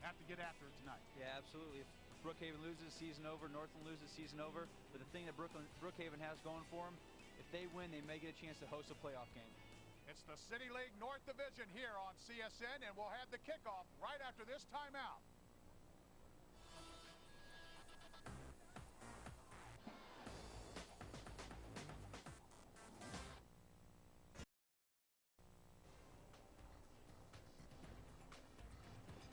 have to get after it tonight. Yeah, absolutely. If Brookhaven loses, season over. Northland loses, season over. But the thing that Brookhaven has going for them, if they win, they may get a chance to host a playoff game. It's the City League North Division here on CSN, and we'll have the kickoff right after this timeout.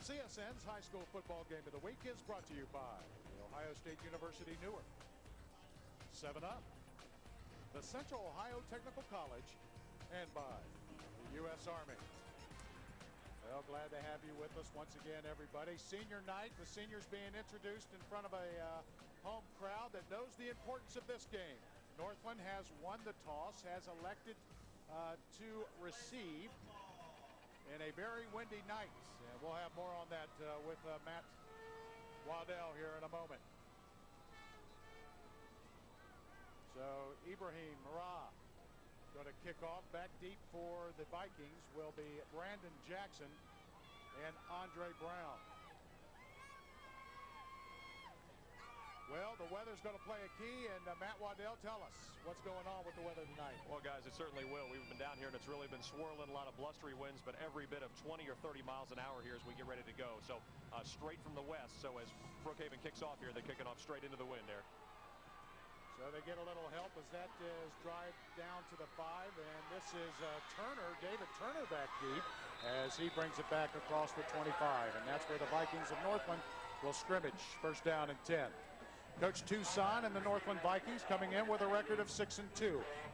CSN's high school football game of the week is brought to you by The Ohio State University Newark, 7-Up, the Central Ohio Technical College, and by the U.S. Army. Well, glad to have you with us once again, everybody. Senior night, the seniors being introduced in front of a home crowd that knows the importance of this game. Northland has won the toss, has elected to receive in a very windy night. And we'll have more on that with Matt Waddell here in a moment. So Ibrahim Marah going to kick off. Back deep for the Vikings will be Brandon Jackson and Andre Brown. Well, the weather's going to play a key, and Matt Waddell, tell us what's going on with the weather tonight. Well, guys, it certainly will. We've been down here, and it's really been swirling, a lot of blustery winds, but every bit of 20 or 30 miles an hour here as we get ready to go. So straight from the west. So as Brookhaven kicks off here, they're kicking off straight into the wind there. So they get a little help as that is drive down to the 5, and this is Turner, David Turner back deep as he brings it back across the 25, and that's where the Vikings of Northland will scrimmage. First down and 10. Coach Tucson and the Northland Vikings coming in with a record of 6-2,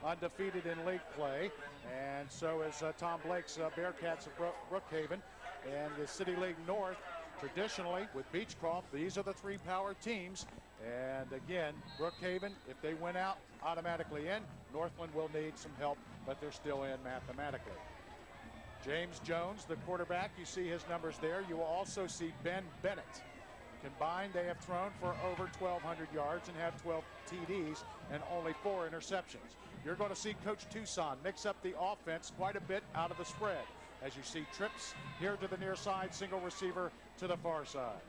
undefeated in league play, and so is Tom Blake's Bearcats of Brookhaven. And the City League North, traditionally with Beechcroft, these are the three power teams. And again, Brookhaven, if they win out, automatically in. Northland will need some help, but they're still in mathematically. James Jones, the quarterback, you see his numbers there. You will also see Ben Bennett. Combined, they have thrown for over 1,200 yards and have 12 TDs and only 4 interceptions. You're going to see Coach Tucson mix up the offense quite a bit out of the spread as you see trips here to the near side, single receiver to the far side.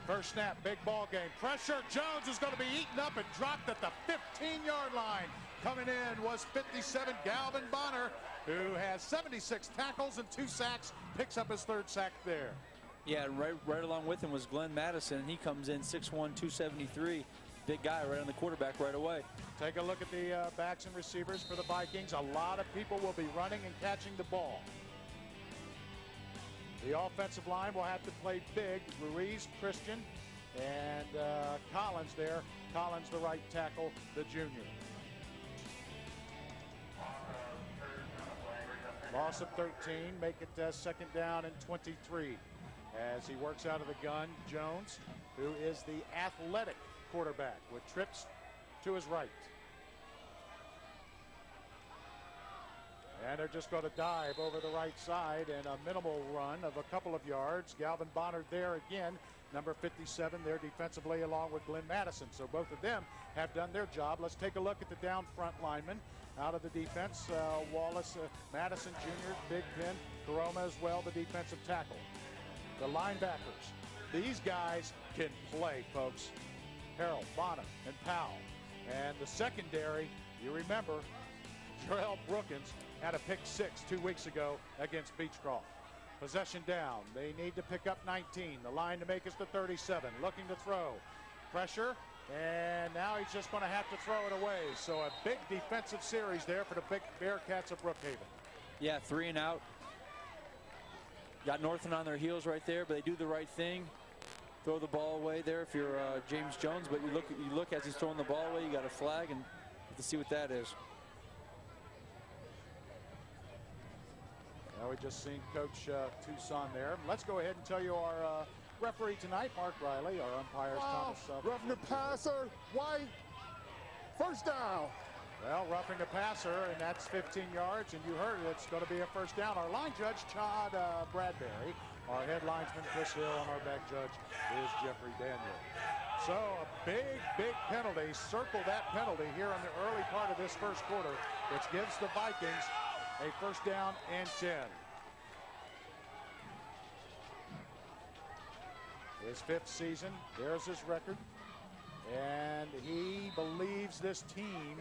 First snap, big ball game. Pressure, Jones is going to be eaten up and dropped at the 15-yard line. Coming in was 57, Galvin Bonner, who has 76 tackles and 2 sacks, picks up his 3rd sack there. Yeah, right along with him was Glenn Madison. He comes in 6'1", 273. Big guy right on the quarterback right away. Take a look at the backs and receivers for the Vikings. A lot of people will be running and catching the ball. The offensive line will have to play big. Ruiz, Christian, and Collins there. Collins, the right tackle, the junior. Loss of 13, make it second down and 23. As he works out of the gun, Jones, who is the athletic quarterback with trips to his right. And they're just going to dive over the right side and a minimal run of a couple of yards. Galvin Bonner there again, number 57 there defensively along with Glenn Madison. So both of them have done their job. Let's take a look at the down front linemen. Out of the defense, Wallace, Madison Jr., Big Pen, Caroma as well, the defensive tackle. The linebackers, these guys can play, folks. Harrell, Bonner, and Powell. And the secondary, you remember, Jarrell Brookins had a pick 6 2 weeks ago against Beechcroft. Possession down. They need to pick up 19. The line to make is to 37. Looking to throw. Pressure. And now he's just going to have to throw it away. So a big defensive series there for the big Bearcats of Brookhaven. Yeah, 3 and out. Got Northland on their heels right there, but they do the right thing. Throw the ball away there if you're James Jones, but you look as he's throwing the ball away, you got a flag, and to see what that is. Now we just seen Coach Tucson there. Let's go ahead and tell you our referee tonight, Mark Riley, our umpires, Thomas. Roughing the passer, White, first down. Well, roughing the passer, and that's 15 yards, and you heard it, it's going to be a first down. Our line judge, Chad Bradbury. Our head linesman, Chris Hill, and our back judge is Jeffrey Daniel. So a big, big penalty. Circle that penalty here in the early part of this first quarter, which gives the Vikings a first down and 10. His 5th season. There's his record. And he believes this team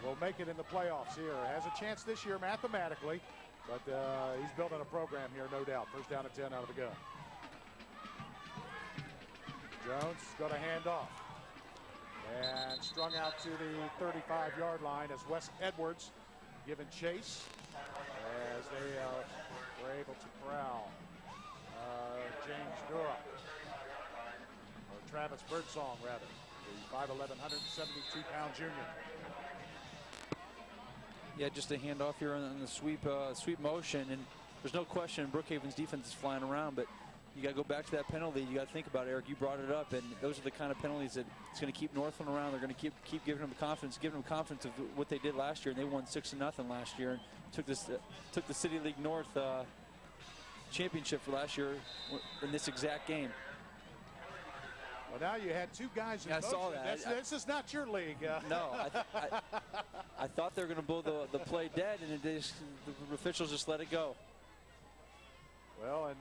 will make it in the playoffs here. Has a chance this year mathematically, but he's building a program here, no doubt. First down and 10 out of the gun. Jones is going to hand off. And strung out to the 35-yard line as Wes Edwards giving chase as they were able to corral James Dura, or Travis Birdsong rather, the 5'11", 172-pound junior. Yeah, just a handoff here on the sweep motion, and there's no question Brookhaven's defense is flying around, but you got to go back to that penalty. You got to think about it, Eric. You brought it up, and those are the kind of penalties that it's going to keep Northland around. They're going to keep giving them confidence, of what they did last year, and they won 6-0 last year and took the City League North championship for last year in this exact game. Well, now you had two guys in motion. I saw that. This is not your league. No, I thought they were going to blow the play dead, and the officials just let it go. Well, in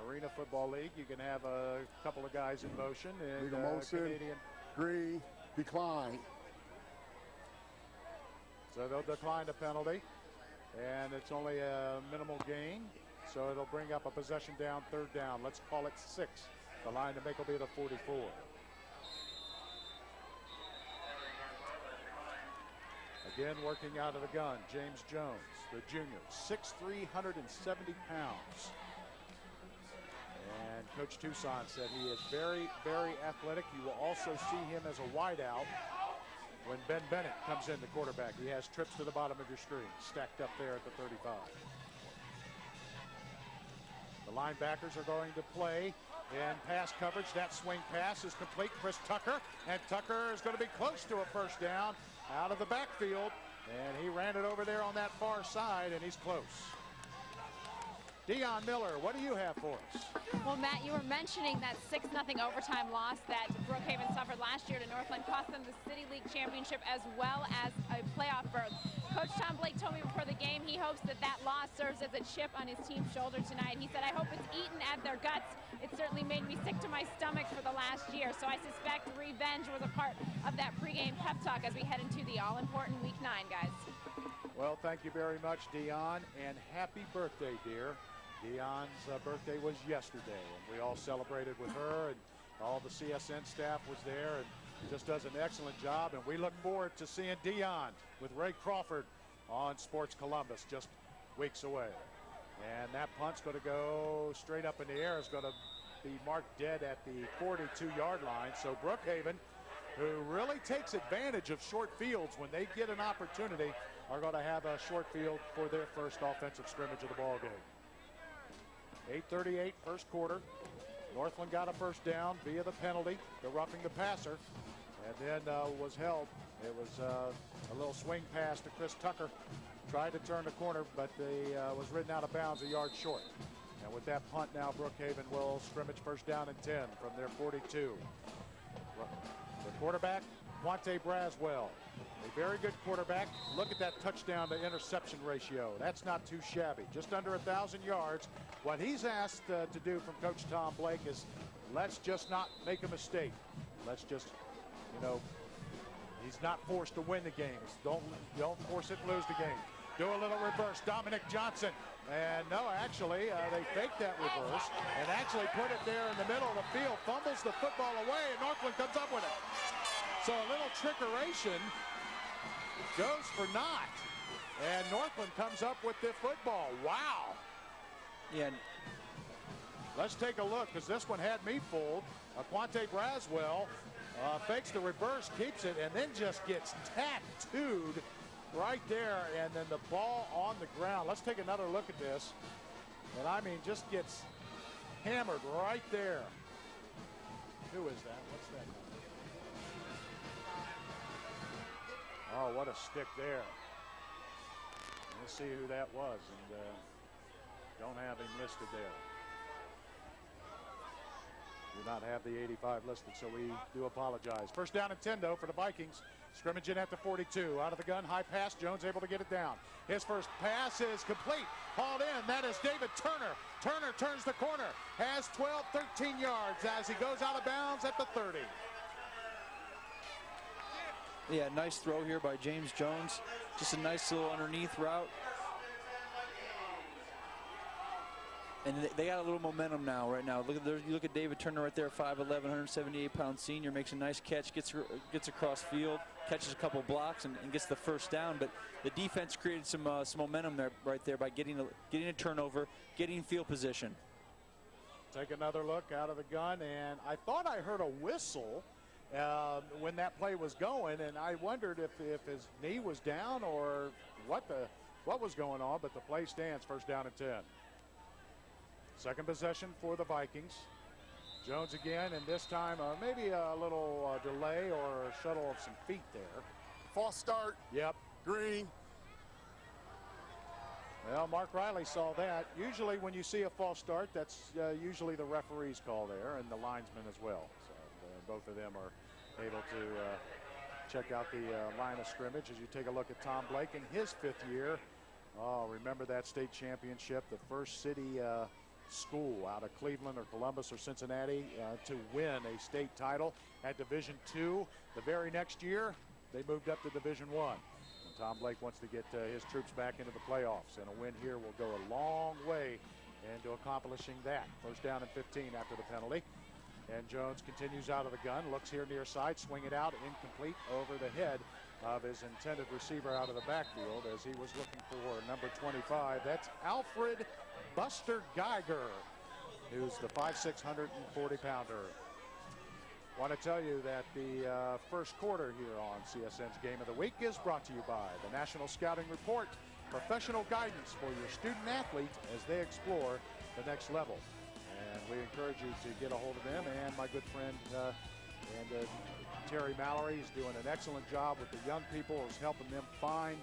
Arena Football League, you can have a couple of guys in motion. And legal motion, Canadian. agree, decline. So they'll decline the penalty, and it's only a minimal gain. So it'll bring up a possession down, 3rd down. Let's call it 6. The line to make will be the 44. Again, working out of the gun, James Jones, the junior, 6'3", 170 pounds. And Coach Toussaint said he is very, very athletic. You will also see him as a wideout when Ben Bennett comes in, the quarterback. He has trips to the bottom of your screen, stacked up there at the 35. The linebackers are going to play in pass coverage. That swing pass is complete. Chris Tucker, and Tucker is going to be close to a first down out of the backfield, and he ran it over there on that far side, and he's close. Dion Miller, what do you have for us? Well, Matt, you were mentioning that 6-0 overtime loss that Brookhaven suffered last year to Northland, cost them the City League Championship as well as a playoff berth. Coach Tom Blake told me before the game he hopes that loss serves as a chip on his team's shoulder tonight. He said, I hope it's eaten at their guts. It certainly made me sick to my stomach for the last year, so I suspect revenge was a part of that pregame pep talk as we head into the all-important Week 9, guys. Well, thank you very much, Dion, and happy birthday, dear. Dion's birthday was yesterday, and we all celebrated with her, and all the CSN staff was there, and just does an excellent job, and we look forward to seeing Dion with Ray Crawford on Sports Columbus just weeks away. And that punt's going to go straight up in the air. Is going to be marked dead at the 42-yard line. So Brookhaven, who really takes advantage of short fields when they get an opportunity, are going to have a short field for their first offensive scrimmage of the ball game. 8:38 first quarter. Northland got a first down via the penalty, the roughing the passer, and then was held. It was a little swing pass to Chris Tucker. Tried to turn the corner, but was ridden out of bounds a yard short. And with that punt now, Brookhaven will scrimmage first down and 10 from their 42. The quarterback, Quante Braswell. A very good quarterback. Look at that touchdown to interception ratio. That's not too shabby. Just under 1,000 yards. What he's asked to do from Coach Tom Blake is let's just not make a mistake. Let's just, he's not forced to win the games. Don't force it and lose the game. Do a little reverse. Dominic Johnson. And no, actually, they faked that reverse and actually put it there in the middle of the field. Fumbles the football away, and Northland comes up with it. So a little trickeration goes for naught. And Northland comes up with the football. Wow. Yeah. Let's take a look, because this one had me fooled. Quante Braswell fakes the reverse, keeps it, and then just gets tattooed right there, and then the ball on the ground. Let's take another look at this. And I mean, just gets hammered right there. Who is that? What's that number? Oh, what a stick there. Let's see who that was, and don't have him listed there. Do not have the 85 listed, so we do apologize. First down and 10, though, for the Vikings. Scrimmaging at the 42. Out of the gun, high pass. Jones able to get it down. His first pass is complete hauled in. That is David Turner. Turner turns the corner, has 12, 13 yards as he goes out of bounds at the 30. Yeah, nice throw here by James Jones. Just a nice little underneath route. And they got a little momentum now, right now. You look at David Turner right there, 5'11", 178-pound senior, makes a nice catch, gets across field, catches a couple blocks, and gets the first down. But the defense created some momentum there, right there, by getting a turnover, getting field position. Take another look out of the gun, and I thought I heard a whistle when that play was going, and I wondered if his knee was down or what was going on. But the play stands. First down and 10. Second possession for the Vikings. Jones again, and this time maybe a little delay or a shuttle of some feet there. False start. Yep. Green. Well, Mark Riley saw that. Usually when you see a false start, that's usually the referee's call there, and the linesman as well. So both of them are able to check out the line of scrimmage as you take a look at Tom Blake in his 5th year. Oh, remember that state championship, the first city school out of Cleveland or Columbus or Cincinnati to win a state title at Division II. The very next year, they moved up to Division I. And Tom Blake wants to get his troops back into the playoffs, and a win here will go a long way into accomplishing that. First down and 15 after the penalty. And Jones continues out of the gun, looks here near side, swing it out, incomplete over the head of his intended receiver out of the backfield as he was looking for number 25. That's Alfred Buster Geiger, who's the 5'6", 140-pounder. Want to tell you that the first quarter here on CSN's Game of the Week is brought to you by the National Scouting Report, professional guidance for your student athlete as they explore the next level. And we encourage you to get a hold of them. And my good friend Terry Mallory is doing an excellent job with the young people, is helping them find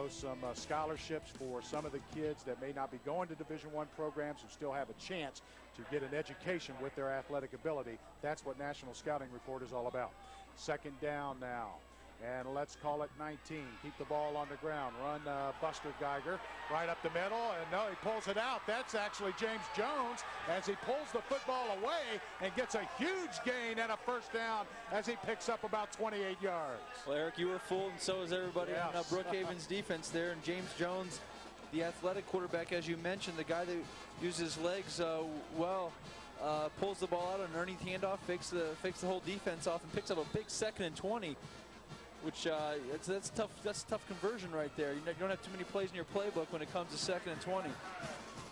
some scholarships for some of the kids that may not be going to Division I programs who still have a chance to get an education with their athletic ability. That's what National Scouting Report is all about. Second down now, and let's call it 19. Keep the ball on the ground. Run Buster Geiger right up the middle, and no, he pulls it out. That's actually James Jones as he pulls the football away and gets a huge gain and a first down as he picks up about 28 yards. Well, Eric, you were fooled, and so is everybody Yes. on Brookhaven's defense there. And James Jones, the athletic quarterback, as you mentioned, the guy that uses his legs well, pulls the ball out on an underneath handoff, fakes the whole defense off, and picks up a big 2nd and 20. Which that's tough. That's a tough conversion right there. You don't have too many plays in your playbook when it comes to 2nd and 20.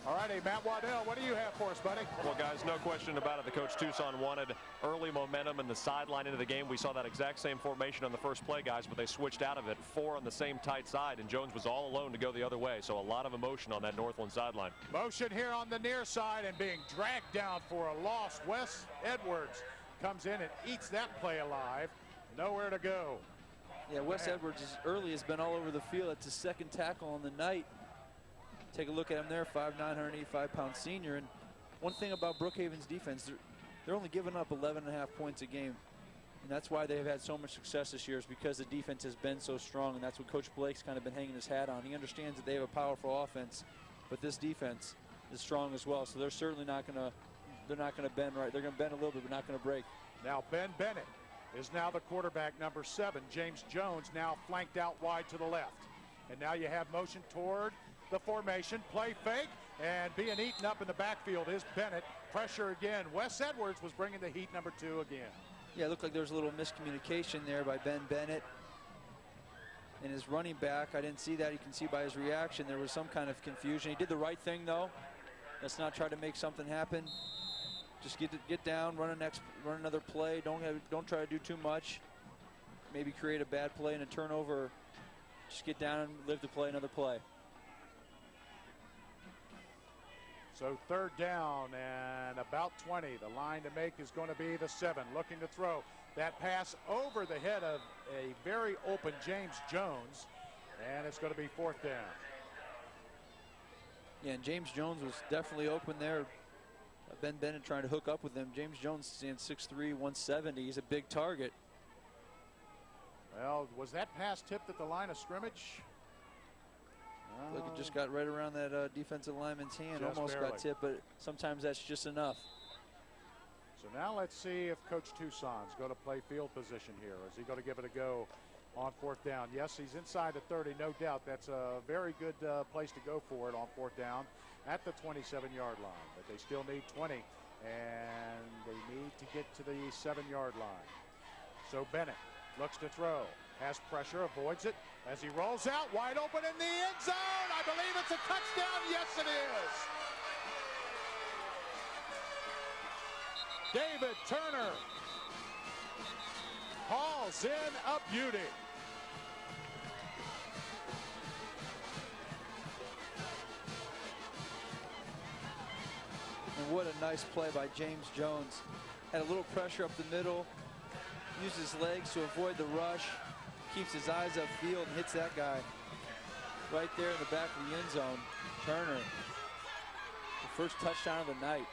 All righty, Matt Waddell, what do you have for us, buddy? Well, guys, no question about it. The coach Tucson wanted early momentum in the sideline into the game. We saw that exact same formation on the first play, guys, but they switched out of it. 4 on the same tight side, and Jones was all alone to go the other way. So a lot of emotion on that Northland sideline. Motion here on the near side and being dragged down for a loss. Wes Edwards comes in and eats that play alive. Nowhere to go. Yeah, Wes Edwards early has been all over the field. It's his 2nd tackle on the night. Take a look at him there, 5'9", 185-pound senior. And one thing about Brookhaven's defense, they're only giving up 11.5 points a game. And that's why they've had so much success this year, is because the defense has been so strong. And that's what Coach Blake's kind of been hanging his hat on. He understands that they have a powerful offense, but this defense is strong as well. So they're certainly not going to bend right. They're going to bend a little bit, but not going to break. Now Ben Bennett is now the quarterback, number 7. James Jones now flanked out wide to the left. And now you have motion toward the formation, play fake, and being eaten up in the backfield is Bennett. Pressure again. Wes Edwards was bringing the heat, number 2 again. Yeah, it looked like there was a little miscommunication there by Ben Bennett and his running back. I didn't see that. You can see by his reaction there was some kind of confusion. He did the right thing, though. Let's not try to make something happen. Just get down, run another play. Don't try to do too much. Maybe create a bad play and a turnover. Just get down and live to play another play. So third down and about 20. The line to make is going to be the 7, looking to throw. That pass over the head of a very open James Jones, and it's going to be 4th down. Yeah, and James Jones was definitely open there. Ben Bennett trying to hook up with him. James Jones stands 6'3", 170. He's a big target. Well, was that pass tipped at the line of scrimmage? Look, it just got right around that defensive lineman's hand. Just Almost barely. got tipped, but sometimes that's just enough. So now let's see if Coach Toussaint's going to play field position here. Is he going to give it a go on 4th down? Yes, he's inside the 30, no doubt. That's a very good place to go for it on 4th down at the 27-yard line. But they still need 20, and they need to get to the 7-yard line. So Bennett looks to throw, has pressure, avoids it as he rolls out wide open in the end zone. I believe it's a touchdown. Yes, it is. David Turner hauls in a beauty. And what a nice play by James Jones. Had a little pressure up the middle, used his legs to avoid the rush, keeps his eyes upfield and hits that guy right there in the back of the end zone. Turner, the first touchdown of the night.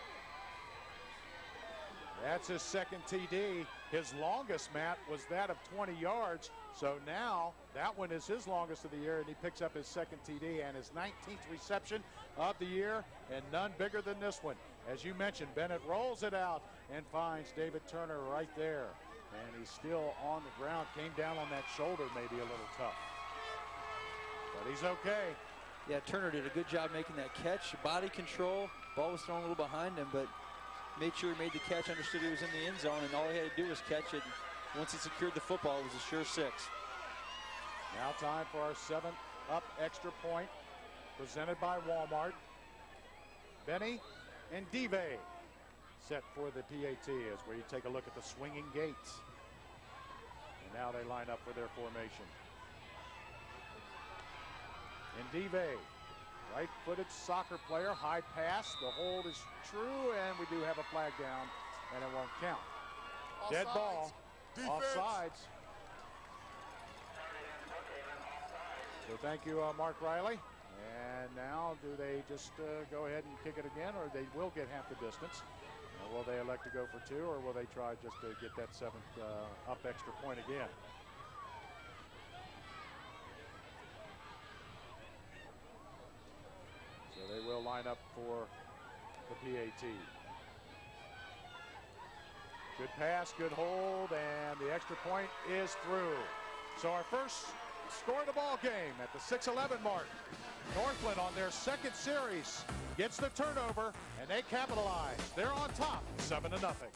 That's his second TD. His longest, Matt, was that of 20 yards. So now that one is his longest of the year, and he picks up his second TD and his 19th reception of the year, and none bigger than this one. As you mentioned, Bennett rolls it out and finds David Turner right there. And he's still on the ground. Came down on that shoulder, maybe a little tough. But he's okay. Yeah, Turner did a good job making that catch. Body control. Ball was thrown a little behind him, but made sure he made the catch, understood he was in the end zone, and all he had to do was catch it. Once he secured the football, it was a sure 6. Now time for our 7th up extra point, presented by Walmart. Benny and Dive set for the PAT as we take a look at the swinging gates. And now they line up for their formation. And Dive, right-footed soccer player, high pass. The hold is true, and we do have a flag down, and it won't count. Dead ball. Defense. Offsides. So thank you, Mark Riley. And now do they just go ahead and kick it again, or they will get half the distance? Will they elect to go for 2, or will they try just to get that 7th up extra point again? So they will line up for the PAT. Good pass, good hold, and the extra point is through. So our first score of the ball game at the 6:11 mark. Northland on their second series gets the turnover, and they capitalize. They're on top, 7-0.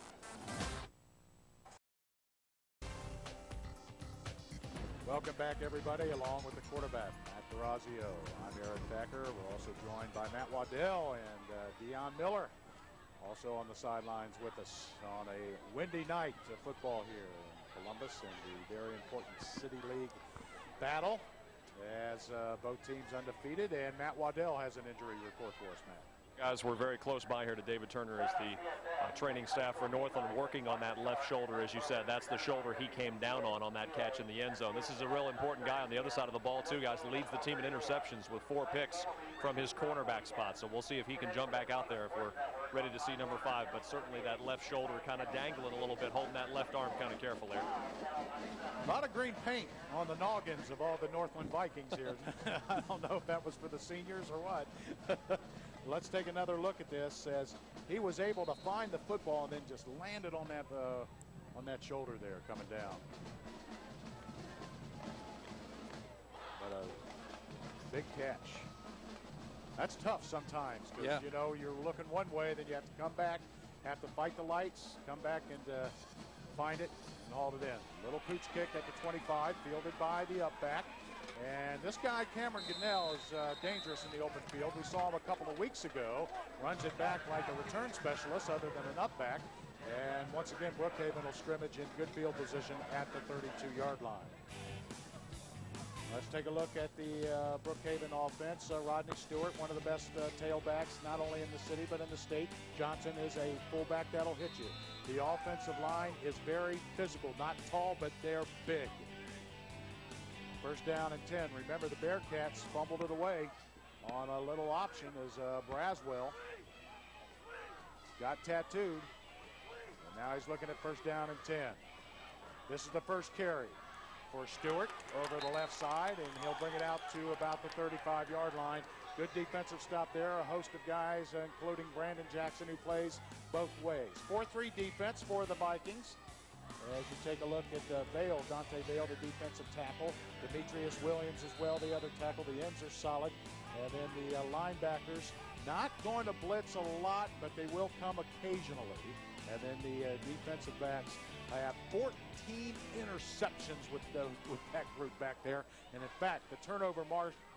Welcome back, everybody, along with the quarterback, Matt D'Orazio. I'm Eric Thacker. We're also joined by Matt Waddell and Deion Miller, also on the sidelines with us on a windy night of football here in Columbus in the very important City League battle, as both teams undefeated, and Matt Waddell has an injury report for us, Matt. Guys, we're very close by here to David Turner as the training staff for Northland working on that left shoulder. As you said, that's the shoulder he came down on that catch in the end zone. This is a real important guy on the other side of the ball too, guys. Leads the team in interceptions with 4 picks from his cornerback spot. So we'll see if he can jump back out there if we're ready to see number 5. But certainly that left shoulder kind of dangling a little bit, holding that left arm kind of careful there. A lot of green paint on the noggins of all the Northland Vikings here. I don't know if that was for the seniors or what. Let's take another look at this as he was able to find the football and then just landed on that shoulder there coming down. But a big catch. That's tough sometimes because, you know, you're looking one way, then you have to come back, have to fight the lights, come back and find it and haul it in. Little pooch kick at the 25, fielded by the up back. And this guy, Cameron Gunnell, is dangerous in the open field. We saw him a couple of weeks ago. Runs it back like a return specialist other than an up back. And once again, Brookhaven will scrimmage in good field position at the 32-yard line. Let's take a look at the Brookhaven offense. Rodney Stewart, one of the best tailbacks, not only in the city but in the state. Johnson is a fullback that'll hit you. The offensive line is very physical, not tall, but they're big. First down and 10. Remember, the Bearcats fumbled it away on a little option as Braswell got tattooed. And now he's looking at first down and 10. This is the first carry. for Stewart over the left side, and he'll bring it out to about the 35-yard line. Good defensive stop there. A host of guys, including Brandon Jackson, who plays both ways. 4-3 defense for the Vikings. As you take a look at Vale, Dante Vale, the defensive tackle. Demetrius Williams as well, the other tackle. The ends are solid. And then the linebackers, not going to blitz a lot, but they will come occasionally. And then the defensive backs have 14 interceptions with that group back there. And in fact, the turnover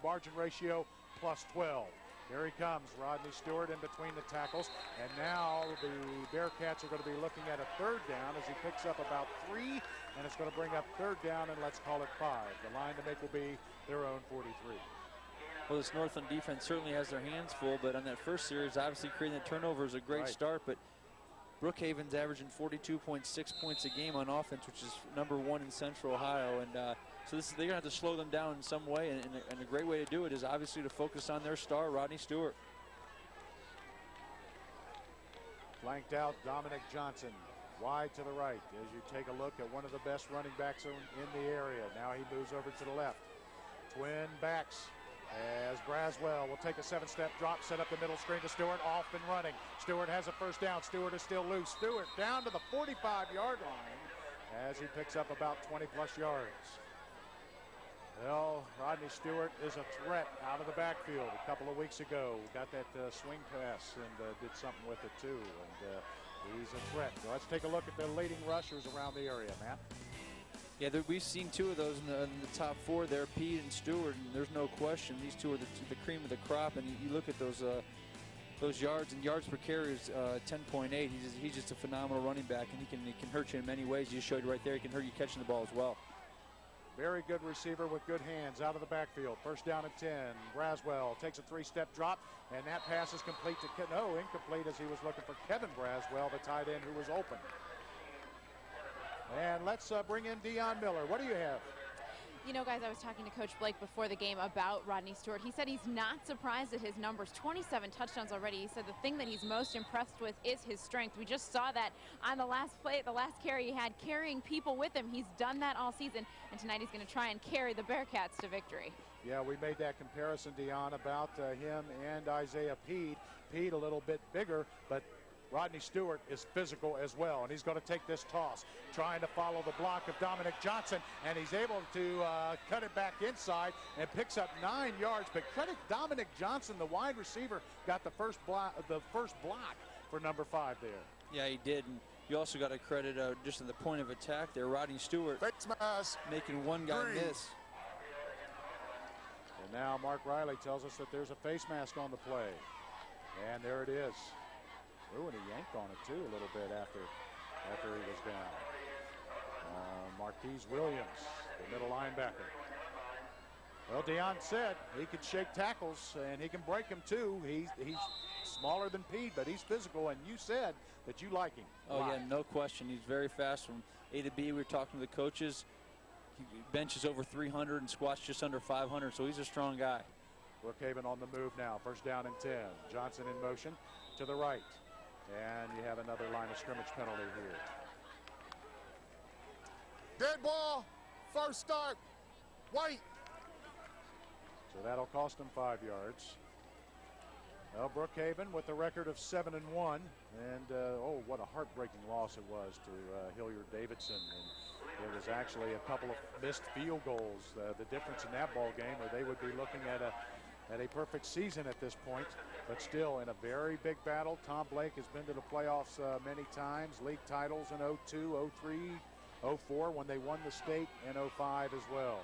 margin ratio plus 12. Here he comes, Rodney Stewart in between the tackles. And now the Bearcats are going to be looking at a third down as he picks up about 3. And it's going to bring up third down, and let's call it 5. The line to make will be their own 43. Well, this Northland defense certainly has their hands full, but on that first series, obviously creating the turnover is a great start. But Brookhaven's averaging 42.6 points a game on offense, which is #1 in Central Ohio. And so they're going to have to slow them down in some way. And a great way to do it is obviously to focus on their star, Rodney Stewart. Flanked out, Dominic Johnson. Wide to the right as you take a look at one of the best running backs in the area. Now he moves over to the left. Twin backs. As Braswell will take a 7-step drop, set up the middle screen to Stewart, off and running. Stewart has a first down. Stewart is still loose. Stewart down to the 45-yard line as he picks up about 20-plus yards. Well, Rodney Stewart is a threat out of the backfield. A couple of weeks ago, got that swing pass and did something with it too. And he's a threat. So let's take a look at the leading rushers around the area, Matt. Yeah, we've seen 2 of those in the top 4 there, Pete and Stewart, and there's no question these 2 are the cream of the crop. And you look at those yards, and yards per carry is 10.8. He's just a phenomenal running back, and he can hurt you in many ways. He just showed you right there. He can hurt you catching the ball as well. Very good receiver with good hands out of the backfield. First down and 10. Braswell takes a 3-step drop, and that pass is complete to incomplete as he was looking for Kevin Braswell, the tight end who was open. And let's bring in Dion Miller. What do you have? You know, guys, I was talking to Coach Blake before the game about Rodney Stewart. He said he's not surprised at his numbers, 27 touchdowns already. He said the thing that he's most impressed with is his strength. We just saw that on the last play, the last carry he had, carrying people with him. He's done that all season, and tonight he's going to try and carry the Bearcats to victory. Yeah, we made that comparison, Dion, about him and Isaiah Peed. Peed a little bit bigger, but Rodney Stewart is physical as well, and he's going to take this toss, trying to follow the block of Dominic Johnson, and he's able to cut it back inside and picks up 9 yards. But credit Dominic Johnson, the wide receiver, got the first block for number 5 there. Yeah, he did. And you also got to credit just at the point of attack there, Rodney Stewart making one guy miss. And now Mark Riley tells us that there's a face mask on the play, and there it is. Ooh, and he yanked on it too a little bit after he was down. Marquise Williams, the middle linebacker. Well, Deion said he could shake tackles and he can break them too. He's smaller than Pete, but he's physical, and you said that you like him. Oh, yeah, no question. He's very fast from A to B. We were talking to the coaches. He benches over 300 and squats just under 500, so he's a strong guy. Brookhaven on the move now. First down and 10. Johnson in motion to the right. And you have another line of scrimmage penalty here. Dead ball, first start, White. So that'll cost them 5 yards. Well, Brookhaven with a record of 7-1, and oh, what a heartbreaking loss it was to Hilliard Davidson. And it was actually a couple of missed field goals. The difference in that ball game, or they would be looking at a perfect season at this point, but still in a very big battle. Tom Blake has been to the playoffs many times, league titles in 02, 03, 04 when they won the state, and 05 as well.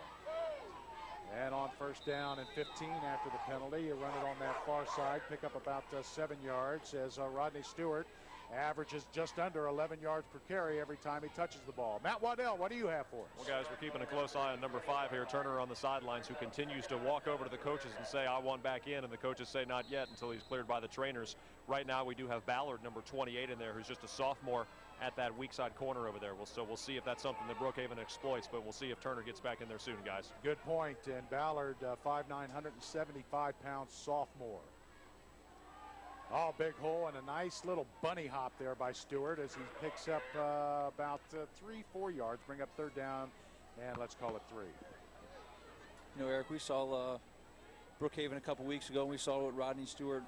And on first down and 15 after the penalty, you run it on that far side, pick up about 7 yards as Rodney Stewart averages just under 11 yards per carry every time he touches the ball. Matt Waddell, what do you have for us? Well, guys, we're keeping a close eye on number 5 here, Turner on the sidelines, who continues to walk over to the coaches and say, I want back in, and the coaches say not yet until he's cleared by the trainers. Right now we do have Ballard, number 28, in there, who's just a sophomore at that weak side corner over there. So we'll see if that's something that Brookhaven exploits, but we'll see if Turner gets back in there soon, guys. Good point. And Ballard, 5'9", 175-pound sophomore. Oh, big hole and a nice little bunny hop there by Stewart as he picks up about 3-4 yards, bring up third down and let's call it 3. You know, Eric, we saw Brookhaven a couple weeks ago, and we saw what Rodney Stewart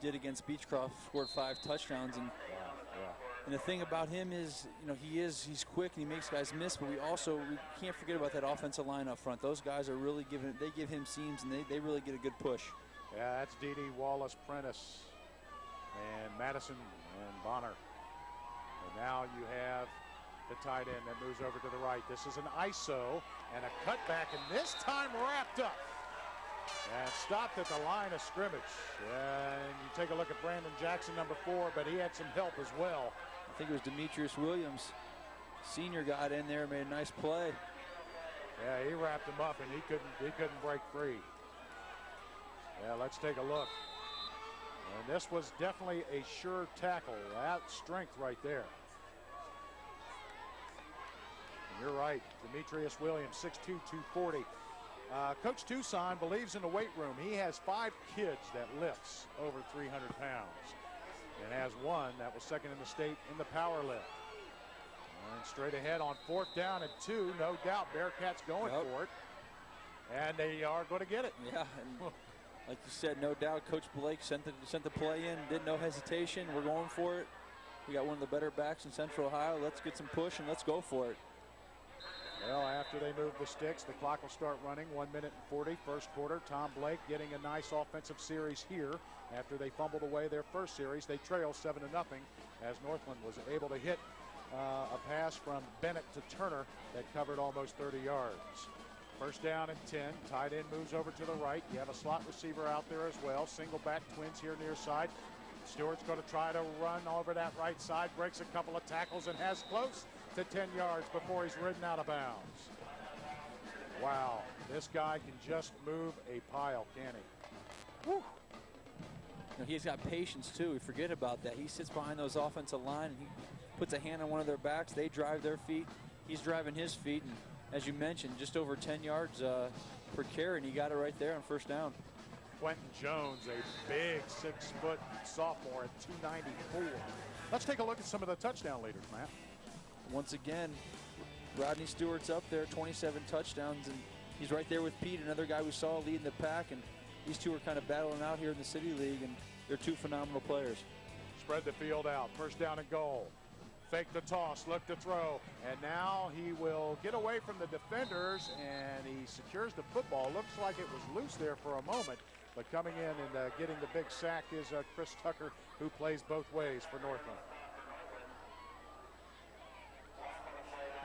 did against Beechcroft, scored 5 touchdowns. And the thing about him is, you know, he's quick and he makes guys miss, but we can't forget about that offensive line up front. Those guys are really they give him seams, and they really get a good push. Yeah, that's Dede, Wallace, Prentice, and Madison, and Bonner. And now you have the tight end that moves over to the right. This is an ISO and a cutback, and this time wrapped up and stopped at the line of scrimmage. And you take a look at Brandon Jackson, number 4, but he had some help as well. I think it was Demetrius Williams, senior, got in there, made a nice play. Yeah, he wrapped him up, and he couldn't break free. Yeah, let's take a look. And this was definitely a sure tackle. That strength right there. And you're right, Demetrius Williams, 6'2", 240. Coach Tucson believes in the weight room. He has 5 kids that lifts over 300 pounds. And has one that was second in the state in the power lift. And straight ahead on 4th down and 2, no doubt Bearcats going for it. And they are going to get it. Yeah, and like you said, no doubt Coach Blake sent the play in, did no hesitation. We're going for it. We got one of the better backs in Central Ohio. Let's get some push and let's go for it. Well, after they move the sticks, the clock will start running. 1 minute and 40, first quarter. Tom Blake getting a nice offensive series here. After they fumbled away their first series, they trail 7-0 as Northland was able to hit a pass from Bennett to Turner that covered almost 30 yards. First down and 10. Tight end moves over to the right. You have a slot receiver out there as well. Single back twins here near side. Stewart's going to try to run over that right side. Breaks a couple of tackles and has close to 10 yards before he's ridden out of bounds. Wow, this guy can just move a pile, can he? Woo. He's got patience too. We forget about that. He sits behind those offensive line and he puts a hand on one of their backs. They drive their feet. He's driving his feet, and as you mentioned, just over 10 yards per carry, and he got it right there on first down. Quentin Jones, a big 6-foot sophomore at 294. Let's take a look at some of the touchdown leaders, Matt. Once again, Rodney Stewart's up there, 27 touchdowns, and he's right there with Pete, another guy we saw leading the pack, and these two are kind of battling out here in the City League, and they're 2 phenomenal players. Spread the field out, first down and goal. Fake the toss, look to throw, and now he will get away from the defenders, and he secures the football. Looks like it was loose there for a moment, but coming in and getting the big sack is Chris Tucker, who plays both ways for Northland.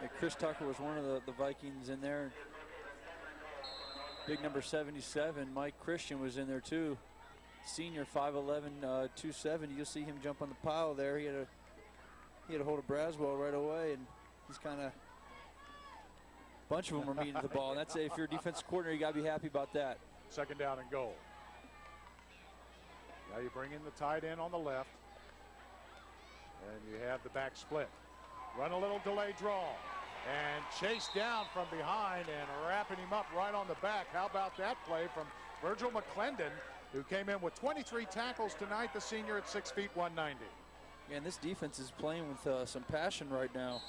Yeah, Chris Tucker was one of the Vikings in there. Big number 77, Mike Christian, was in there too. Senior, 5'11", 270. You'll see him jump on the pile there. He had a hold of Braswell right away, and he's kind of a bunch of them are meeting the ball. And that's if you're a defensive coordinator, you got to be happy about that. Second down and goal. Now you bring in the tight end on the left, and you have the back split. Run a little delay draw, and chased down from behind and wrapping him up right on the back. How about that play from Virgil McClendon, who came in with 23 tackles tonight, the senior at 6 feet 190. And this defense is playing with some passion right now.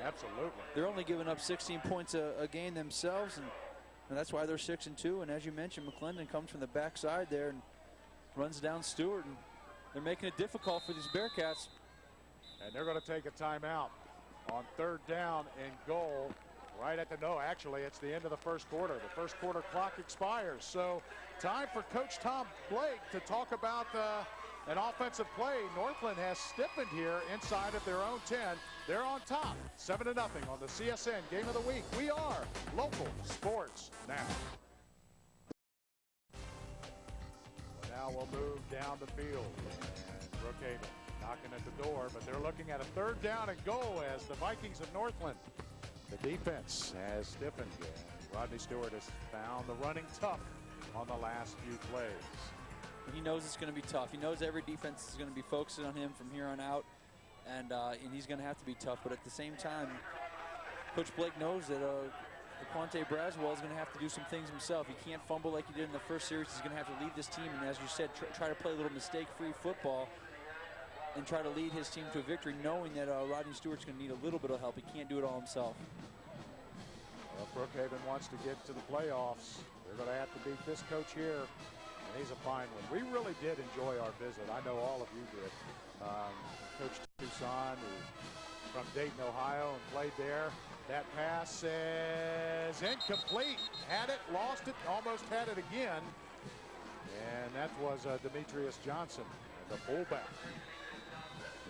Absolutely. They're only giving up 16 points a game themselves, and that's why they're 6-2. And as you mentioned, McClendon comes from the backside there and runs down Stewart, and they're making it difficult for these Bearcats. And they're going to take a timeout on third down and goal right at actually it's the end of the first quarter. The first quarter clock expires. So time for Coach Tom Blake to talk about an offensive play. Northland has stiffened here inside of their own 10. They're on top, 7-0 on the CSN Game of the Week. We are Local Sports Now. Now we'll move down the field, and Brookhaven knocking at the door, but they're looking at a third down and goal as the Vikings of Northland. The defense has stiffened, and Rodney Stewart has found the running tough on the last few plays. He knows it's going to be tough. He knows every defense is going to be focusing on him from here on out, and he's going to have to be tough. But at the same time, Coach Blake knows that Quante Braswell is going to have to do some things himself. He can't fumble like he did in the first series. He's going to have to lead this team, and as you said, try to play a little mistake-free football and try to lead his team to a victory, knowing that Rodney Stewart's going to need a little bit of help. He can't do it all himself. Well, Brookhaven wants to get to the playoffs. They're going to have to beat this coach here, and he's a fine one. We really did enjoy our visit. I know all of you did. Coach Tucson, from Dayton, Ohio, and played there. That pass is incomplete. Had it, lost it, almost had it again. And that was Demetrius Johnson, the fullback.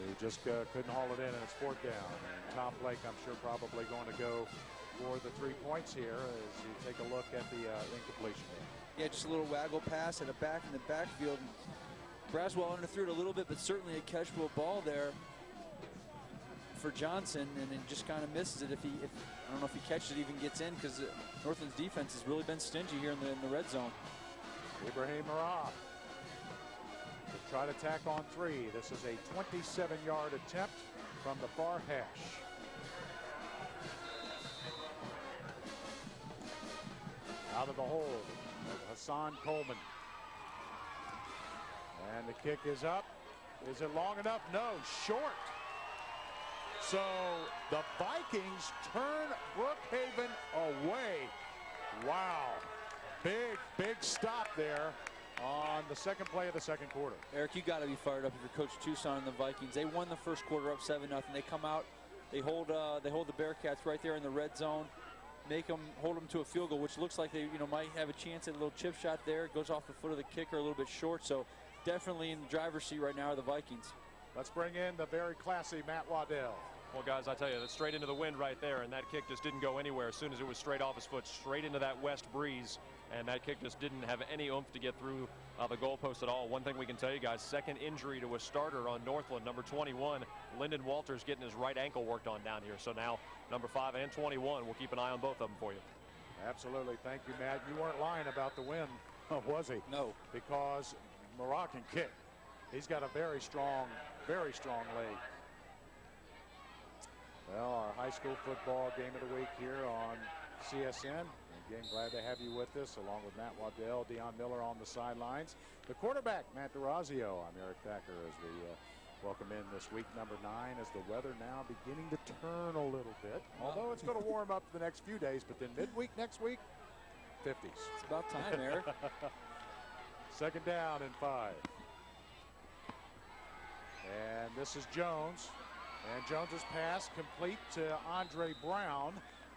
He just couldn't haul it in, and it's 4th down. And Tom Blake, I'm sure, probably going to go for the 3 points here as you take a look at the incompletion. Yeah, just a little waggle pass at a back in the backfield. Braswell underthrew it a little bit, but certainly a catchable ball there for Johnson, and then just kind of misses it. If I don't know if he catches it, even gets in, because Northland's defense has really been stingy here in the red zone. Ibrahim Marab to try to tack on 3. This is a 27-yard attempt from the far hash. Out of the hole, Hassan Coleman. And the kick is up. Is it long enough? No, short. So the Vikings turn Brookhaven away. Wow. Big stop there on the second play of the second quarter. Eric, you got to be fired up if you're Coach Tucson and the Vikings. They won the first quarter up 7-0. They come out, they hold the Bearcats right there in the red zone, hold them to a field goal, which looks like they might have a chance at a little chip shot there. It goes off the foot of the kicker a little bit short. So definitely in the driver's seat right now are the Vikings. Let's bring in the very classy Matt Waddell. Well, guys, I tell you, that's straight into the wind right there, and that kick just didn't go anywhere. As soon as it was straight off his foot, straight into that west breeze, and that kick just didn't have any oomph to get through the goalpost at all. One thing we can tell you guys, second injury to a starter on Northland, number 21, Lyndon Walters, getting his right ankle worked on down here. So now number 5 and 21, we'll keep an eye on both of them for you. Absolutely. Thank you, Matt. You weren't lying about the win, was he? No. Because Moroccan kick. He's got a very strong leg. Well, our high school football game of the week here on CSN. Again, glad to have you with us, along with Matt Waddell, Deion Miller on the sidelines. The quarterback, Matt DeRazio. I'm Eric Thacker as we welcome in this week number 9 as the weather now beginning to turn a little bit. Although it's going to warm up the next few days, but then midweek next week, 50s. It's about time, Eric. Second down and 5. And this is Jones. And Jones's pass complete to Andre Brown.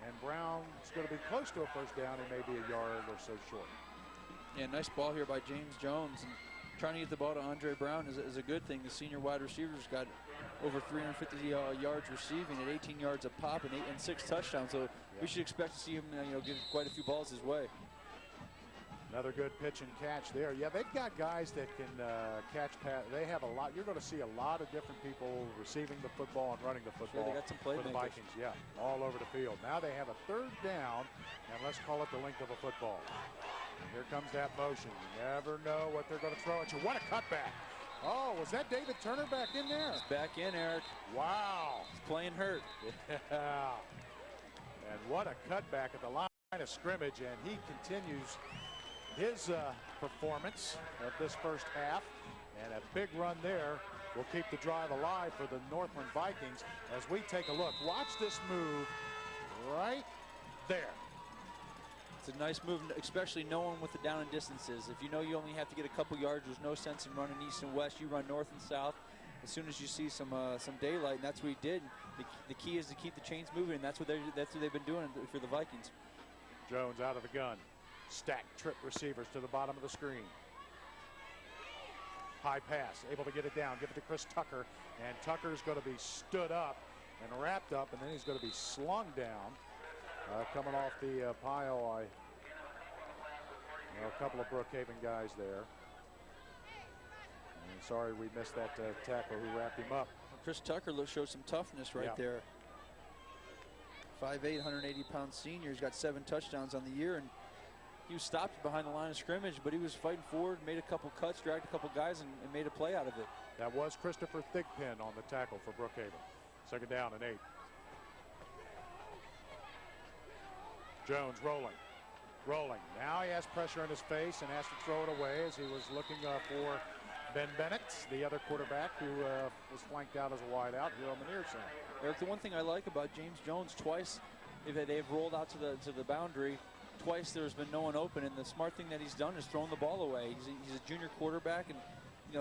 And Brown's going to be close to a first down. He may be a yard or so short. Yeah, nice ball here by James Jones. And trying to get the ball to Andre Brown is a good thing. The senior wide receiver's got over 350 yards receiving at 18 yards a pop and 6 touchdowns. So we should expect to see him give quite a few balls his way. Another good pitch and catch there. Yeah, they've got guys that can catch pass. They have a lot. You're going to see a lot of different people receiving the football and running the football. Sure, they got some for the Vikings. Yeah, all over the field. Now they have a third down, and let's call it the length of a football. And here comes that motion. You never know what they're going to throw at you. What a cutback. Oh, was that David Turner back in there? He's back in, Eric. Wow. He's playing hurt. Yeah. And what a cutback at the line of scrimmage, and he continues his performance of this first half, and a big run there will keep the drive alive for the Northland Vikings as we take a look. Watch this move right there. It's a nice move, especially knowing what the down and distance is. If you know you only have to get a couple yards, there's no sense in running east and west. You run north and south. As soon as you see some daylight, and that's what he did. The key is to keep the chains moving, and that's what they've been doing for the Vikings. Jones out of the gun. Stacked trip receivers to the bottom of the screen. High pass, able to get it down, give it to Chris Tucker, and Tucker's going to be stood up and wrapped up, and then he's going to be slung down. Coming off the pile, a couple of Brookhaven guys there. And sorry we missed that tackle who wrapped him up. Chris Tucker shows some toughness there. 5'8", 180-pound senior. He's got 7 touchdowns on the year, and he was stopped behind the line of scrimmage, but he was fighting forward, made a couple cuts, dragged a couple guys, and made a play out of it. That was Christopher Thigpen on the tackle for Brookhaven. Second down and 8. Jones rolling. Now he has pressure in his face and has to throw it away as he was looking for Ben Bennett, the other quarterback who was flanked out as a wideout here on the near side. Eric, the one thing I like about James Jones, twice they've rolled out to the boundary. Twice there's been no one open, and the smart thing that he's done is thrown the ball away. He's a junior quarterback, and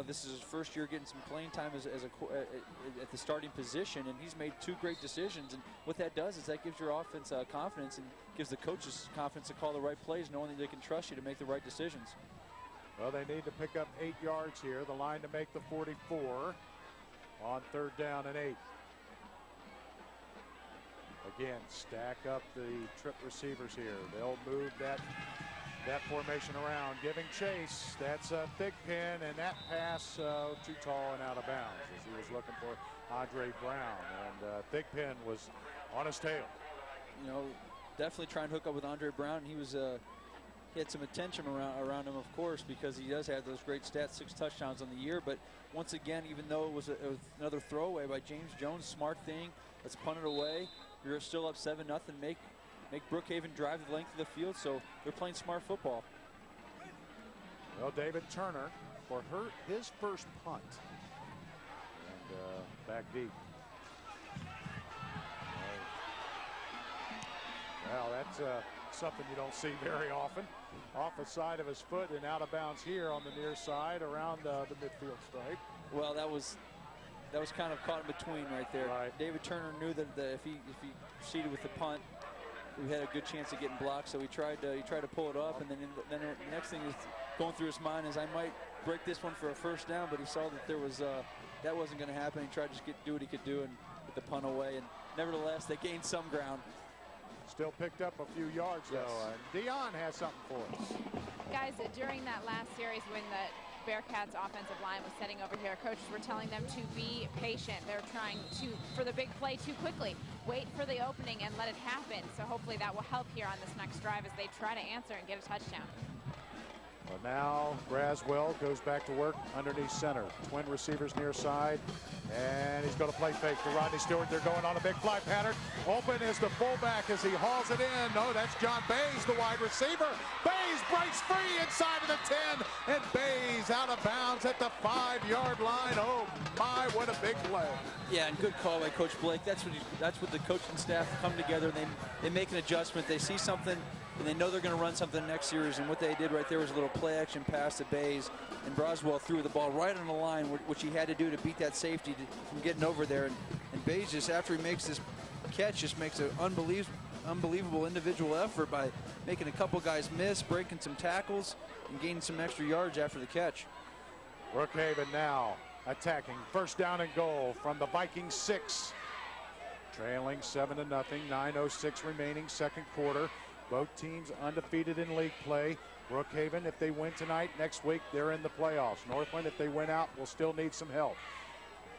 this is his first year getting some playing time at the starting position, and he's made 2 great decisions. And what that does is that gives your offense confidence and gives the coaches confidence to call the right plays, knowing that they can trust you to make the right decisions. Well, they need to pick up 8 yards here. The line to make the 44 on 3rd down and 8. Again, stack up the trip receivers here. They'll move that formation around, giving chase. That's Thigpen, and that pass too tall and out of bounds as he was looking for Andre Brown, and Thigpen was on his tail. Definitely trying to hook up with Andre Brown. He had some attention around him, of course, because he does have those great stats, 6 touchdowns on the year. But once again, even though it was another throwaway by James Jones, smart thing. Let's punt it away. You're still up 7-0. Make Brookhaven drive the length of the field, so they're playing smart football. Well, David Turner for his first punt. And back deep. Well, that's something you don't see very often. Off the side of his foot and out of bounds here on the near side around the midfield stripe. Well, that was kind of caught in between right there. Right. David Turner knew that if he proceeded with the punt, we had a good chance of getting blocked. So he tried to pull it up, and then the next thing is going through his mind is I might break this one for a first down, but he saw that there was that wasn't going to happen. He tried to just do what he could do and get the punt away, and nevertheless they gained some ground. Still picked up a few yards though. Dion has something for us. Guys, during that last series when the Bearcats offensive line was setting over here, coaches were telling them to be patient. They're trying for the big play too quickly. Wait for the opening and let it happen. So hopefully that will help here on this next drive as they try to answer and get a touchdown. Well, now Braswell goes back to work underneath center. Twin receivers near side. And he's going to play fake to Rodney Stewart. They're going on a big fly pattern. Open is the fullback as he hauls it in. No, that's John Bays, the wide receiver. Bays breaks free inside of the 10. And Bays out of bounds at the 5-yard line. Oh, my, what a big play. Yeah, and good call by Coach Blake. That's what the coaching staff come together. They make an adjustment. They see something, and they know they're going to run something next series. And what they did right there was a little play-action pass to Bays. And Braswell threw the ball right on the line, which he had to do to beat that safety from getting over there. And Bays, just after he makes this catch, just makes an unbelievable individual effort by making a couple guys miss, breaking some tackles, and gaining some extra yards after the catch. Brookhaven now attacking. First down and goal from the Vikings 6. Trailing 7-0, 9:06 remaining second quarter. Both teams undefeated in league play. Brookhaven, if they win tonight, next week they're in the playoffs. Northland, if they win out, will still need some help.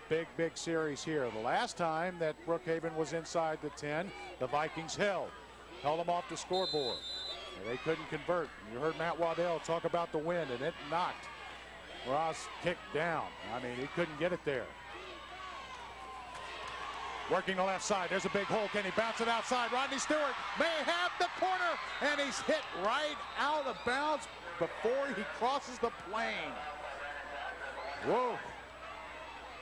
Big series here. The last time that Brookhaven was inside the 10, the Vikings held them off the scoreboard. And they couldn't convert. You heard Matt Waddell talk about the wind, and it knocked Ross kick down. I mean, he couldn't get it there. Working the left side. There's a big hole. Can he bounce it outside? Rodney Stewart may have the corner, and he's hit right out of bounds before he crosses the plane. Whoa.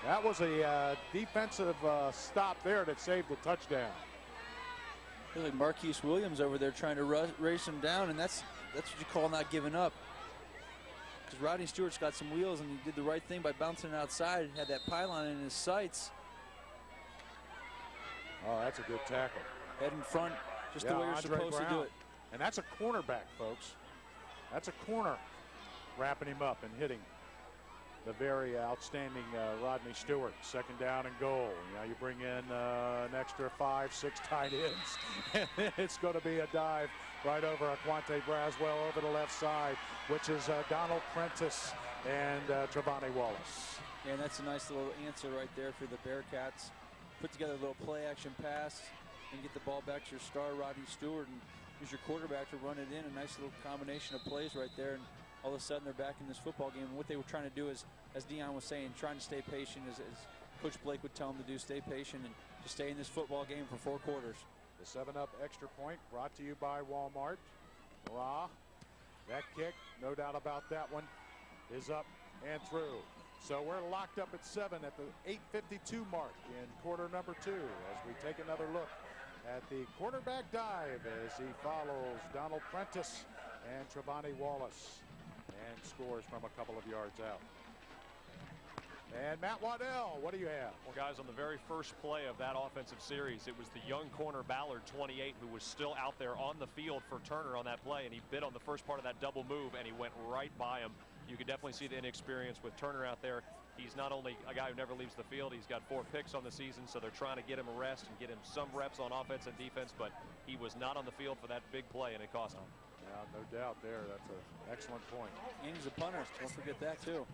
That was a defensive stop there that saved the touchdown. Really, Marquise Williams over there trying to race him down, and that's what you call not giving up. Because Rodney Stewart's got some wheels, and he did the right thing by bouncing it outside, had that pylon in his sights. Oh, that's a good tackle. Head in front, just the way you're supposed to do it. And that's a cornerback, folks. That's a corner wrapping him up and hitting the very outstanding Rodney Stewart. Second down and goal. Now you bring in an extra 5-6 tight ends. And it's going to be a dive right over Aquante Braswell over the left side, which is Donald Prentice and Travani Wallace. Yeah, and that's a nice little answer right there for the Bearcats. Put together a little play-action pass and get the ball back to your star, Rodney Stewart, and use your quarterback to run it in. A nice little combination of plays right there, and all of a sudden they're back in this football game. And what they were trying to do is, as Dion was saying, trying to stay patient, as Coach Blake would tell them to do, stay patient and just stay in this football game for 4 quarters. The 7-up extra point brought to you by Walmart. Hurrah. That kick, no doubt about that one, is up and through. So we're locked up at 7 at the 8:52 mark in quarter number 2 as we take another look at the quarterback dive as he follows Donald Prentice and Trevante Wallace and scores from a couple of yards out. And Matt Waddell, what do you have? Well, guys, on the very first play of that offensive series, it was the young corner Ballard, 28, who was still out there on the field for Turner on that play, and he bit on the first part of that double move, and he went right by him. You could definitely see the inexperience with Turner out there. He's not only a guy who never leaves the field, he's got 4 picks on the season, so they're trying to get him a rest and get him some reps on offense and defense, but he was not on the field for that big play, and it cost him. Yeah, no doubt there. That's an excellent point. And he's a punter. Don't forget that, too.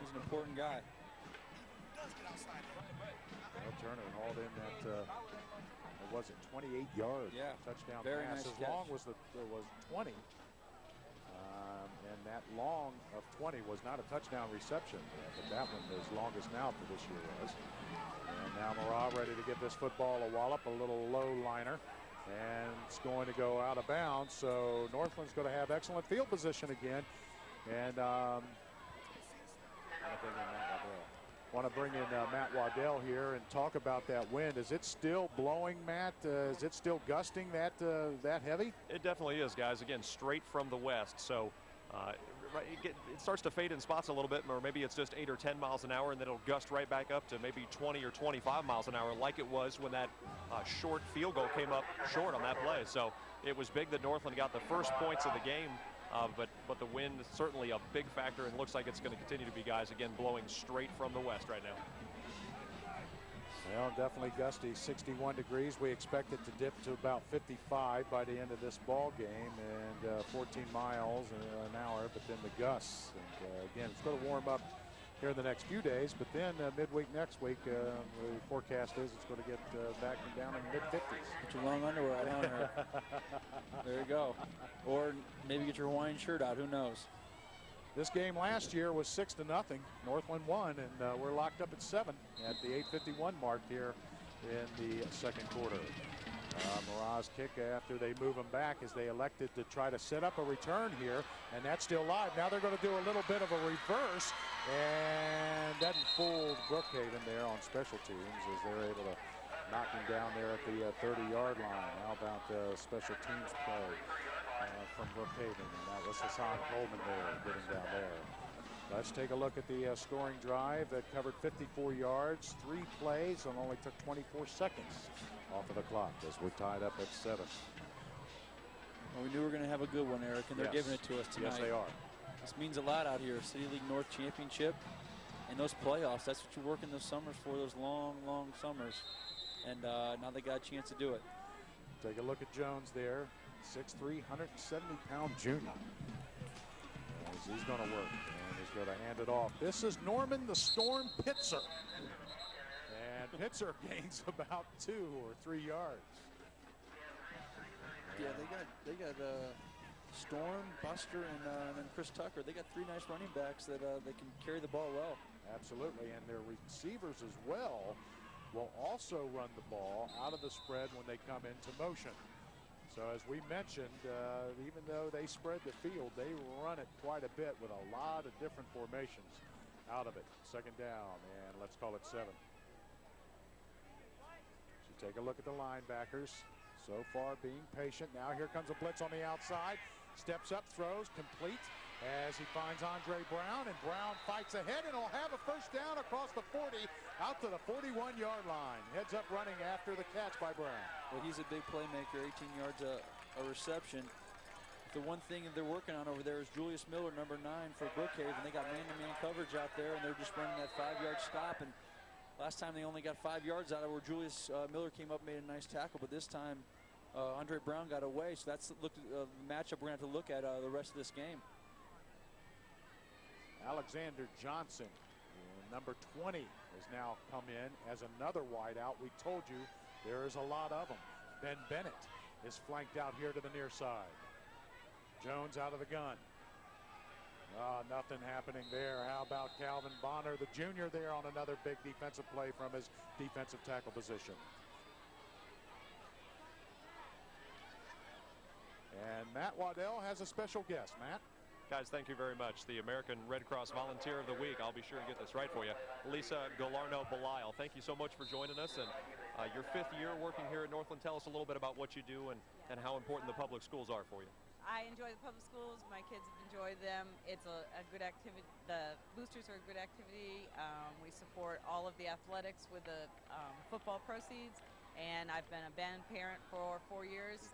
He's an important guy. Well, Turner hauled in that, what was it, 28 yards touchdown very pass. nice As catch. long was 20. And that long of 20 was not a touchdown reception, but that one, his longest now for this year was. And now Murrah ready to give this football a wallop, a little low liner, and it's going to go out of bounds. So Northland's going to have excellent field position again. And want to bring in Matt Waddell here and talk about that wind. Is it still blowing, Matt? Is it still gusting that heavy? It definitely is, guys. Again, straight from the west. So it starts to fade in spots a little bit, or maybe it's just 8 or 10 miles an hour, and then it'll gust right back up to maybe 20 or 25 miles an hour, like it was when that short field goal came up short on that play. So it was big that Northland got the first points of the game. But the wind is certainly a big factor, and looks like it's going to continue to be, guys, again, blowing straight from the west right now. Well, definitely gusty, 61 degrees. We expect it to dip to about 55 by the end of this ball game, and 14 miles an hour, but then the gusts. And again, it's going to warm up here in the next few days, but then midweek next week, the forecast is it's going to get back down in the mid-50s. Put your long underwear on here. There you go. Or maybe get your Hawaiian shirt out. Who knows? This game last year was 6-0. Northland won, and we're locked up at 7 at the 8:51 mark here in the second quarter. Murrah's kick after they move him back as they elected to try to set up a return here, and that's still live. Now they're going to do a little bit of a reverse, and doesn't fool Brookhaven there on special teams as they're able to knock him down there at the 30-yard line. How about special teams play from Brookhaven? And that was Hassan Coleman there getting down there. Let's take a look at the scoring drive that covered 54 yards, 3 plays, and only took 24 seconds off of the clock as we're tied up at 7. Well, we knew we were going to have a good one, Eric, and they're giving it to us tonight. Yes, they are. This means a lot out here. City League North Championship and those playoffs. That's what you're working those summers for, those long, long summers. And now they got a chance to do it. Take a look at Jones there, 6'3", 170-pound junior. As he's going to work, and he's going to hand it off. This is Norman the Storm Pitzer. And Pitzer gains about 2 or 3 yards. Yeah, they got Storm, Buster, and then Chris Tucker. They got 3 nice running backs that they can carry the ball well. Absolutely, and their receivers as well will also run the ball out of the spread when they come into motion. So as we mentioned, even though they spread the field, they run it quite a bit with a lot of different formations out of it. Second down, and let's call it 7. So take a look at the linebackers. So far being patient. Now here comes a blitz on the outside. Steps up, throws, complete as he finds Andre Brown, and Brown fights ahead and will have a first down across the 40 out to the 41-yard line. Heads up running after the catch by Brown. Well, he's a big playmaker, 18 yards a reception. The one thing they're working on over there is Julius Miller, number 9 for Brookhaven. They got man-to-man coverage out there, and they're just running that 5-yard stop. And last time they only got 5 yards out of where Julius Miller came up and made a nice tackle, but this time Andre Brown got away. So that's the matchup we're going to have to look at the rest of this game. Alexander Johnson, number 20, has now come in as another wideout. We told you there is a lot of them. Ben Bennett is flanked out here to the near side. Jones out of the gun. Nothing happening there. How about Calvin Bonner, the junior, there on another big defensive play from his defensive tackle position. And Matt Waddell has a special guest. Matt? Guys, thank you very much. The American Red Cross Volunteer of the Week. I'll be sure and get this right for you. Lisa Galarno-Belisle, thank you so much for joining us. And your 5th year working here at Northland. Tell us a little bit about what you do and how important the public schools are for you. I enjoy the public schools. My kids have enjoyed them. It's a good activity. The boosters are a good activity. We support all of the athletics with the football proceeds. And I've been a band parent for 5 years.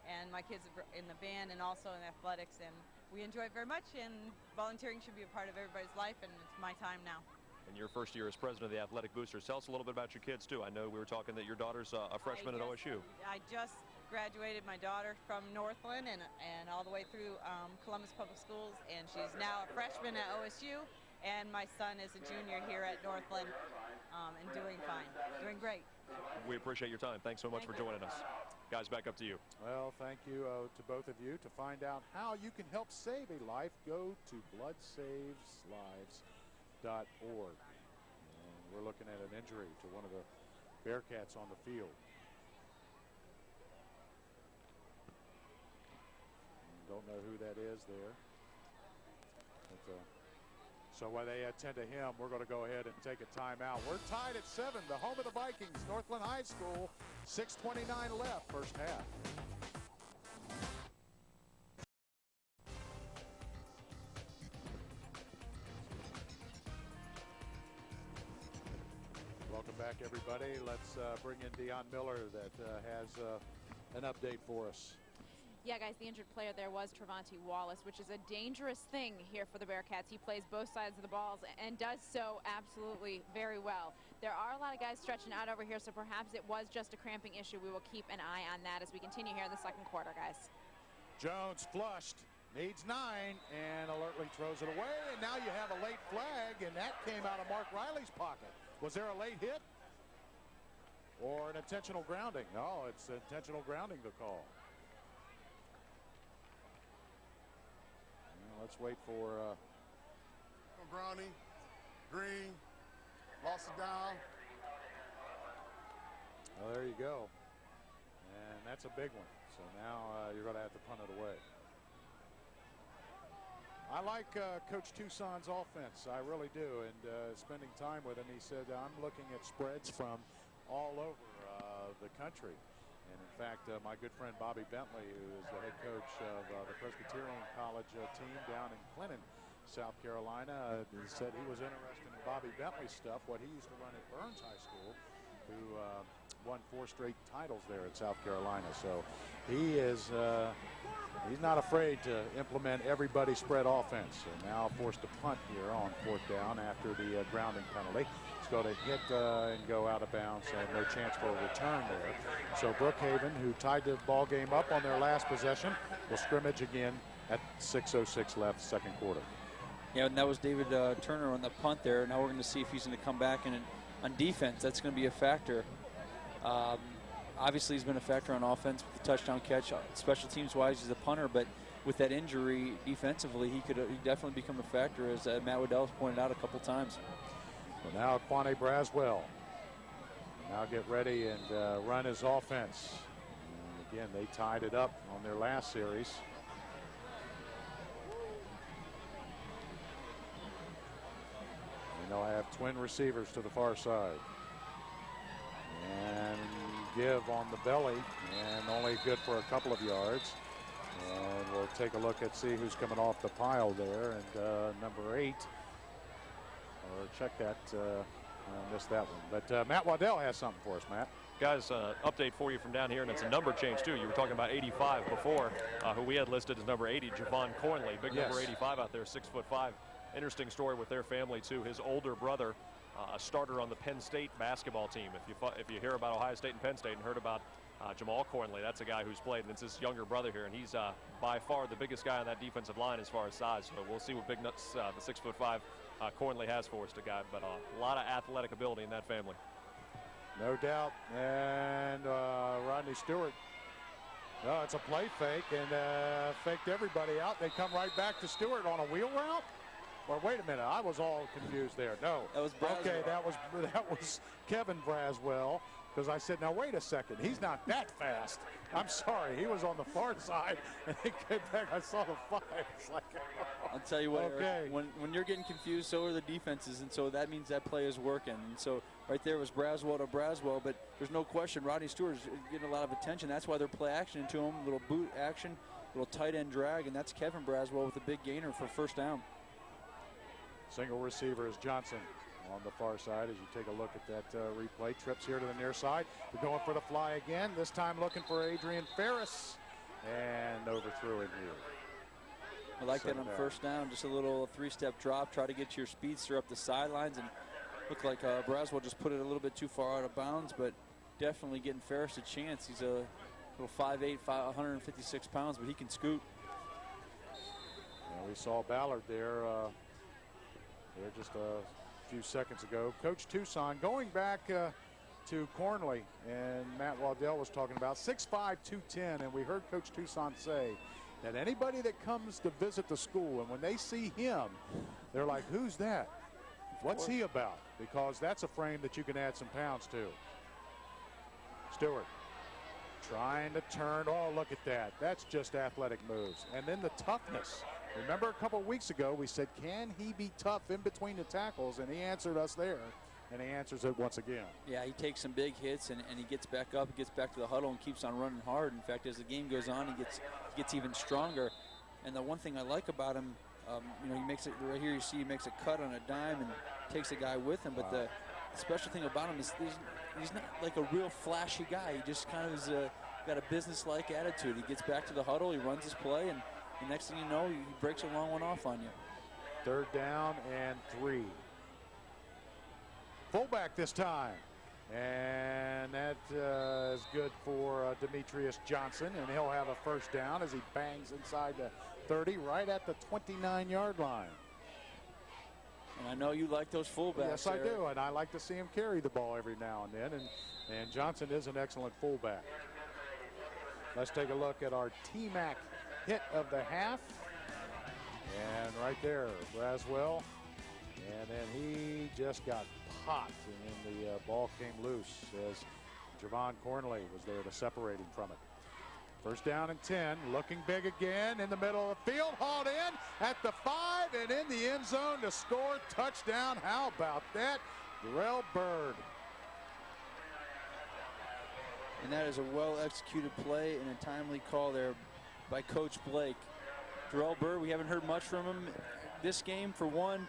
And my kids are in the band and also in athletics. And we enjoy it very much. And volunteering should be a part of everybody's life. And it's my time now. In your first year as president of the Athletic Boosters, tell us a little bit about your kids, too. I know we were talking that your daughter's a freshman at OSU. I just graduated my daughter from Northland and all the way through Columbus Public Schools, and she's now a freshman at OSU, and my son is a junior here at Northland and doing fine, doing great. We appreciate your time. Thanks so much for joining us. Guys, back up to you. Well, thank you to both of you. To find out how you can help save a life, go to bloodsaveslives.org. And we're looking at an injury to one of the Bearcats on the field. Don't know who that is there. But, so while they attend to him, we're going to go ahead and take a timeout. We're tied at 7, the home of the Vikings, Northland High School. 6:29 left, first half. Welcome back, everybody. Let's bring in Deion Miller that has an update for us. Yeah, guys, the injured player there was Trevonte Wallace, which is a dangerous thing here for the Bearcats. He plays both sides of the balls and does so absolutely very well. There are a lot of guys stretching out over here, so perhaps it was just a cramping issue. We will keep an eye on that as we continue here in the second quarter, guys. Jones flushed, needs 9, and alertly throws it away. And now you have a late flag, and that came out of Mark Riley's pocket. Was there a late hit or an intentional grounding? No, it's intentional grounding to call. Let's wait for Brownie, Green, lost it down. Well, there you go. And that's a big one. So now you're going to have to punt it away. I like Coach Toussaint's offense. I really do. And spending time with him, he said, I'm looking at spreads from all over the country. And in fact, my good friend Bobby Bentley, who is the head coach of the Presbyterian College team down in Clinton, South Carolina, he said he was interested in Bobby Bentley's stuff, what he used to run at Burns High School, who won 4 straight titles there at South Carolina. So he is he's not afraid to implement everybody spread offense. So now forced to punt here on 4th down after the grounding penalty. It's going to hit and go out of bounds, and no chance for a return there. So Brookhaven, who tied the ball game up on their last possession, will scrimmage again at 6:06 left, second quarter. Yeah, and that was David Turner on the punt there. Now we're going to see if he's going to come back, and on defense, that's going to be a factor. Obviously, he's been a factor on offense with the touchdown catch. Special teams-wise, he's a punter, but with that injury defensively, he could definitely become a factor, as Matt Waddell pointed out a couple times. So now Quane Braswell now get ready and run his offense. And again, they tied it up on their last series. And they'll have twin receivers to the far side. And give on the belly, and only good for a couple of yards. And we'll take a look at see who's coming off the pile there. And number 8. Or check that. I missed that one. But Matt Waddell has something for us, Matt. Guys, update for you from down here, and it's a number change, too. You were talking about 85 before, who we had listed as number 80, Javon Cornley. Big number 85 out there, 6'5". Interesting story with their family, too. His older brother, a starter on the Penn State basketball team. If you hear about Ohio State and Penn State and heard about Jamal Cornley, that's a guy who's played, and it's his younger brother here, and he's by far the biggest guy on that defensive line as far as size. So we'll see what big nuts the 6'5" Cornley has for us to guide, but a lot of athletic ability in that family. No doubt. And Rodney Stewart. No, it's a play fake, and faked everybody out. They come right back to Stewart on a wheel route. Or wait a minute, I was all confused there. No. That was Braswell. Okay, that was Kevin Braswell. Because I said, now wait a second, he's not that fast. I'm sorry, he was on the far side, and he came back. I saw the 5. It's like, I'll tell you what, okay. Eric, when you're getting confused, so are the defenses, and so that means that play is working. And so right there was Braswell to Braswell, but there's no question Rodney Stewart is getting a lot of attention. That's why they're play action into him, little boot action, little tight end drag, and that's Kevin Braswell with a big gainer for first down. Single receiver is Johnson on the far side as you take a look at that replay. Trips here to the near side. We're going for the fly again. This time looking for Adrian Ferris, and overthrew him here. I like that on first down. Just a little 3-step drop. Try to get your speedster up the sidelines, and looked like Braswell just put it a little bit too far out of bounds, but definitely getting Ferris a chance. He's a little 5'8", 156 pounds, but he can scoot. We saw Ballard there just a few seconds ago. Coach Tucson going back to Cornley, and Matt Waddell was talking about 6'5", 210, and we heard Coach Tucson say that anybody that comes to visit the school, and when they see him, they're like, who's that? What's he about? Because that's a frame that you can add some pounds to. Stewart trying to turn. Oh, look at that. That's just athletic moves. And then the toughness. Remember a couple of weeks ago we said, can he be tough in between the tackles? And he answered us there, and he answers it once again. Yeah, he takes some big hits, and he gets back up, gets back to the huddle, and keeps on running hard. In fact, as the game goes on, he gets even stronger. And the one thing I like about him, he makes it right here. You see, he makes a cut on a dime and takes a guy with him. But the special thing about him is he's not like a real flashy guy. He just kind of is got a business-like attitude. He gets back to the huddle, he runs his play, and the next thing you know, he breaks a long one off on you. 3rd down and 3. Fullback this time. And that is good for Demetrius Johnson, and he'll have a first down as he bangs inside the 30, right at the 29-yard line. And I know you like those fullbacks. Yes, I do, and I like to see him carry the ball every now and then, and Johnson is an excellent fullback. Let's take a look at our T-Mac hit of the half. And right there, Braswell. And then he just got popped, and then the ball came loose as Javon Cornley was there to separate him from it. First down and 10, looking big again in the middle of the field, hauled in at the 5 and in the end zone to score touchdown. How about that? Darrell Byrd. And that is a well-executed play and a timely call there by Coach Blake. Darrell Byrd, we haven't heard much from him this game. For one,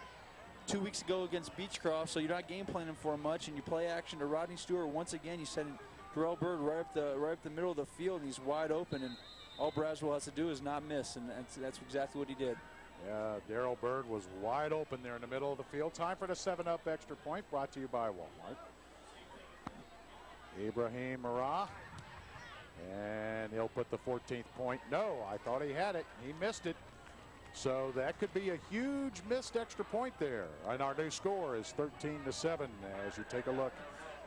2 weeks ago against Beechcroft, so you're not game planning for him much, and you play action to Rodney Stewart. Once again, you send Darrell Byrd right up the middle of the field, and he's wide open, and all Braswell has to do is not miss, and that's exactly what he did. Yeah, Darrell Byrd was wide open there in the middle of the field. Time for the 7-up extra point, brought to you by Walmart. Ibrahim Marah, and he'll put the 14th point. No, I thought he had it. He missed it. So that could be a huge missed extra point there. And our new score is 13-7 as you take a look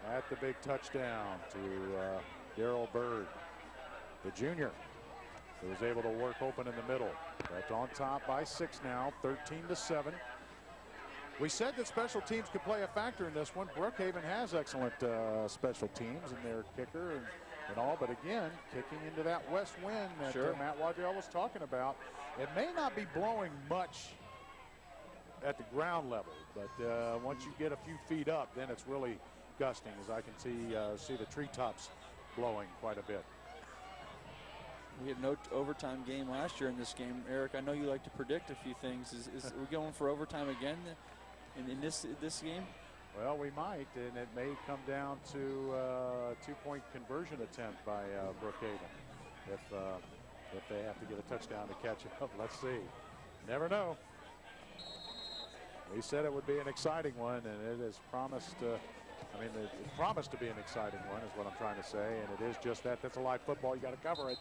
at the big touchdown to Darrell Byrd, the junior, who was able to work open in the middle. But on top by 6 now, 13-7. We said that special teams could play a factor in this one. Brookhaven has excellent special teams in their kicker and all, but again, kicking into that west wind that Matt Waddell was talking about. It may not be blowing much at the ground level, but once you get a few feet up, then it's really gusting, as I can see the treetops blowing quite a bit. We had no overtime game last year in this game. Eric, I know you like to predict a few things. Is we going for overtime again in this game? Well, we might, and it may come down to a 2-point conversion attempt by Brookhaven if they have to get a touchdown to catch up. Let's see. Never know. We said it would be an exciting one, and it has promised. It promised to be an exciting one, is what I'm trying to say, and it is just that. That's a live football. You got to cover it,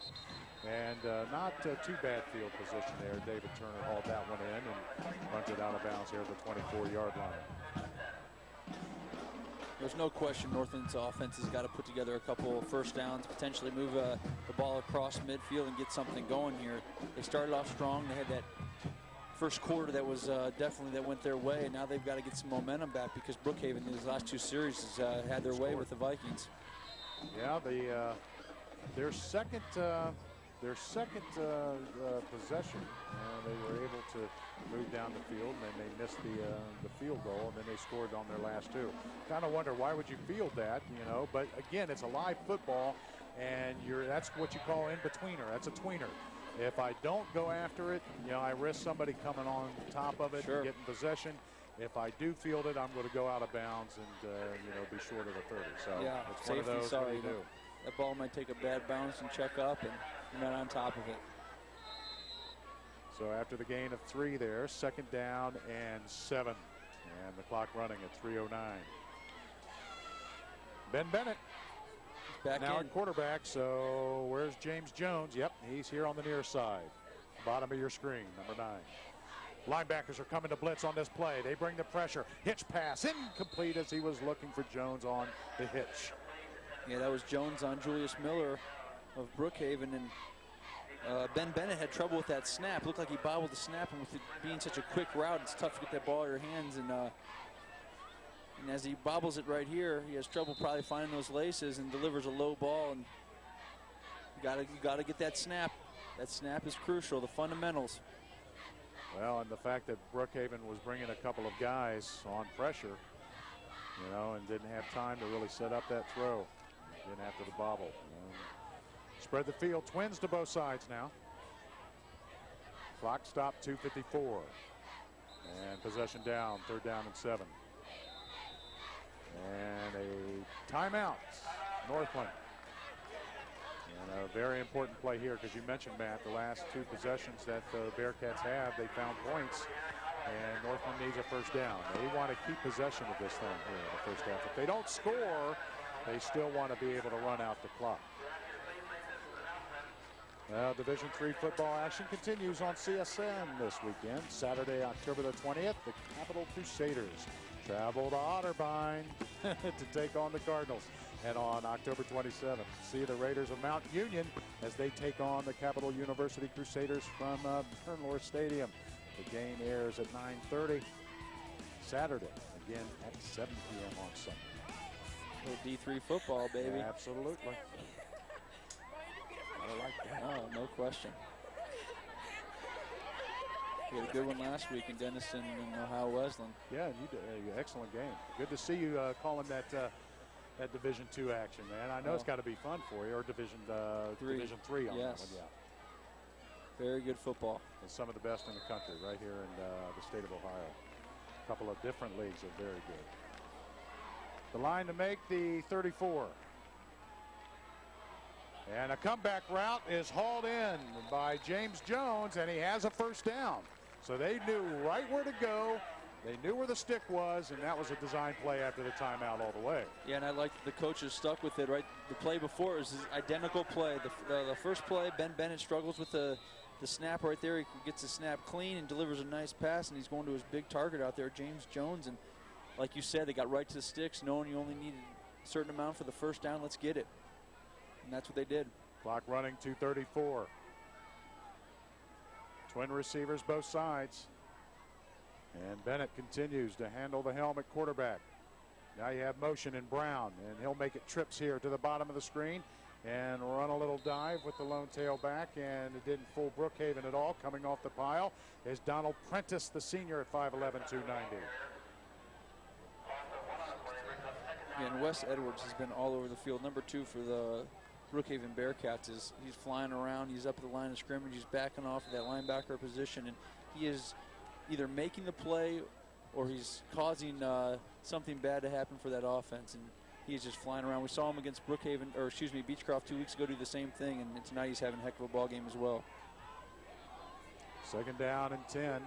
and not too bad field position there. David Turner hauled that one in and runs it out of bounds here at the 24-yard line. There's no question Northland's offense has got to put together a couple of first downs, potentially move the ball across midfield and get something going here. They started off strong. They had that first quarter that was definitely that went their way, and now they've got to get some momentum back because Brookhaven in these last 2 series has had their way with the Vikings. Yeah, their second possession, they were able to move down the field, and then they missed the field goal, and then they scored on their last 2. Kind of wonder why would you field that, you know? But again, it's a live football, and that's what you call in-betweener. That's a tweener. If I don't go after it, you know, I risk somebody coming on top of it and getting possession. If I do field it, I'm going to go out of bounds and you know, be short of the 30. So yeah, it's one of those that you do. That ball might take a bad bounce and check up, and you're not on top of it. So after the gain of 3 there, 2nd down and 7. And the clock running at 3:09. Ben Bennett back now in. at quarterback. So where's James Jones? Yep, he's here on the near side. Bottom of your screen, number 9. Linebackers are coming to blitz on this play. They bring the pressure. Hitch pass incomplete as he was looking for Jones on the hitch. Yeah, that was Jones on Julius Miller of Brookhaven, and Ben Bennett had trouble with that snap. Looked like he bobbled the snap, and with it being such a quick route, it's tough to get that ball in your hands. And as he bobbles it right here, he has trouble probably finding those laces and delivers a low ball. And you gotta get that snap. That snap is crucial. The fundamentals. Well, and the fact that Brookhaven was bringing a couple of guys on pressure, you know, and didn't have time to really set up that throw. Again after the bobble. Spread the field. Twins to both sides now. Clock stopped, 2:54. And possession down, 3rd down and 7. And a timeout, Northland. And a very important play here because you mentioned, Matt, the last 2 possessions that the Bearcats have, they found points. And Northland needs a 1st down. They want to keep possession of this thing here in the 1st half. If they don't score, they still want to be able to run out the clock. Well, Division III football action continues on CSN this weekend. Saturday, October the 20th, the Capital Crusaders travel to Otterbein to take on the Cardinals. And on October 27th, see the Raiders of Mount Union as they take on the Capital University Crusaders from Bernlohr Stadium. The game airs at 9:30 Saturday, again at 7 p.m. on Sunday. D3 football, baby. Absolutely. I like that. Oh, no question. We had a good one last week in Denison and Ohio Wesleyan. Yeah, you did an excellent game. Good to see you calling that that Division II action, man. I know it's got to be fun for you, or Division III on that one, yeah. Very good football. And some of the best in the country right here in the state of Ohio. A couple of different leagues are very good. The line to make the 34. And a comeback route is hauled in by James Jones, and he has a 1st down. So they knew right where to go. They knew where the stick was, and that was a design play after the timeout all the way. Yeah, and I like that the coaches stuck with it, right? The play before is identical play. The first play, Ben Bennett struggles with the snap right there. He gets the snap clean and delivers a nice pass, and he's going to his big target out there, James Jones. And like you said, they got right to the sticks, knowing you only needed a certain amount for the 1st down. Let's get it. And that's what they did. Clock running, 2:34. Twin receivers both sides. And Bennett continues to handle the helm at quarterback. Now you have motion in Brown, and he'll make it trips here to the bottom of the screen and run a little dive with the lone tailback, and it didn't fool Brookhaven at all. Coming off the pile is Donald Prentice, the senior at 5'11", 290. Yeah, and Wes Edwards has been all over the field. Number 2 for the Brookhaven Bearcats he's flying around. He's up at the line of scrimmage. He's backing off of that linebacker position, and he is either making the play or he's causing something bad to happen for that offense, and he's just flying around. We saw him against Beechcroft 2 weeks ago do the same thing, and tonight he's having a heck of a ball game as well. 2nd down and 10.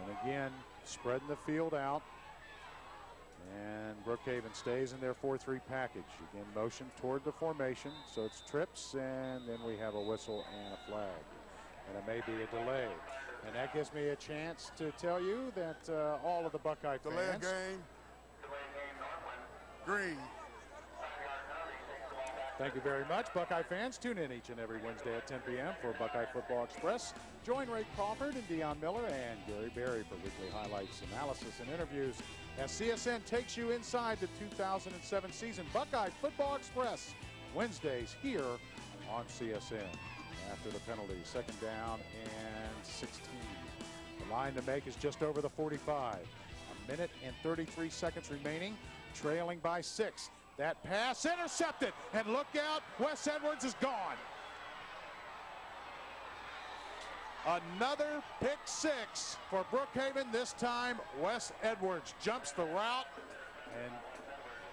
And again, spreading the field out. And Brookhaven stays in their 4-3 package. Again, motion toward the formation. So it's trips, and then we have a whistle and a flag. And it may be a delay. And that gives me a chance to tell you that all of the Buckeye Delay fans. game. Green. Thank you very much, Buckeye fans. Tune in each and every Wednesday at 10 p.m. for Buckeye Football Express. Join Ray Crawford and Deion Miller and Gary Berry for weekly highlights, analysis, and interviews as CSN takes you inside the 2007 season. Buckeye Football Express, Wednesdays here on CSN. After the penalty, 2nd down and 16. The line to make is just over the 45. A minute and 33 seconds remaining, trailing by 6. That pass intercepted, and look out, Wes Edwards is gone. Another pick 6 for Brookhaven. This time, Wes Edwards jumps the route and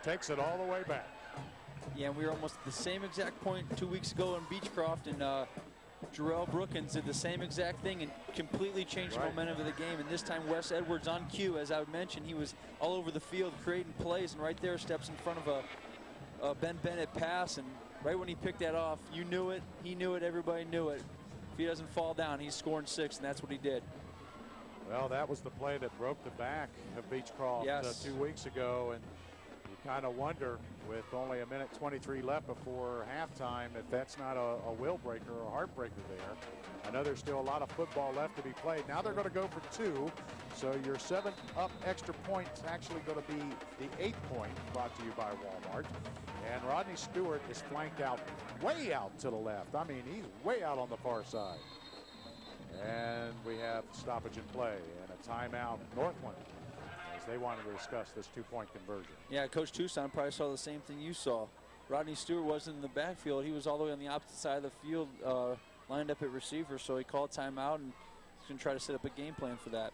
takes it all the way back. Yeah, and we were almost at the same exact point 2 weeks ago in Beechcroft, and Jarrell Brookins did the same exact thing and completely changed the momentum of the game. And this time, Wes Edwards on cue, as I mentioned, he was all over the field creating plays, and right there steps in front of a Ben Bennett pass, and right when he picked that off, you knew it, he knew it, everybody knew it. If he doesn't fall down, he's scoring 6, and that's what he did. Well, that was the play that broke the back of Beechcroft 2 weeks ago, and you kind of wonder, with only a minute 23 left before halftime, if that's not a will breaker or a heartbreaker there. I know there's still a lot of football left to be played. Now they're going to go for 2, so your 7-up extra point is actually going to be the 8th point, brought to you by Walmart. And Rodney Stewart is flanked out, way out to the left. I mean, he's way out on the far side. And we have stoppage in play and a timeout, Northland, as they wanted to discuss this 2-point conversion. Yeah, Coach Tucson probably saw the same thing you saw. Rodney Stewart wasn't in the backfield. He was all the way on the opposite side of the field, lined up at receiver, so he called timeout, and he's going to try to set up a game plan for that.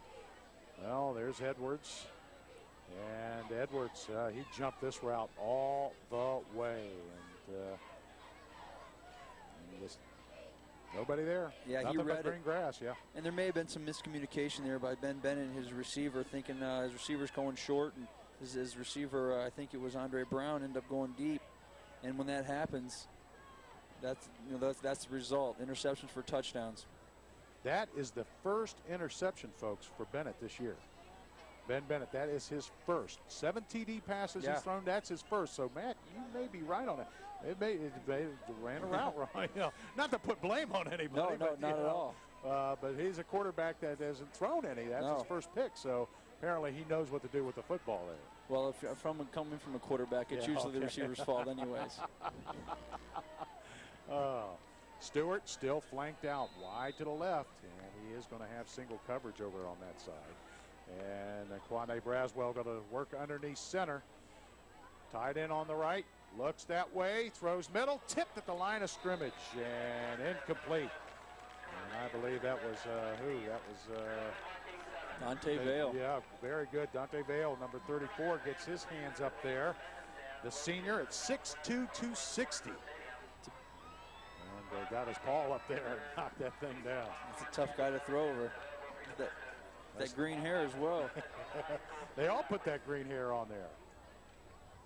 Well, there's Edwards. And Edwards, he jumped this route all the way. And just nobody there. Yeah, nothing he read but green grass, yeah. And there may have been some miscommunication there by Ben Bennett and his receiver, thinking his receiver's going short, and his receiver, I think it was Andre Brown, ended up going deep. And when that happens, that's the result. Interceptions for touchdowns. That is the first interception, folks, for Bennett this year. Ben Bennett, that is his first. 7 TD passes he's thrown, that's his first. So, Matt, you may be right on it. It ran a route wrong. You know, not to put blame on anybody. No, not at all. But he's a quarterback that hasn't thrown any. That's his first pick. So, apparently he knows what to do with the football there. Well, if you're coming from a quarterback, it's usually the receiver's fault anyways. Stewart still flanked out wide to the left, and he is going to have single coverage over on that side. And Quande Braswell going to work underneath center. Tied in on the right, looks that way, throws middle, tipped at the line of scrimmage, and incomplete. And I believe that was That was Dante Vale. Yeah, very good. Dante Vale, number 34, gets his hands up there. The senior at 6'2", 260. And got his paw up there and knocked that thing down. It's a tough guy to throw over. That green hair as well. They all put that green hair on there.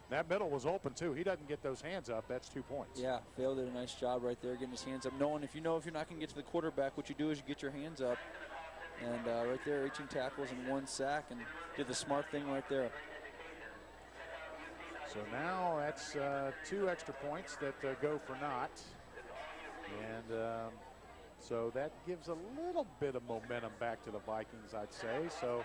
That middle was open too. He doesn't get those hands up. That's 2 points. Yeah, Vale did a nice job right there getting his hands up. Knowing if you're not going to get to the quarterback, what you do is you get your hands up. And right there, 18 tackles and 1 sack, and did the smart thing right there. So now that's 2 extra points that go for naught. And so that gives a little bit of momentum back to the Vikings, I'd say. So,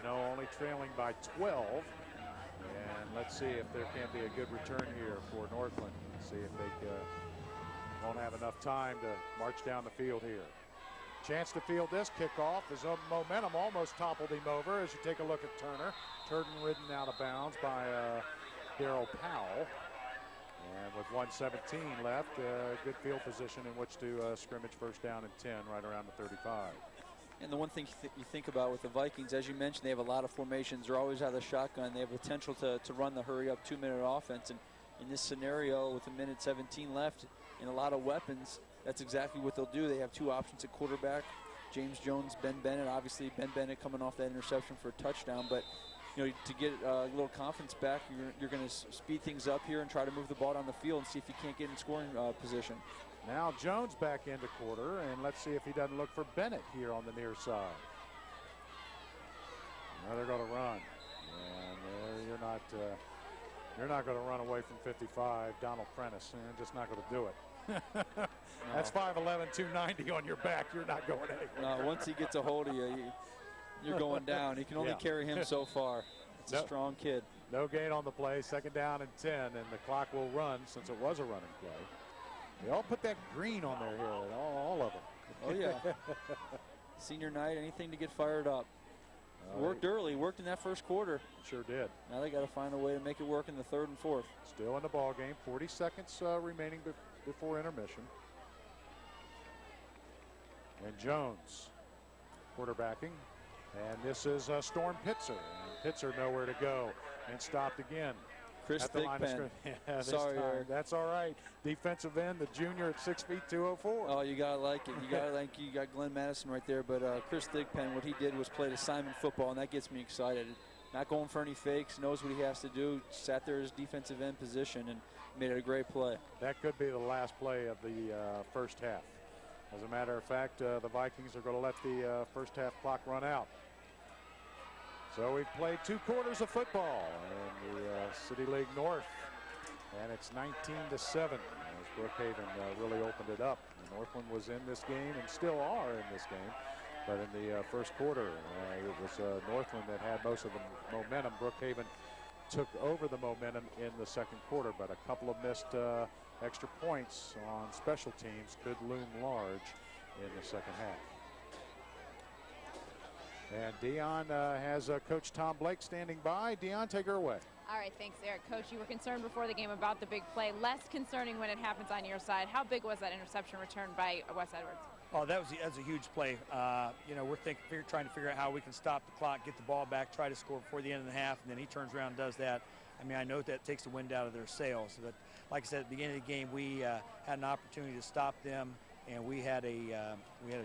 only trailing by 12. And let's see if there can be a good return here for Northland. See if they won't have enough time to march down the field here. Chance to field this kickoff. His momentum almost toppled him over as you take a look at Turner. Turner ridden out of bounds by Darryl Powell. And with 1:17 left, good field position in which to scrimmage first down and 10 right around the 35. And the one thing you think about with the Vikings, as you mentioned, they have a lot of formations. They're always out of the shotgun. They have potential to run the hurry-up 2-minute offense. And in this scenario, with 1:17 left and a lot of weapons, that's exactly what they'll do. They have 2 options at quarterback, James Jones, Ben Bennett. Obviously, Ben Bennett coming off that interception for a touchdown. But, to get a little confidence back, you're going to speed things up here and try to move the ball down the field and see if you can't get in scoring position. Now Jones back into quarter, and let's see if he doesn't look for Bennett here on the near side. Now they're going to run, and you're not You're not going to run away from 55, Donald Prentice. Just not going to do it. That's 5'11", 290 on your back. You're not going anywhere. No, once he gets a hold of you, you're going down. You can only carry him so far. It's a strong kid. No gain on the play. 2nd down and 10, and the clock will run since it was a running play. They all put that green on their hair, all of them. Oh, yeah. Senior night, anything to get fired up. Worked early, worked in that first quarter. Sure did. Now they got to find a way to make it work in the 3rd and 4th. Still in the ball game. 40 seconds remaining before intermission. And Jones quarterbacking. And this is Storm Pitzer. And Pitzer nowhere to go and stopped again. Chris Thigpen. Sorry, Eric. That's all right. Defensive end, the junior at 6 feet 204. Oh, you gotta like it. You got Glenn Madison right there, but Chris Thigpen, what he did was played assignment football, and that gets me excited. Not going for any fakes, knows what he has to do. Sat there his defensive end position and made it a great play. That could be the last play of the first half. As a matter of fact, the Vikings are going to let the first half clock run out. So we've played 2 quarters of football in the City League North, and it's 19-7 as Brookhaven really opened it up. Northland was in this game and still are in this game, but in the first quarter, it was Northland that had most of the momentum. Brookhaven took over the momentum in the second quarter, but a couple of missed extra points on special teams could loom large in the second half. And Dion has Coach Tom Blake standing by. Dion, take her away. All right, thanks, Eric. Coach, you were concerned before the game about the big play. Less concerning when it happens on your side. How big was that interception return by Wes Edwards? Oh, that's a huge play. You know, we're trying to figure out how we can stop the clock, get the ball back, try to score before the end of the half, and then he turns around and does that. I mean, I know that takes the wind out of their sails. But like I said, at the beginning of the game, we had an opportunity to stop them, and we had a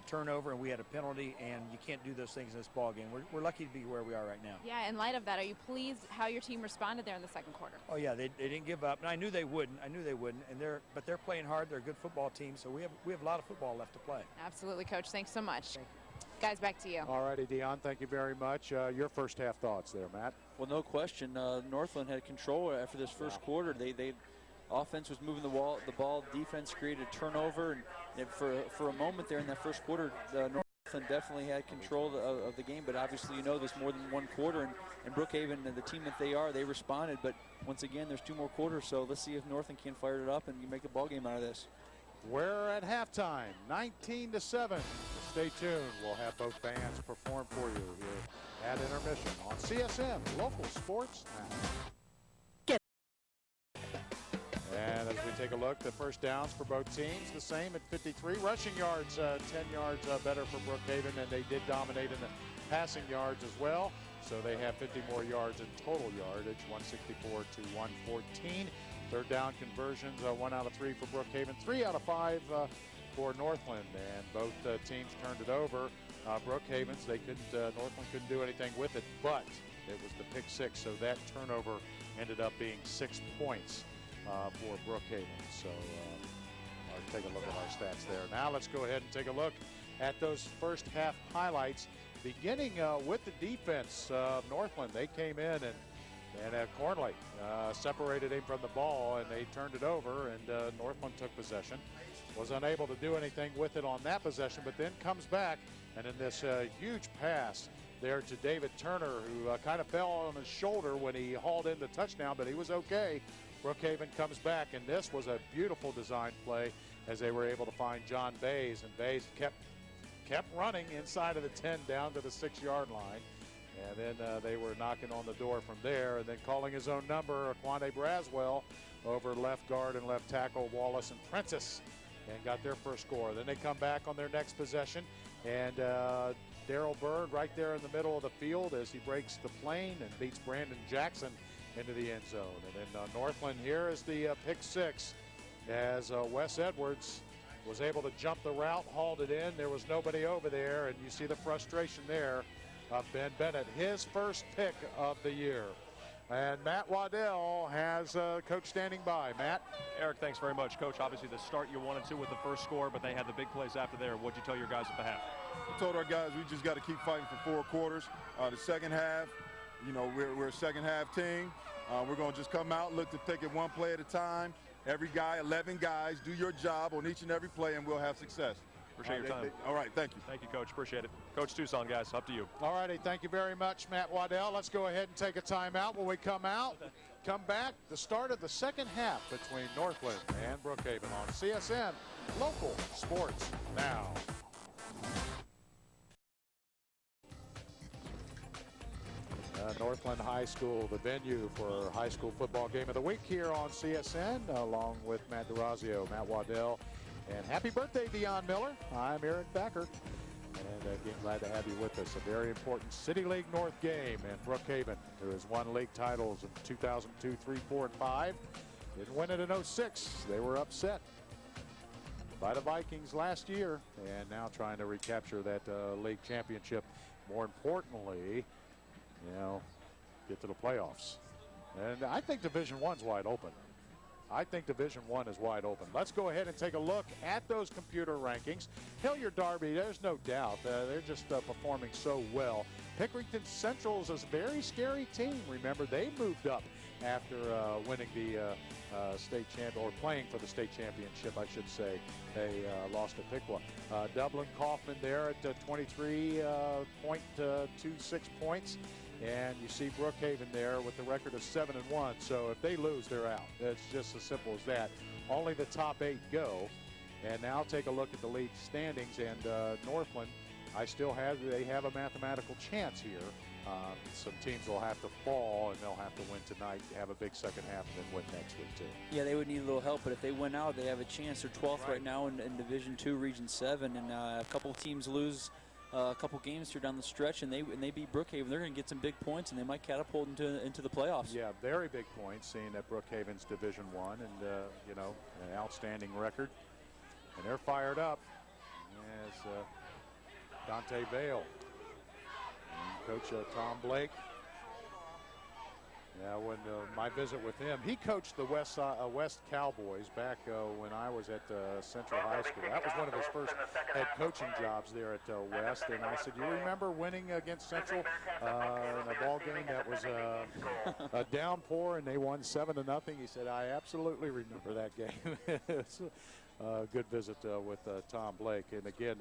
turnover and we had a penalty, and you can't do those things in this ball game. We're lucky to be where we are right now. Yeah, in light of that, are you pleased how your team responded there in the second quarter? Oh yeah, they didn't give up, and I knew they wouldn't. And they're playing hard. They're a good football team, so we have a lot of football left to play. Absolutely, Coach. Thanks so much. Guys, back to you. All righty, Dion, thank you very much. Your first half thoughts there, Matt. Well, no question. Northland had control after this first quarter. They offense was moving the ball. Defense created a turnover, and for a moment there in that first quarter, Northland definitely had control of the game. But obviously, you know, there's more than one quarter, and Brookhaven, the team that they are, they responded. But once again, there's 2 more quarters, so let's see if Northland can fire it up and you make a ball game out of this. We're at halftime, 19-7. Stay tuned. We'll have both bands perform for you here at intermission on CSM Local Sports Now. And as we take a look, the first downs for both teams, the same at 53. Rushing yards, 10 yards better for Brookhaven, and they did dominate in the passing yards as well. So they have 50 more yards in total yardage, 164 to 114. Third down conversions, 1 out of 3 for Brookhaven, 3 out of 5 for Northland, and both teams turned it over. Brookhaven's, Northland couldn't do anything with it, but it was the pick 6, so that turnover ended up being 6 points for Brookhaven. So I'll take a look at our stats there. Now let's go ahead and take a look at those first half highlights, beginning with the defense of Northland. They came in and Cornley separated him from the ball, and they turned it over, and Northland took possession. Was unable to do anything with it on that possession, but then comes back, and in this huge pass there to David Turner, who kind of fell on his shoulder when he hauled in the touchdown, but he was okay. Brookhaven comes back, and this was a beautiful design play as they were able to find John Bays, and Bays kept running inside of the 10 down to the 6-yard line. And then they were knocking on the door from there, and then calling his own number, Aquande Braswell, over left guard and left tackle Wallace and Prentice, and got their first score. Then they come back on their next possession, and Darrell Bird right there in the middle of the field as he breaks the plane and beats Brandon Jackson into the end zone. And then Northland here is the pick 6 as Wes Edwards was able to jump the route, hauled it in. There was nobody over there, and you see the frustration there of Ben Bennett, his first pick of the year. And Matt Waddell has Coach standing by. Matt? Eric, thanks very much. Coach, obviously the start you wanted to with the first score, but they had the big plays after there. What'd you tell your guys at the half? I told our guys we just got to keep fighting for 4 quarters. The second half, you know, we're a second half team. We're going to just come out, look to take it one play at a time. Every guy, 11 guys, do your job on each and every play, and we'll have success. Appreciate your time. All right, thank you. Thank you, Coach. Appreciate it. Coach Tucson, guys, up to you. All righty, thank you very much, Matt Waddell. Let's go ahead and take a timeout. When we come back, the start of the second half between Northland and Brookhaven on CSN Local Sports Now. Northland High School, the venue for high school football game of the week here on CSN, along with Matt DeRazio, Matt Waddell, and happy birthday, Dion Miller. I'm Eric Thacker, and again, glad to have you with us. A very important City League North game, and Brookhaven, who has won league titles in 2002, 3, 4, and 5, didn't win it in 06. They were upset by the Vikings last year, and now trying to recapture that league championship. More importantly, you know, get to the playoffs. And I think Division I's wide open. I think Division I is wide open. Let's go ahead and take a look at those computer rankings. Hilliard Derby, there's no doubt. They're just performing so well. Pickerington Central is a very scary team. Remember, they moved up after winning the state champ, or playing for the state championship, I should say. They lost to Piqua. Dublin Kaufman there at 23.26 points. And you see Brookhaven there with the record of 7-1. So if they lose, they're out. It's just as simple as that. Only the top 8 go. And now take a look at the league standings. And Northland, they have a mathematical chance here. Some teams will have to fall, and they'll have to win tonight, have a big second half, and then win next week too. Yeah, they would need a little help, but if they win out, they have a chance. They're 12th right now in Division II, Region 7, and a couple of teams lose a couple games here down the stretch, and they beat Brookhaven. They're going to get some big points, and they might catapult into the playoffs. Yeah, very big points, seeing that Brookhaven's Division I, and you know, an outstanding record, and they're fired up as Dante Vale and Coach Tom Blake. Yeah, when my visit with him, he coached the West Cowboys back when I was at Central High School. That was one of his first head coaching jobs there at West. And I said, "You remember winning against Central in a ball game that was a downpour and they won 7-0?" He said, "I absolutely remember that game." It's a good visit with Tom Blake. And again,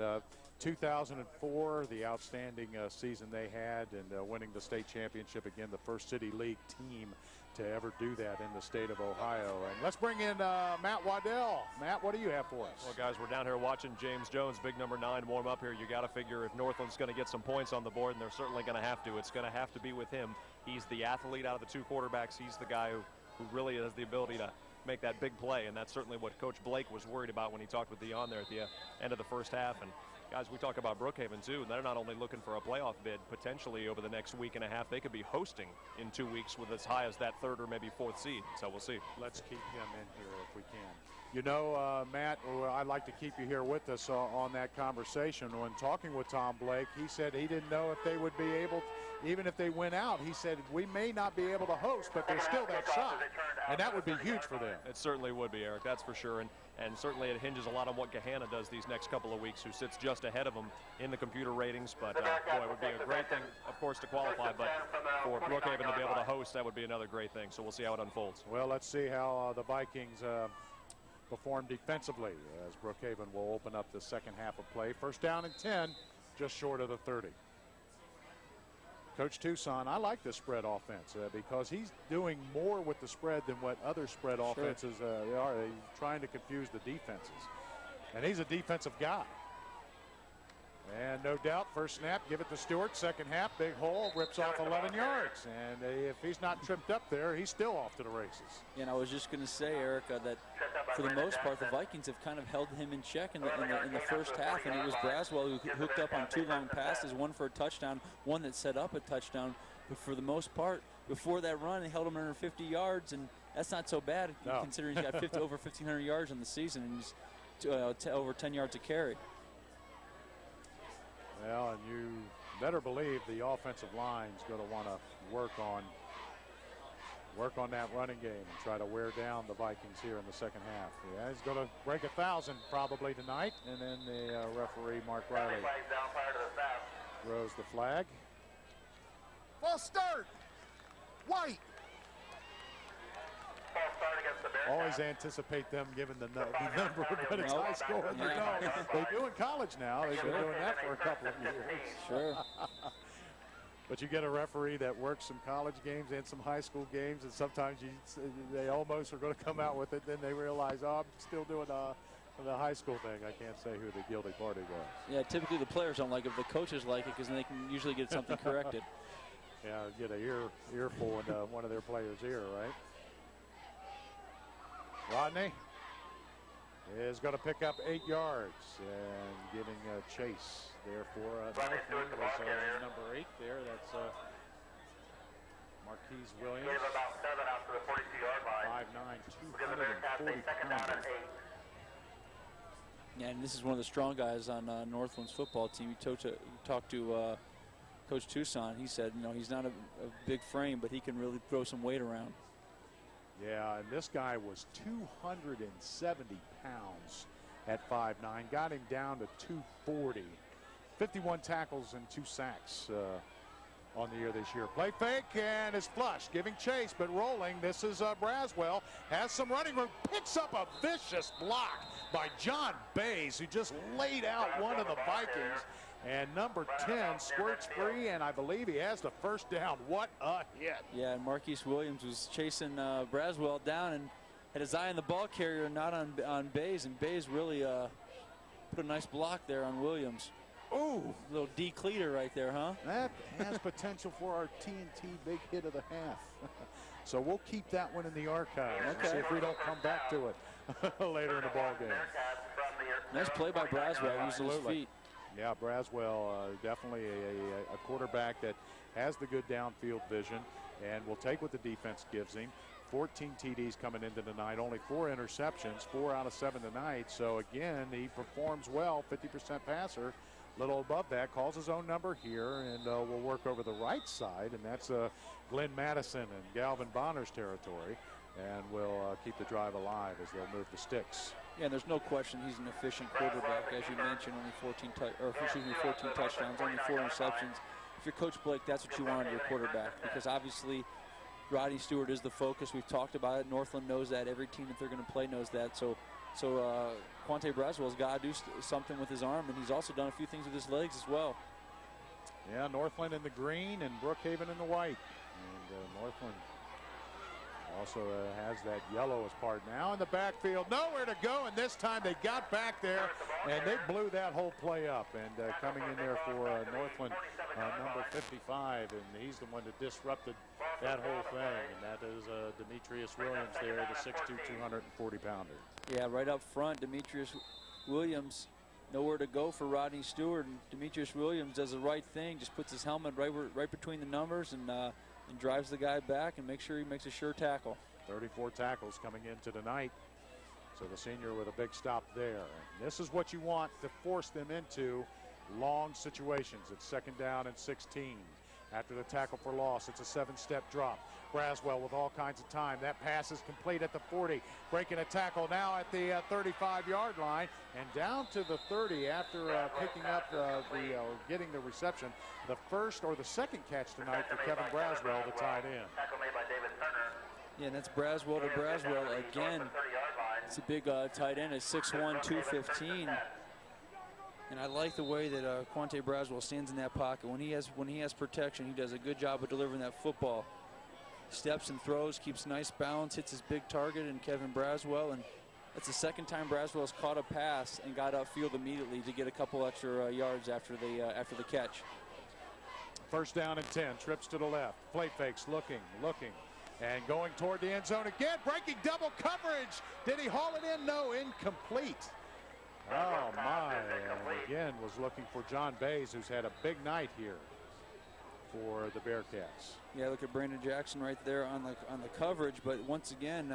2004, the outstanding season they had, and winning the state championship, again, the first City League team to ever do that in the state of Ohio. And let's bring in Matt Waddell. Matt, what do you have for us? Well, guys, we're down here watching James Jones, big number 9, warm up here. You got to figure if Northland's going to get some points on the board, and they're certainly going to have to. It's going to have to be with him. He's the athlete out of the 2 quarterbacks. He's the guy who really has the ability to make that big play, and that's certainly what Coach Blake was worried about when he talked with Dion there at the end of the first half. And guys, we talk about Brookhaven too, and they're not only looking for a playoff bid, potentially over the next week and a half, they could be hosting in 2 weeks with as high as that 3rd or maybe 4th seed. So we'll see. Let's keep him in here if we can. You know, Matt, I'd like to keep you here with us on that conversation. When talking with Tom Blake, he said he didn't know if they would be able, even if they went out, he said, we may not be able to host, but there's still that shot. And that would be huge for them. It certainly would be, Eric, that's for sure. And certainly it hinges a lot on what Gahanna does these next couple of weeks, who sits just ahead of them in the computer ratings. But, boy, it would be a great thing, of course, to qualify. But for Brookhaven to be able to host, that would be another great thing. So we'll see how it unfolds. Well, let's see how the Vikings perform defensively, as Brookhaven will open up the second half of play. First down and 10, just short of the 30. Coach Tucson, I like the spread offense because he's doing more with the spread than what other spread offenses are. They're trying to confuse the defenses. And he's a defensive guy. And no doubt, first snap, give it to Stewart. Second half, big hole, rips off 11 yards. And if he's not tripped up there, he's still off to the races. And I was just going to say, Eric, that for the most part, the Vikings have kind of held him in check in the first half. And it was Braswell who hooked up on 2 long passes, one for a touchdown, one that set up a touchdown. But for the most part, before that run, they held him under 50 yards. And that's not so bad, considering he's got over 1,500 yards in the season, and he's over 10 yards a carry. Well, and you better believe the offensive line's going to want to work on that running game and try to wear down the Vikings here in the second half. Yeah, he's going to break 1,000 probably tonight, and then the referee, Mark Riley, throws the flag. False start. White. always anticipate them giving the number, but it's high school. And they do in college now. They've been doing that for a couple of years. Sure. But you get a referee that works some college games and some high school games, and sometimes they almost are going to come out with it. Then they realize, oh, I'm still doing the high school thing. I can't say who the guilty party was. Yeah, typically the players don't like it, but the coaches like it because then they can usually get something corrected. Yeah, get an earful into one of their players' ear, right? Rodney is going to pick up 8 yards and giving a chase there for Northland was number 8 there. That's Marquise Williams. 5'9", 240 pounds. Yeah, and this is one of the strong guys on Northland's football team. You talked to Coach Tucson. He said, he's not a big frame, but he can really throw some weight around. Yeah, and this guy was 270 pounds at 5'9", got him down to 240. 51 tackles and 2 sacks on the year this year. Play fake and is flushed, giving chase, but rolling. This is Braswell, has some running room, picks up a vicious block by John Bays, who just laid out one of the Vikings. And number 10 squirts free, and I believe he has the first down. What a hit. Yeah, and Marquise Williams was chasing Braswell down and had his eye on the ball carrier, not on Bays, and Bays really put a nice block there on Williams. Ooh. A little decleater right there, huh? That has potential for our TNT big hit of the half. So we'll keep that one in the archives. Okay. See if we don't come back to it later in the ball game. Nice play by Braswell, using his feet. Yeah, Braswell, definitely a quarterback that has the good downfield vision and will take what the defense gives him. 14 TDs coming into tonight, only 4 interceptions, 4 out of 7 tonight. So again, he performs well, 50% passer. Little above that, calls his own number here, and we'll work over the right side, and that's Glenn Madison and Galvin Bonner's territory, and we'll keep the drive alive as they'll move the sticks. Yeah, and there's no question he's an efficient quarterback. As you mentioned, only 14 touchdowns, only 4 interceptions. If you're Coach Blake, that's what you want in your quarterback, because obviously Rodney Stewart is the focus. We've talked about it. Northland knows that. Every team that they're going to play knows that. So Quante Braswell's got to do something with his arm, and he's also done a few things with his legs as well. Yeah, Northland in the green and Brookhaven in the white. And Northland also has that yellow as part now in the backfield. Nowhere to go, and this time they got back there, and they blew that whole play up. And coming in there for Northland, number 55, and he's the one that disrupted that whole thing, and that is Demetrius Williams there, the 6'2", 240-pounder. Yeah, right up front, Demetrius Williams, nowhere to go for Rodney Stewart, and Demetrius Williams does the right thing, just puts his helmet right between the numbers and drives the guy back and makes sure he makes a sure tackle. 34 tackles coming into tonight. So the senior with a big stop there. And this is what you want to force them into long situations. It's 2nd down and 16. After the tackle for loss, it's a 7-step drop. Braswell with all kinds of time. That pass is complete at the 40. Breaking a tackle now at the 35-yard line. And down to the 30 after picking up getting the reception. The first or the second catch tonight for Kevin Braswell, the tight end. Yeah, and that's Braswell to Braswell again. It's a big tight end at 6'1", 215. And I like the way that Quante Braswell stands in that pocket. When he has protection, he does a good job of delivering that football. Steps and throws, keeps nice balance, hits his big target in Kevin Braswell, and that's the second time Braswell's caught a pass and got upfield immediately to get a couple extra yards after the catch. 1st down and 10, trips to the left, play fakes, looking, and going toward the end zone again, breaking double coverage. Did he haul it in? No, incomplete. Oh my, and again was looking for John Bays, who's had a big night here for the Bearcats. Yeah, look at Brandon Jackson right there on the coverage, but once again,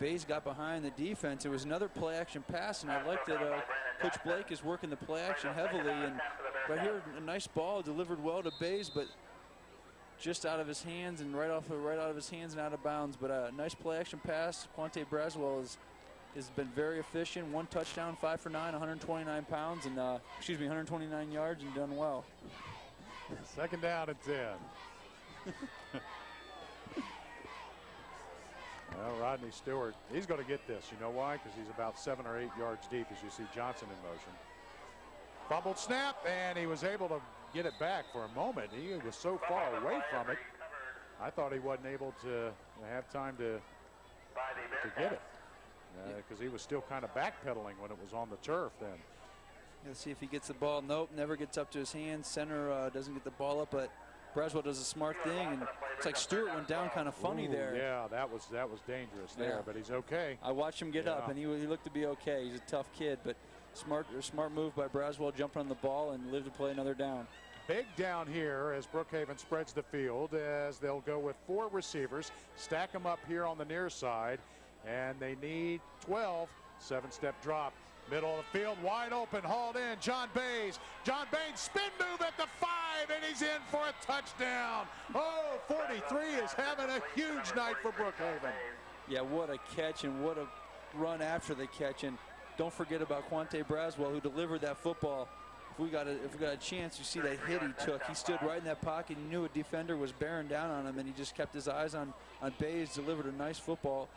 Bays got behind the defense. It was another play-action pass, and I like that Coach Blake is working the play-action heavily. And right here, a nice ball delivered well to Bays, but just out of his hands and right out of his hands and out of bounds. But a nice play-action pass. Quante Braswell has been very efficient. 1 touchdown, 5 for 9, 129 pounds, and 129 yards, and done well. 2nd down and 10. Well, Rodney Stewart. He's going to get this. You know why? Because he's about 7 or 8 yards deep as you see Johnson in motion. Fumbled snap, and he was able to get it back for a moment. He was so far away from it, I thought he wasn't able to have time to get it. Because he was still kind of backpedaling when it was on the turf then. Let's see if he gets the ball. Nope, never gets up to his hands. Center doesn't get the ball up, but Braswell does a smart thing, and it's like Stewart went down kind of funny there. Yeah, that was dangerous there, but he's okay. I watched him get up, and he looked to be okay. He's a tough kid, but smart move by Braswell, jumping on the ball and live to play another down. Big down here as Brookhaven spreads the field, as they'll go with 4 receivers, stack them up here on the near side, and they need 12. 7-step drop. Middle of the field, wide open, hauled in, John Bays. John Bays, spin move at the 5, and he's in for a touchdown. Oh, 43 is having a huge night for Brookhaven. Yeah, what a catch and what a run after the catch. And don't forget about Quante Braswell, who delivered that football. If we got a chance, you see that hit he took. He stood right in that pocket. He knew a defender was bearing down on him, and he just kept his eyes on Bays, delivered a nice football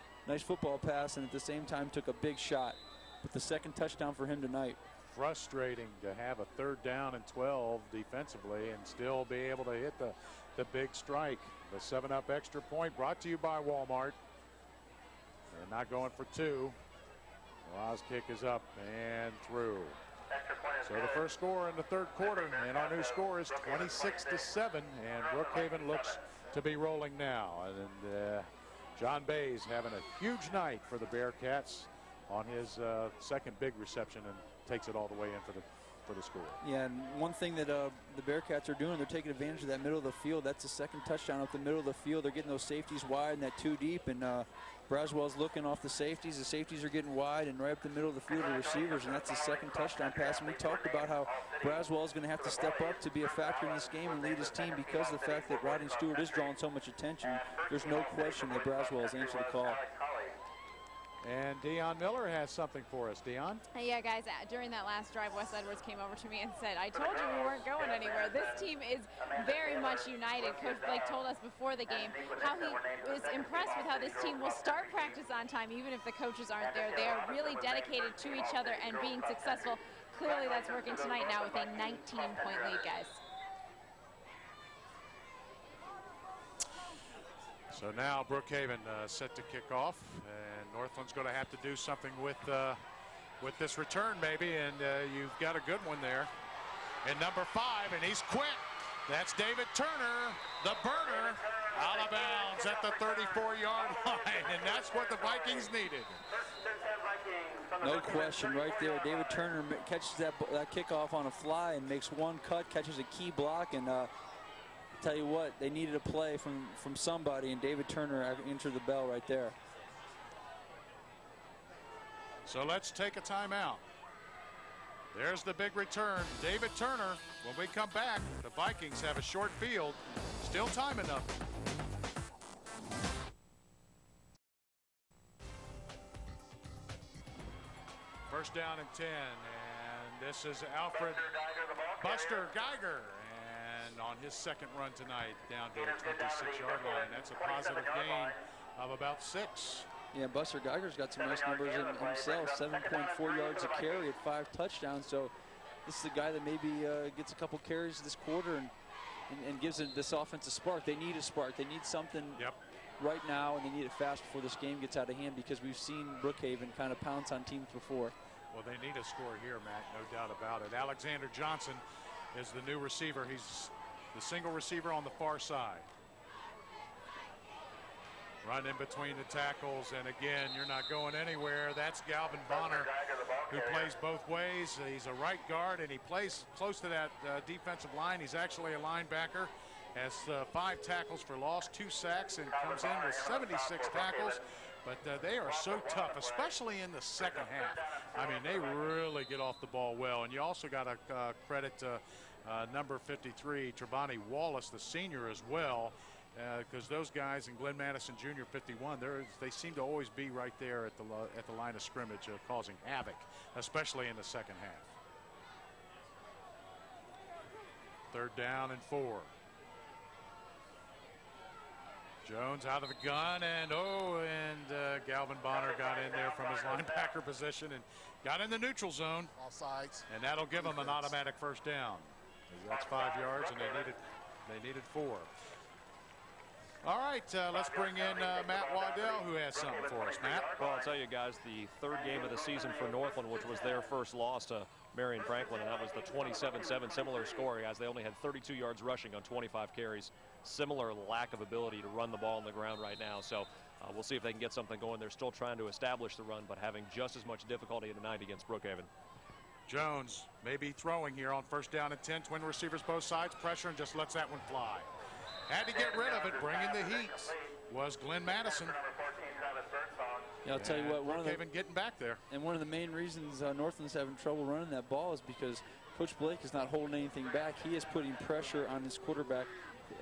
pass, and at the same time took a big shot. With the second touchdown for him tonight. Frustrating to have a 3rd down and 12 defensively and still be able to hit the big strike. The 7-up extra point brought to you by Walmart. They're not going for 2. Law's kick is up and through. So the first score in the 3rd quarter, and our new score is 26-7, and Brookhaven looks to be rolling now. And John Bays having a huge night for the Bearcats on his second big reception, and takes it all the way in for the score. Yeah, and one thing that the Bearcats are doing, they're taking advantage of that middle of the field. That's the second touchdown up the middle of the field. They're getting those safeties wide and that 2 deep, and Braswell's looking off the safeties. The safeties are getting wide and right up the middle of the field to receivers, and that's the second touchdown pass. And we talked about how Braswell's going to have to step up to be a factor in this game and lead his team because of the fact that Rodney Stewart is drawing so much attention. There's no question that Braswell has answered the call. And Dion Miller has something for us. Dion? Yeah, guys, during that last drive, Wes Edwards came over to me and said, I told you we weren't going anywhere. This team is very much united. Coach Blake told us before the game how he is impressed with how this team will start practice on time, even if the coaches aren't there. They are really dedicated to each other and being successful. Clearly, that's working tonight now with a 19-point lead, guys. So now Brookhaven set to kick off, and Northland's going to have to do something with this return, maybe, and you've got a good one there. And number 5, and he's quick. That's David Turner, the burner, out of bounds at the 34-yard line, and that's what the Vikings needed. No question right there. David Turner catches that kickoff on a fly and makes one cut, catches a key block, and tell you what, they needed a play from somebody, and David Turner entered the bell right there. So let's take a timeout. There's the big return, David Turner. When we come back, the Vikings have a short field. Still time enough. First down and 10, and this is Alfred Buster Geiger. And on his second run tonight, down to the 26-yard line. That's a positive gain of about 6. Yeah, Buster Geiger's got some nice numbers in himself. 7.4 yards a carry at 5 touchdowns. So this is a guy that maybe gets a couple carries this quarter and gives this offense a spark. They need a spark. They need something right now, and they need it fast before this game gets out of hand, because we've seen Brookhaven kind of pounce on teams before. Well, they need a score here, Matt, no doubt about it. Alexander Johnson is the new receiver. He's the single receiver on the far side. Run in between the tackles, and again, you're not going anywhere. That's Galvin Bonner, who plays both ways. He's a right guard, and he plays close to that defensive line. He's actually a linebacker. Has 5 tackles for loss, 2 sacks, and comes in with 76 tackles. But they are so tough, especially in the second half. I mean, they really get off the ball well. And you also got to credit number 53, Trevani Wallace, the senior, as well, because those guys, and Glenn Madison Jr., 51, they seem to always be right there at the line of scrimmage, causing havoc, especially in the second half. 3rd down and 4. Jones out of the gun, and Galvin Bonner got in there from his linebacker position and got in the neutral zone. Offsides. And that'll give them an automatic first down. That's 5 yards, and they needed 4. All right, let's bring in Matt Waddell, who has something for us. Matt? Well, I'll tell you guys, the third game of the season for Northland, which was their first loss to Marion Franklin, and that was the 27-7 similar score, guys. They only had 32 yards rushing on 25 carries. Similar lack of ability to run the ball on the ground right now. So we'll see if they can get something going. They're still trying to establish the run, but having just as much difficulty tonight against Brookhaven. Jones maybe throwing here on first down and 10. Twin receivers both sides. Pressure and just lets that one fly. Had to get rid of it. Bringing the heat was Glenn Madison. Yeah, I'll tell you what, Brookhaven getting back there. And one of the main reasons Northland's having trouble running that ball is because Coach Blake is not holding anything back. He is putting pressure on his quarterback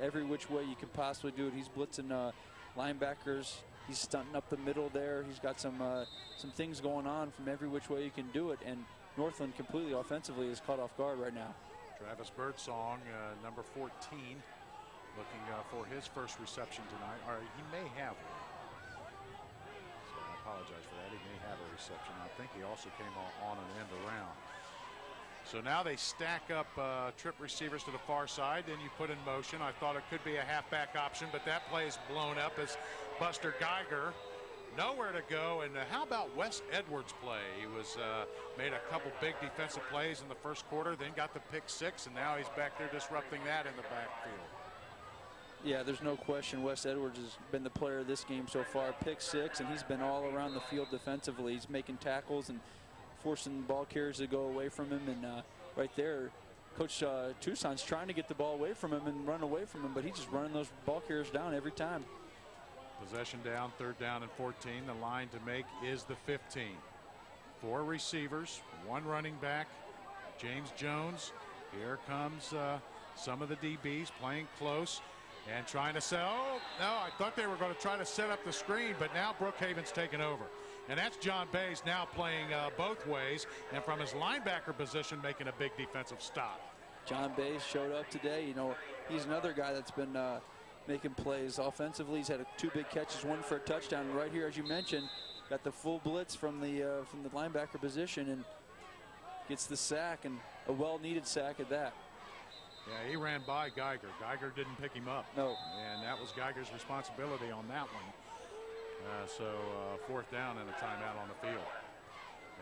every which way you could possibly do it. He's blitzing linebackers. He's stunting up the middle there. He's got some things going on from every which way you can do it. And Northland completely offensively is caught off guard right now. Travis Birdsong, number 14, looking for his first reception tonight. Or he may have one. So I apologize for that. He may have a reception. I think he also came on an end around. So now they stack up trip receivers to the far side. Then you put in motion. I thought it could be a halfback option, but that play is blown up as Buster Geiger nowhere to go. And how about Wes Edwards' play? He was made a couple big defensive plays in the first quarter, then got the pick 6, and now he's back there disrupting that in the backfield. Yeah, there's no question Wes Edwards has been the player of this game so far. Pick 6, and he's been all around the field defensively. He's making tackles and forcing ball carriers to go away from him. And right there, Coach Toussaint's trying to get the ball away from him and run away from him, but he's just running those ball carriers down every time. Possession down, 3rd down and 14. The line to make is the 15. 4 receivers, 1 running back, James Jones. Here comes some of the DBs playing close and trying to set. Oh, no, I thought they were going to try to set up the screen, but now Brookhaven's taken over. And that's John Bays now playing both ways, and from his linebacker position making a big defensive stop. John Bays showed up today. You know, he's another guy that's been making plays offensively. He's had 2 big catches, 1 for a touchdown. And right here, as you mentioned, got the full blitz from the linebacker position and gets the sack, and a well-needed sack at that. Yeah, he ran by Geiger. Geiger didn't pick him up. No. And that was Geiger's responsibility on that one. So 4th down and a timeout on the field.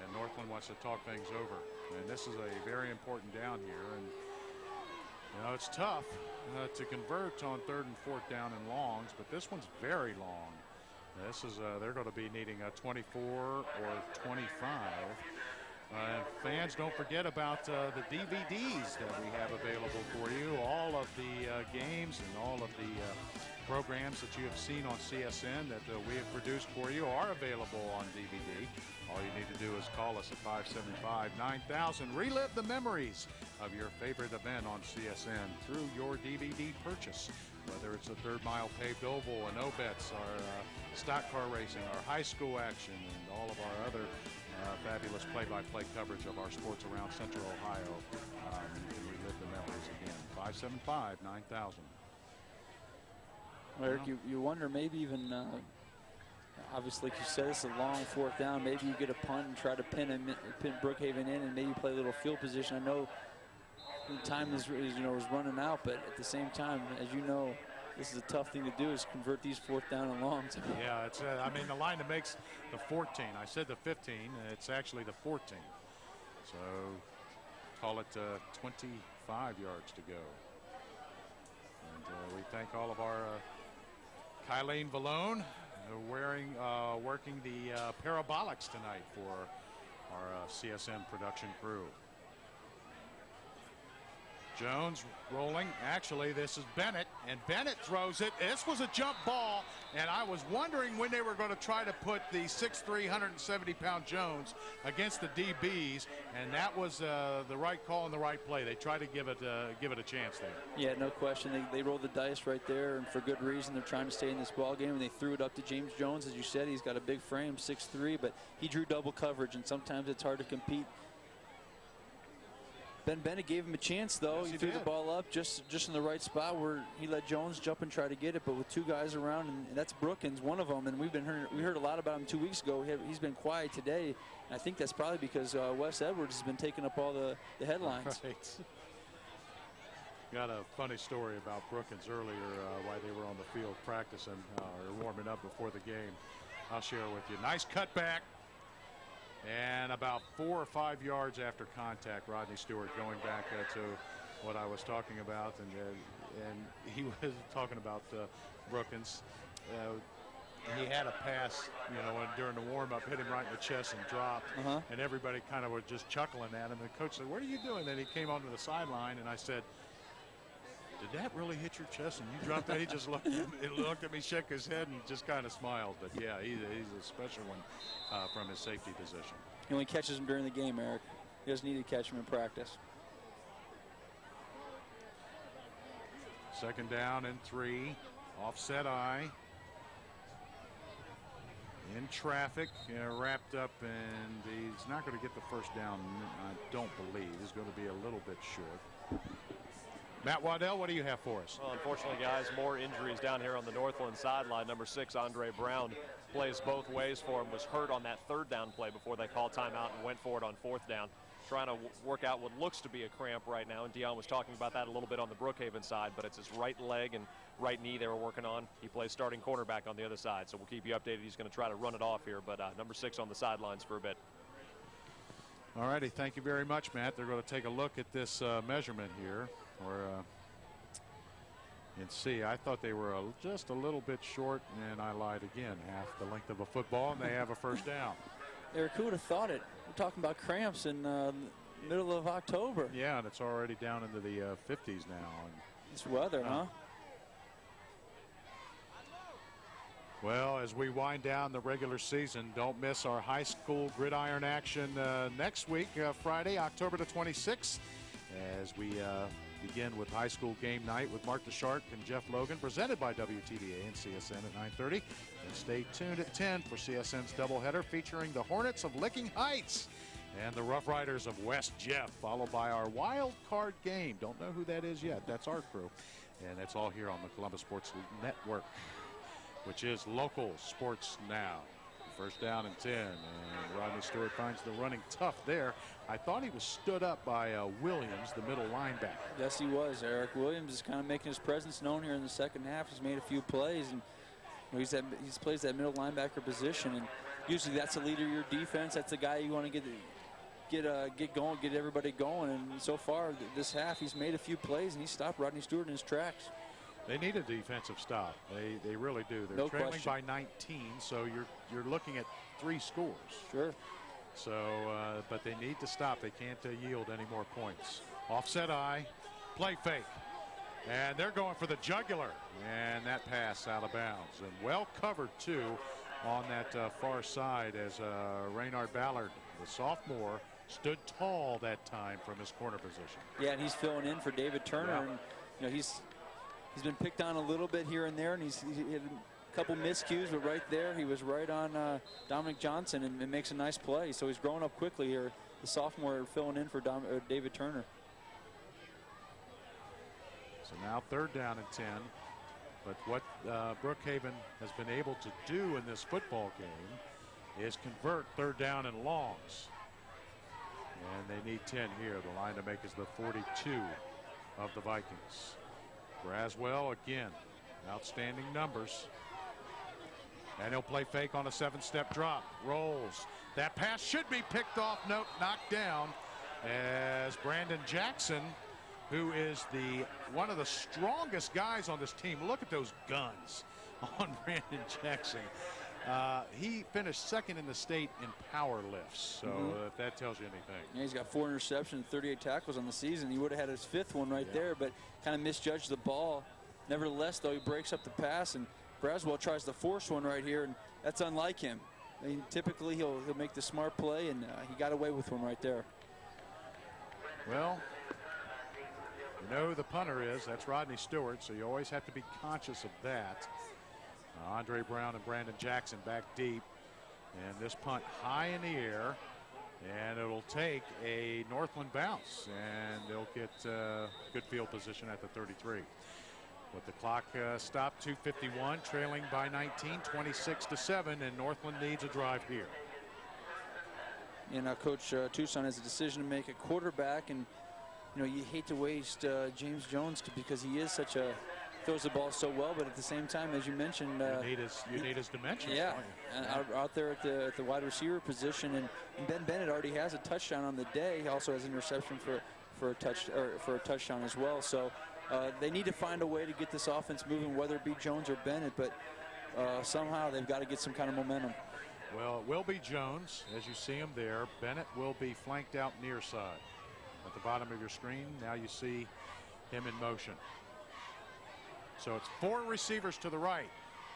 And Northland wants to talk things over. And this is a very important down here. And, you know, it's tough to convert on 3rd and 4th down and longs, but this one's very long. This is, they're going to be needing a 24 or 25. And fans, don't forget about the DVDs that we have available for you. All of the games and all of the programs that you have seen on CSN that we have produced for you are available on DVD. All you need to do is call us at 575-9000. Relive the memories of your favorite event on CSN through your DVD purchase. Whether it's a 3rd Mile Paved Oval, an O-Bets, our stock car racing, our high school action, and all of our other fabulous play-by-play coverage of our sports around Central Ohio. You can relive the memories again. 575-9000. Well, Eric, you wonder maybe even, obviously, like you said, it's a long 4th down. Maybe you get a punt and try to pin Brookhaven in and maybe play a little field position. I know the time is running out, but at the same time, as you know, this is a tough thing to do, is convert these 4th down and longs. Yeah, it's I mean, the line that makes the 14. I said the 15. It's actually the 14. So call it 25 yards to go. And we thank all of our Kylene Valone working the parabolics tonight for our CSN production crew. Jones rolling. Actually, this is Bennett, and Bennett throws it. This was a jump ball, and I was wondering when they were going to try to put the 6'3", 170-pound Jones against the DBs, and that was the right call and the right play. They tried to give it a chance there. Yeah, no question. They rolled the dice right there, and for good reason. They're trying to stay in this ball game, and they threw it up to James Jones. As you said, he's got a big frame, 6'3", but he drew double coverage, and sometimes it's hard to compete Ben Bennett gave him a chance, though. Yes, he threw the ball up just in the right spot where he let Jones jump and try to get it, but with two guys around, and that's Brookins, one of them, and we heard a lot about him 2 weeks ago. He's been quiet today, and I think that's probably because Wes Edwards has been taking up all the headlines. Right. Got a funny story about Brookins earlier while they were on the field practicing or warming up before the game. I'll share with you. Nice cutback. And about 4 or 5 yards after contact, Rodney Stewart going back to what I was talking about, and he was talking about Brookins. He had a pass, during the warm-up, hit him right in the chest and dropped, and everybody kind of were just chuckling at him. And the coach said, "What are you doing?" Then he came onto the sideline, and I said, "Did that really hit your chest and you dropped that?" He just looked at me, shook his head, and just kind of smiled. But yeah, he's a special one from his safety position. He only catches him during the game, Eric. He doesn't need to catch him in practice. 2nd down and 3. Offset eye. In traffic, wrapped up, and he's not going to get the first down, I don't believe. He's going to be a little bit short. Matt Waddell, what do you have for us? Well, unfortunately, guys, more injuries down here on the Northland sideline. Number 6, Andre Brown, plays both ways for him, was hurt on that 3rd down play before they called timeout and went for it on 4th down. Trying to work out what looks to be a cramp right now, and Dion was talking about that a little bit on the Brookhaven side, but it's his right leg and right knee they were working on. He plays starting cornerback on the other side, so we'll keep you updated. He's going to try to run it off here, but number 6 on the sidelines for a bit. All righty, thank you very much, Matt. They're going to take a look at this measurement here, and see. I thought they were just a little bit short, and I lied again. Half the length of a football, and they have a first down. Eric, who would have thought it? We're talking about cramps in middle of October. Yeah, and it's already down into the 50s now. And it's weather, huh? Well, as we wind down the regular season, don't miss our high school gridiron action next week, Friday, October the 26th, as we begin with high school game night with Mark DeShark and Jeff Logan, presented by WTVA and CSN at 9:30. And stay tuned at 10 for CSN's doubleheader featuring the Hornets of Licking Heights and the Rough Riders of West Jeff, followed by our wild card game. Don't know who that is yet. That's our crew. And it's all here on the Columbus Sports Network, which is local sports now. 1st down and 10, and Rodney Stewart finds the running tough there. I thought he was stood up by Williams, the middle linebacker. Yes, he was. Eric Williams is kind of making his presence known here in the 2nd half. He's made a few plays, and he plays that middle linebacker position, and usually that's the leader of your defense. That's the guy you want to get going, get everybody going. And so far this half, he's made a few plays, and he stopped Rodney Stewart in his tracks. They need a defensive stop. They really do. They're trailing by 19, so you're looking at 3 scores. Sure. So, but they need to stop. They can't yield any more points. Offset eye, play fake, and they're going for the jugular, and that pass out of bounds, and well covered too on that far side as Raynard Ballard, the sophomore, stood tall that time from his corner position. Yeah, and he's filling in for David Turner, and he's been picked on a little bit here and there, and he's had a couple miscues, but right there he was right on Dominic Johnson and makes a nice play. So he's growing up quickly here, the sophomore filling in for David Turner. So now 3rd down and 10. But what Brookhaven has been able to do in this football game is convert 3rd down and longs. And they need 10 here. The line to make is the 42 of the Vikings. Braswell again, outstanding numbers. And he'll play fake on a 7-step drop. Rolls. That pass should be picked off. Nope, knocked down as Brandon Jackson, who is one of the strongest guys on this team. Look at those guns on Brandon Jackson. He finished 2nd in the state in power lifts, so if that tells you anything. Yeah, he's got 4 interceptions, 38 tackles on the season. He would have had his 5th one right there, but kind of misjudged the ball. Nevertheless, though, he breaks up the pass, and Braswell tries to force one right here, and that's unlike him. I mean, typically he'll make the smart play, and he got away with one right there. Well, you know who the punter is. That's Rodney Stewart, so you always have to be conscious of that. Andre Brown and Brandon Jackson back deep, and this punt high in the air, And it'll take a Northland bounce, and they'll get good field position at the 33. With the clock stopped, 2:51, trailing by 19, 26-7, and Northland needs a drive here. And Coach Tucson has a decision to make at quarterback, and you hate to waste James Jones because he is such a throws the ball so well, but at the same time, as you mentioned, you need his dimensions. Yeah, out there at the wide receiver position, and Ben Bennett already has a touchdown on the day. He also has an interception for a touchdown as well. So they need to find a way to get this offense moving, whether it be Jones or Bennett, but somehow they've got to get some kind of momentum. Well, it will be Jones, as you see him there. Bennett will be flanked out near side. At the bottom of your screen, now you see him in motion. So it's 4 receivers to the right.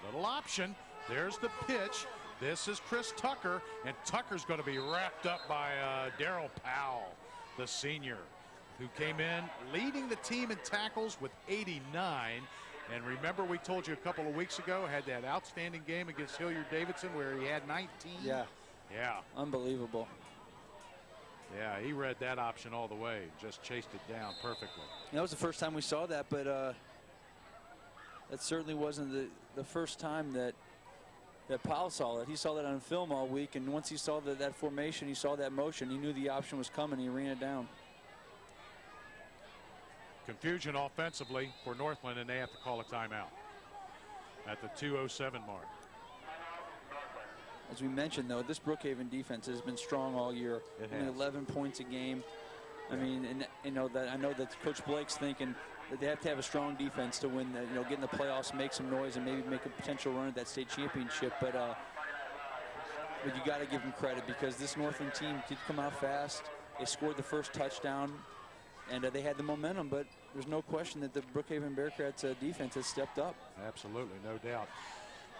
Little option. There's the pitch. This is Chris Tucker, and Tucker's going to be wrapped up by Darryl Powell, the senior, who came in leading the team in tackles with 89. And remember, we told you a couple of weeks ago, had that outstanding game against Hilliard-Davidson where he had 19. Yeah. Yeah. Unbelievable. Yeah, he read that option all the way, just chased it down perfectly. That was the first time we saw that, but that certainly wasn't the first time that Powell saw it. He saw that on film all week, and once he saw that formation, he saw that motion, he knew the option was coming, he ran it down. Confusion offensively for Northland, and they have to call a timeout at the 2:07 mark. As we mentioned, though, this Brookhaven defense has been strong all year. Only 11 points a game. I mean, and I know that Coach Blake's thinking that they have to have a strong defense to win. Get in the playoffs, make some noise, and maybe make a potential run at that state championship. But you got to give them credit because this Northland team did come out fast. They scored the first touchdown, and they had the momentum. But there's no question that the Brookhaven Bearcats defense has stepped up. Absolutely, no doubt.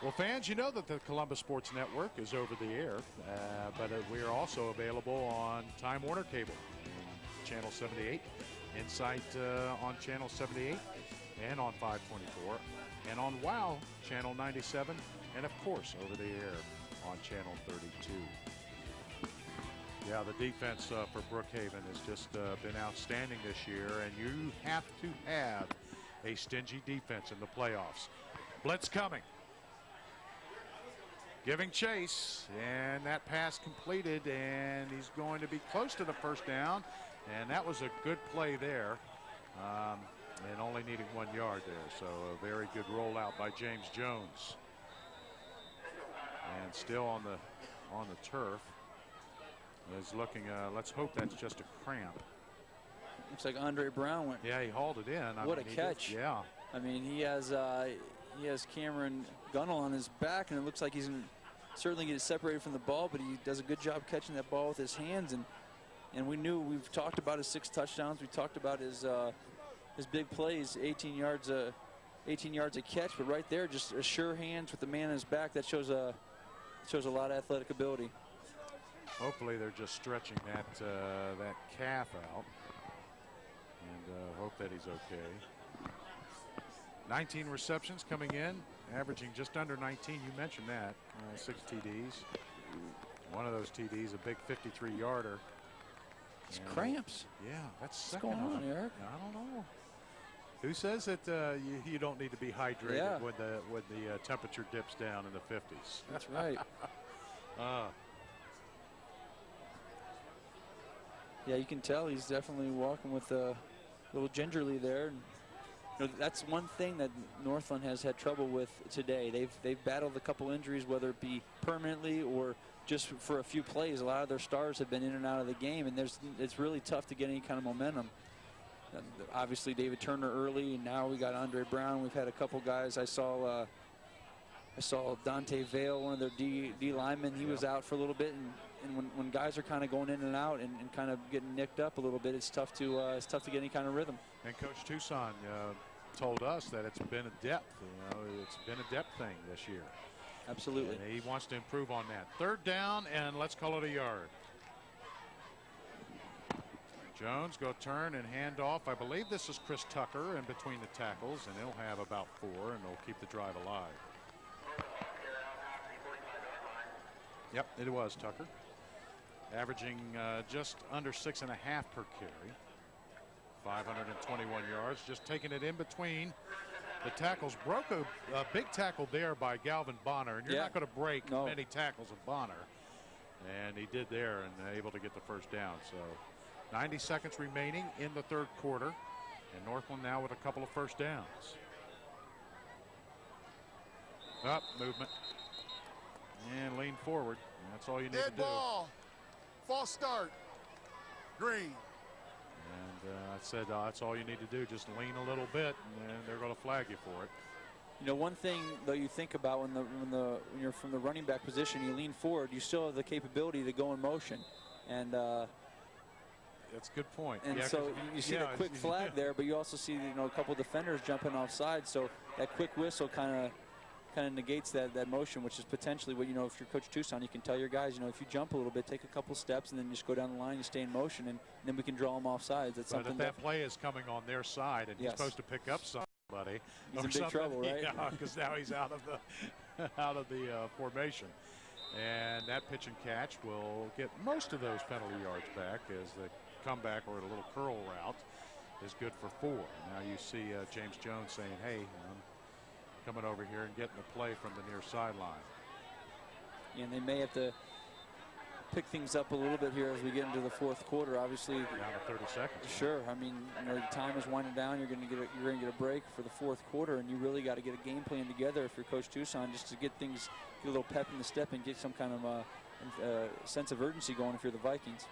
Well, fans, you know that the Columbus Sports Network is over the air, but we are also available on Time Warner Cable, Channel 78, Insight on Channel 78, and on 524, and on WOW, Channel 97, and of course over the air on Channel 32. Yeah, the defense for Brookhaven has just been outstanding this year, and you have to have a stingy defense in the playoffs. Blitz coming. Giving chase, and that pass completed, and he's going to be close to the first down, and that was a good play there, and only needing 1 yard there. So a very good rollout by James Jones, and still on the turf. Is looking. Let's hope that's just a cramp. Looks like Andre Brown went. Yeah, he hauled it in. What a catch! Yeah. I mean, he has Cameron Gunnell on his back, and it looks like he's going to certainly get separated from the ball, but he does a good job catching that ball with his hands. And we've talked about his 6 touchdowns. We talked about his big plays, 18 yards a catch, but right there, just a sure hands with the man on his back. That shows a lot of athletic ability. Hopefully they're just stretching that calf out, and hope that he's okay. 19 receptions coming in, averaging just under 19. You mentioned that. 6 TDs. One of those TDs, a big 53-yarder. It's cramps. Yeah, that's what's going on, Eric? I don't know. Who says that you don't need to be hydrated when the temperature dips down in the 50s? That's right. Yeah, you can tell he's definitely walking with a little gingerly there. And, that's one thing that Northland has had trouble with today. They've battled a couple injuries, whether it be permanently or just for a few plays. A lot of their stars have been in and out of the game, and it's really tough to get any kind of momentum. Obviously, David Turner early, and now we got Andre Brown. We've had a couple guys. I saw Dante Vale, one of their D linemen. He was out for a little bit, and when guys are kind of going in and out and kind of getting nicked up a little bit, it's tough to get any kind of rhythm. And Coach Tucson told us that it's been a depth. It's been a depth thing this year. Absolutely. And he wants to improve on that. 3rd down, and let's call it a yard. Jones go turn and hand off. I believe this is Chris Tucker in between the tackles, and he'll have about 4, and they'll keep the drive alive. Yep, it was Tucker. averaging just under 6.5 per carry. 521 yards, just taking it in between the tackles. Broke a big tackle there by Galvin Bonner, and you're not going to break many tackles of Bonner. And he did there and able to get the first down. So 90 seconds remaining in the third quarter, and Northland now with a couple of first downs. Up, movement, and lean forward. And that's all you need to do. Ball, false start, green. And I said that's all you need to do, just lean a little bit, and they're going to flag you for it. You know, one thing though you think about when you're from the running back position, you lean forward, you still have the capability to go in motion, and that's a good point. And so you see the quick flag there, but you also see a couple defenders jumping offside, so that quick whistle kind of negates that motion, which is potentially what, if you're Coach Tucson, you can tell your guys, if you jump a little bit, take a couple steps, and then just go down the line, you stay in motion, and then we can draw them off sides. That's something. But if that play is coming on their side, and he's supposed to pick up somebody, he's in big trouble, right? Yeah, because now he's out of the formation, and that pitch and catch will get most of those penalty yards back, as the comeback or a little curl route is good for 4. Now you see James Jones saying, "Hey, I'm coming over here and getting a play from the near sideline." And they may have to pick things up a little bit here as we get into the fourth quarter. Obviously, down to 30 seconds. Sure. I mean, the time is winding down. You're going to get a break for the fourth quarter, and you really got to get a game plan together if you're Coach Tucson, just to get a little pep in the step and get some kind of sense of urgency going if you're the Vikings.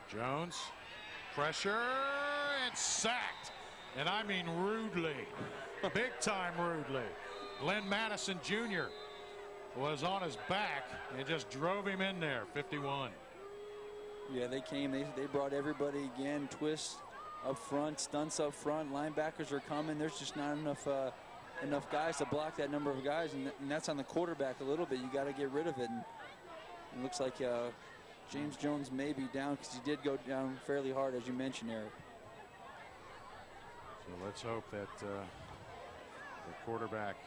Jones, pressure, and sacked. And I mean rudely, big time rudely. Glenn Madison Jr. was on his back and just drove him in there, 51. Yeah, they came, they brought everybody again, twist up front, stunts up front, linebackers are coming. There's just not enough guys to block that number of guys, and that's on the quarterback a little bit. You got to get rid of it. And it looks like James Jones may be down, because he did go down fairly hard, as you mentioned, Eric. So let's hope that the quarterback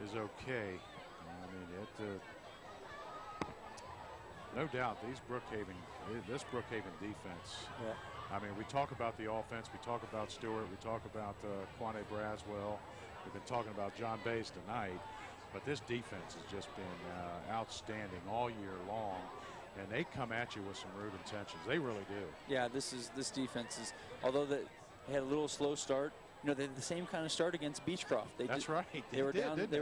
is okay. I mean, no doubt this Brookhaven defense. Yeah. I mean, we talk about the offense, we talk about Stewart, we talk about Quante Braswell. We've been talking about John Bays tonight, but this defense has just been outstanding all year long. And they come at you with some rude intentions. They really do. Yeah, this defense is, although they had a little slow start, they had the same kind of start against Beechcroft. That's right. They were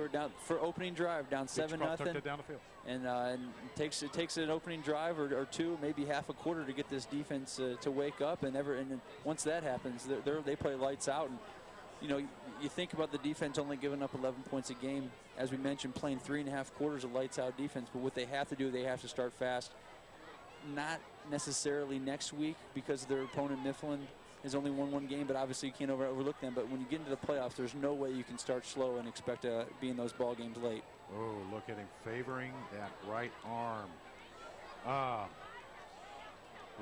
down for opening drive, down 7-0. Took it down the field. And it takes an opening drive or two, maybe half a quarter, to get this defense to wake up. And once that happens, they play lights out. And you think about the defense only giving up 11 points a game, as we mentioned, playing 3.5 quarters of lights out defense. But what they have to do, they have to start fast. Not necessarily next week, because their opponent Mifflin has only won one game, but obviously you can't overlook them. But when you get into the playoffs, there's no way you can start slow and expect to be in those ball games late. Oh, look at him favoring that right arm.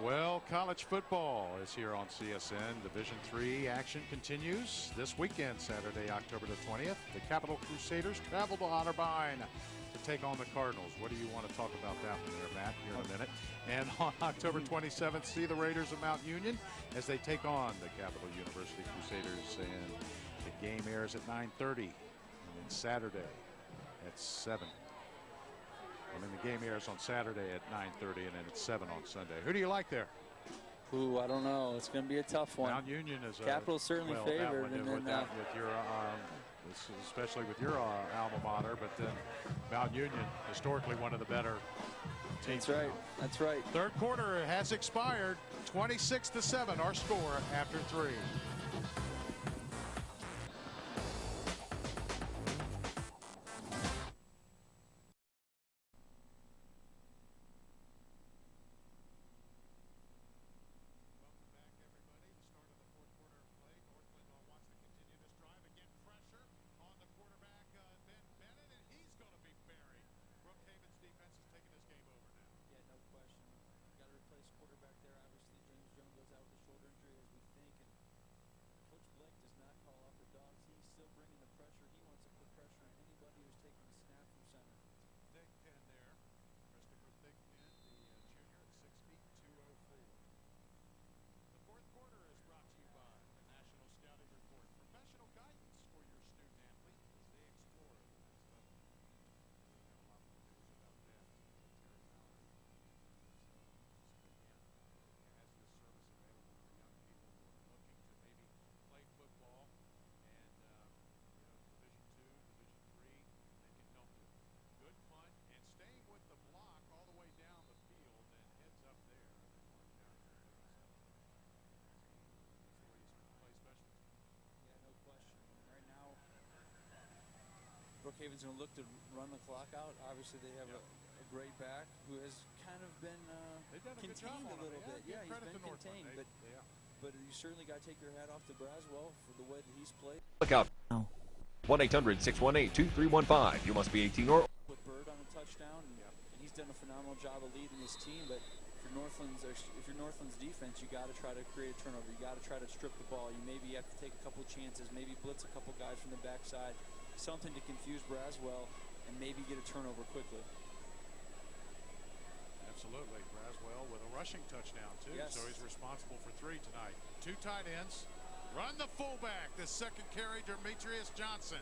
Well, college football is here on CSN. Division III action continues this weekend, Saturday, October the 20th. The Capital Crusaders travel to Otterbein to take on the Cardinals. What do you want to talk about that one there, Matt, here in a minute? And on October 27th, see the Raiders of Mount Union as they take on the Capital University Crusaders. And the game airs at 9:30, and then Saturday at 7. And then the game airs on Saturday at 9:30, and then at 7 on Sunday. Who do you like there? Ooh, I don't know. It's going to be a tough one. Mount Union is Capital's certainly favored, and then with your especially with your alma mater, but then Mount Union, historically one of the better teams. That's right. That's right. Third quarter has expired. 26-7, our score after 3. Brookhaven's going to look to run the clock out. Obviously, they have a great back who has kind of been contained a little bit. Yeah, he's been contained, but you certainly got to take your hat off to Braswell for the way that he's played. Look out. 1-800-618-2315. You must be 18 or... Put Bird on a touchdown, and he's done a phenomenal job of leading his team, but if you're Northland's defense, you got to try to create a turnover. You got to try to strip the ball. You maybe have to take a couple chances, maybe blitz a couple guys from the backside, something to confuse Braswell and maybe get a turnover quickly. Absolutely. Braswell with a rushing touchdown, too. Yes. So he's responsible for 3 tonight. 2 tight ends. Run the fullback. The second carry, Demetrius Johnson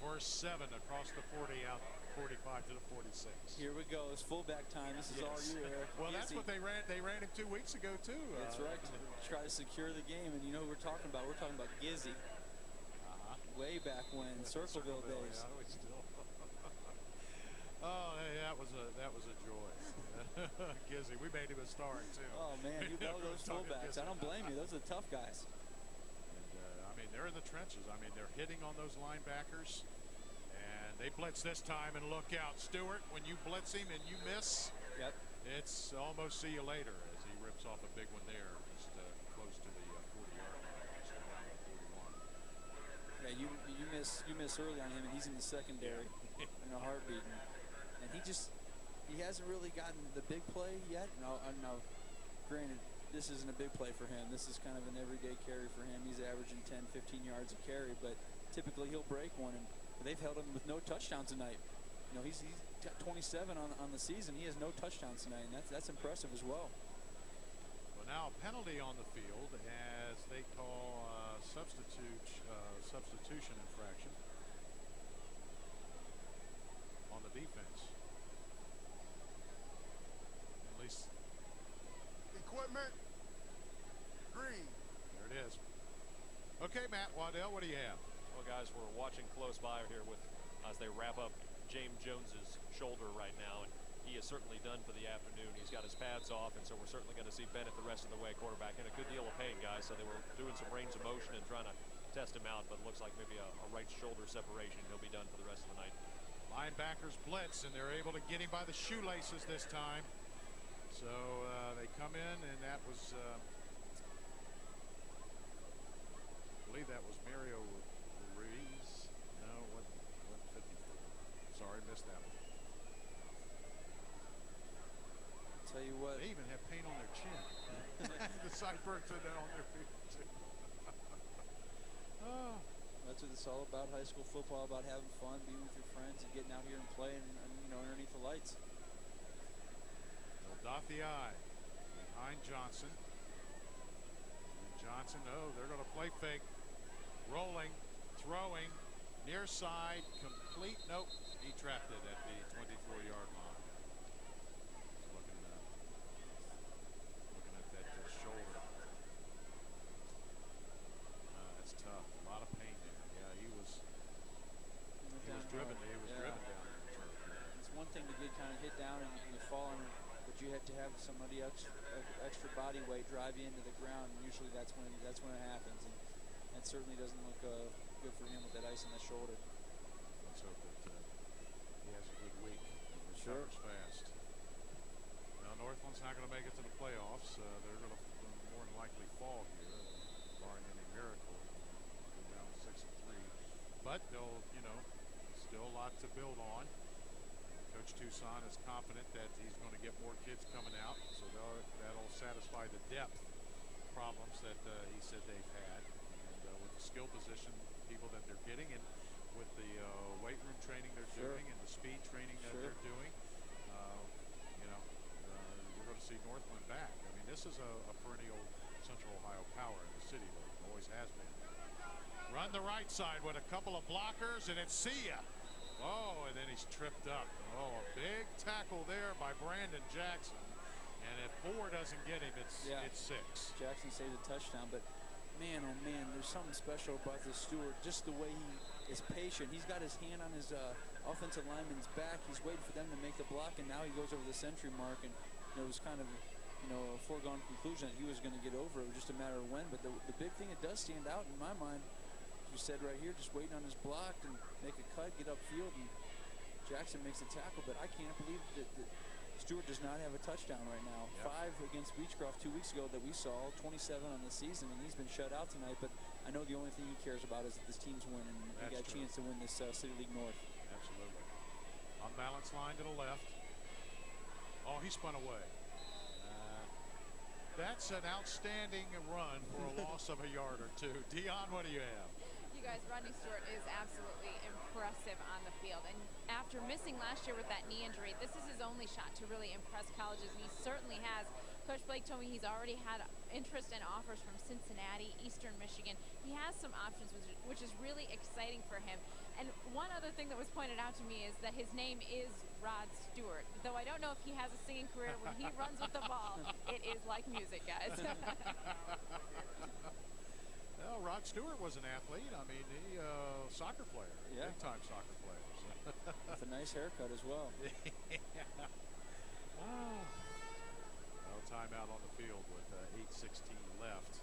for 7 across the 40, out 45 to the 46. Here we go. It's fullback time. This is all you, Eric. Well, that's what they ran. They ran him 2 weeks ago, too. That's right. Try to secure the game. And you know what we're talking about? We're talking about Gizzy. Way back when, Circleville days. Yeah, we still. Oh, hey, that was a joy. Gizzy, we made him a star too. Oh man, you know those fullbacks. I don't blame you. Those are the tough guys. And, I mean, they're in the trenches. I mean, they're hitting on those linebackers, and they blitz this time. And look out, Stewart! When you blitz him and you miss, it's almost see you later as he rips off a big one there, just close to the 40-yard line. So down to 41. Yeah, you miss early on him, and he's in the secondary in a heartbeat. And he hasn't really gotten the big play yet. No, granted, this isn't a big play for him. This is kind of an everyday carry for him. He's averaging 10, 15 yards a carry, but typically he'll break one. And they've held him with no touchdowns tonight. You know, he's got 27 on the season. He has no touchdowns tonight, and that's impressive as well. Well, now a penalty on the field as they call substitution infraction on the defense. At least Equipment. Green. there it is. Okay, Matt Waddell, what do you have? Well, guys, we're watching close by here with as they wrap up James Jones's shoulder right now, and he is certainly done for the afternoon. He's got his pads off, and so we're certainly going to see Bennett the rest of the way, quarterback, in a good deal of pain, guys. So they were doing some range of motion and trying to test him out, but it looks like maybe a right shoulder separation. He'll be done for the rest of the night. Linebackers blitz, and they're able to get him by the shoelaces this time. So they come in, and that was, I believe that was Mario Ruiz. No, what 54. Sorry, missed that one. Tell you what. They even have paint on their chin. The sideburns are down on their feet, too. Oh. That's what it's all about, high school football, about having fun, being with your friends, and getting out here and playing, underneath the lights. They'll dot the I behind Johnson. And Johnson, they're going to play fake. Rolling, throwing, near side, complete. Nope, he trapped it at the 24-yard line. Looking at that shoulder. That's tough. A lot of pain there. Yeah, he was driven. He was driven down there. It's one thing to get kind of hit down and you fall on it, but you had to have somebody extra body weight drive you into the ground. And usually that's when it happens. And that certainly doesn't look good for him with that ice on the shoulder. Let's hope that he has a good week and recovers fast. Now Northland's not going to make it to the playoffs. They're going to more than likely fall here, barring any miracle. Go down 6-3, but they'll, still a lot to build on. Coach Tucson is confident that he's going to get more kids coming out, so that'll satisfy the depth problems that he said they've had. And with the skill position people that they're getting, and with the weight room training they're doing, and the speed training that they're doing, we're going to see Northland back. I mean, this is a perennial Central Ohio power in the city, though. It always has been. Run the right side with a couple of blockers, and it's see ya. Oh, and then he's tripped up. Oh, a big tackle there by Brandon Jackson. And if 4 doesn't get him, it's 6. Jackson saved a touchdown, but man, oh man, there's something special about this Stewart. Just the way he is patient. He's got his hand on his offensive lineman's back. He's waiting for them to make the block, and now he goes over the century mark. And it was kind of, a foregone conclusion that he was going to get over. It was just a matter of when. But the big thing that does stand out in my mind, you said right here, just waiting on his block and make a cut, get upfield, and Jackson makes a tackle, but I can't believe that Stewart does not have a touchdown right now. Yep. 5 against Beechcroft 2 weeks ago that we saw, 27 on the season, and he's been shut out tonight, but I know the only thing he cares about is that this team's winning, and he got a chance to win this City League North. Absolutely. Unbalanced line to the left. Oh, he spun away. That's an outstanding run for a loss of a yard or two. Dion, what do you have? You guys, Rodney Stewart is absolutely impressive on the field. And after missing last year with that knee injury, this is his only shot to really impress colleges, and he certainly has. Coach Blake told me he's already had interest and offers from Cincinnati, Eastern Michigan. He has some options, which is really exciting for him. And one other thing that was pointed out to me is that his name is Rod Stewart. Though I don't know if he has a singing career, when he runs with the ball, it is like music, guys. Well, Rod Stewart was an athlete. I mean, he soccer player, big-time soccer player. With a nice haircut as well. Oh. No timeout on the field with 8:16 left.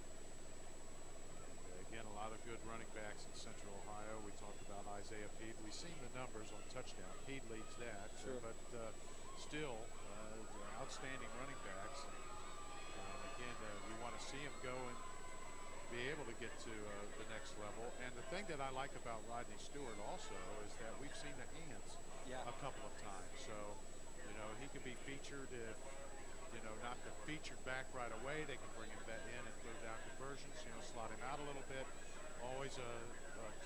And again, a lot of good running backs in Central Ohio. We talked about Isaiah Peed. We've seen the numbers on touchdown. Peed leads that. Sure. But still, outstanding running backs. And again, we want to see him go and be able to get to the next level. And the thing that I like about Rodney Stewart also is that we've seen the hands a couple of times. So, you know, he can be featured if, you know, not the featured back right away. They can bring him back in and throw down conversions, you know, slot him out a little bit. Always a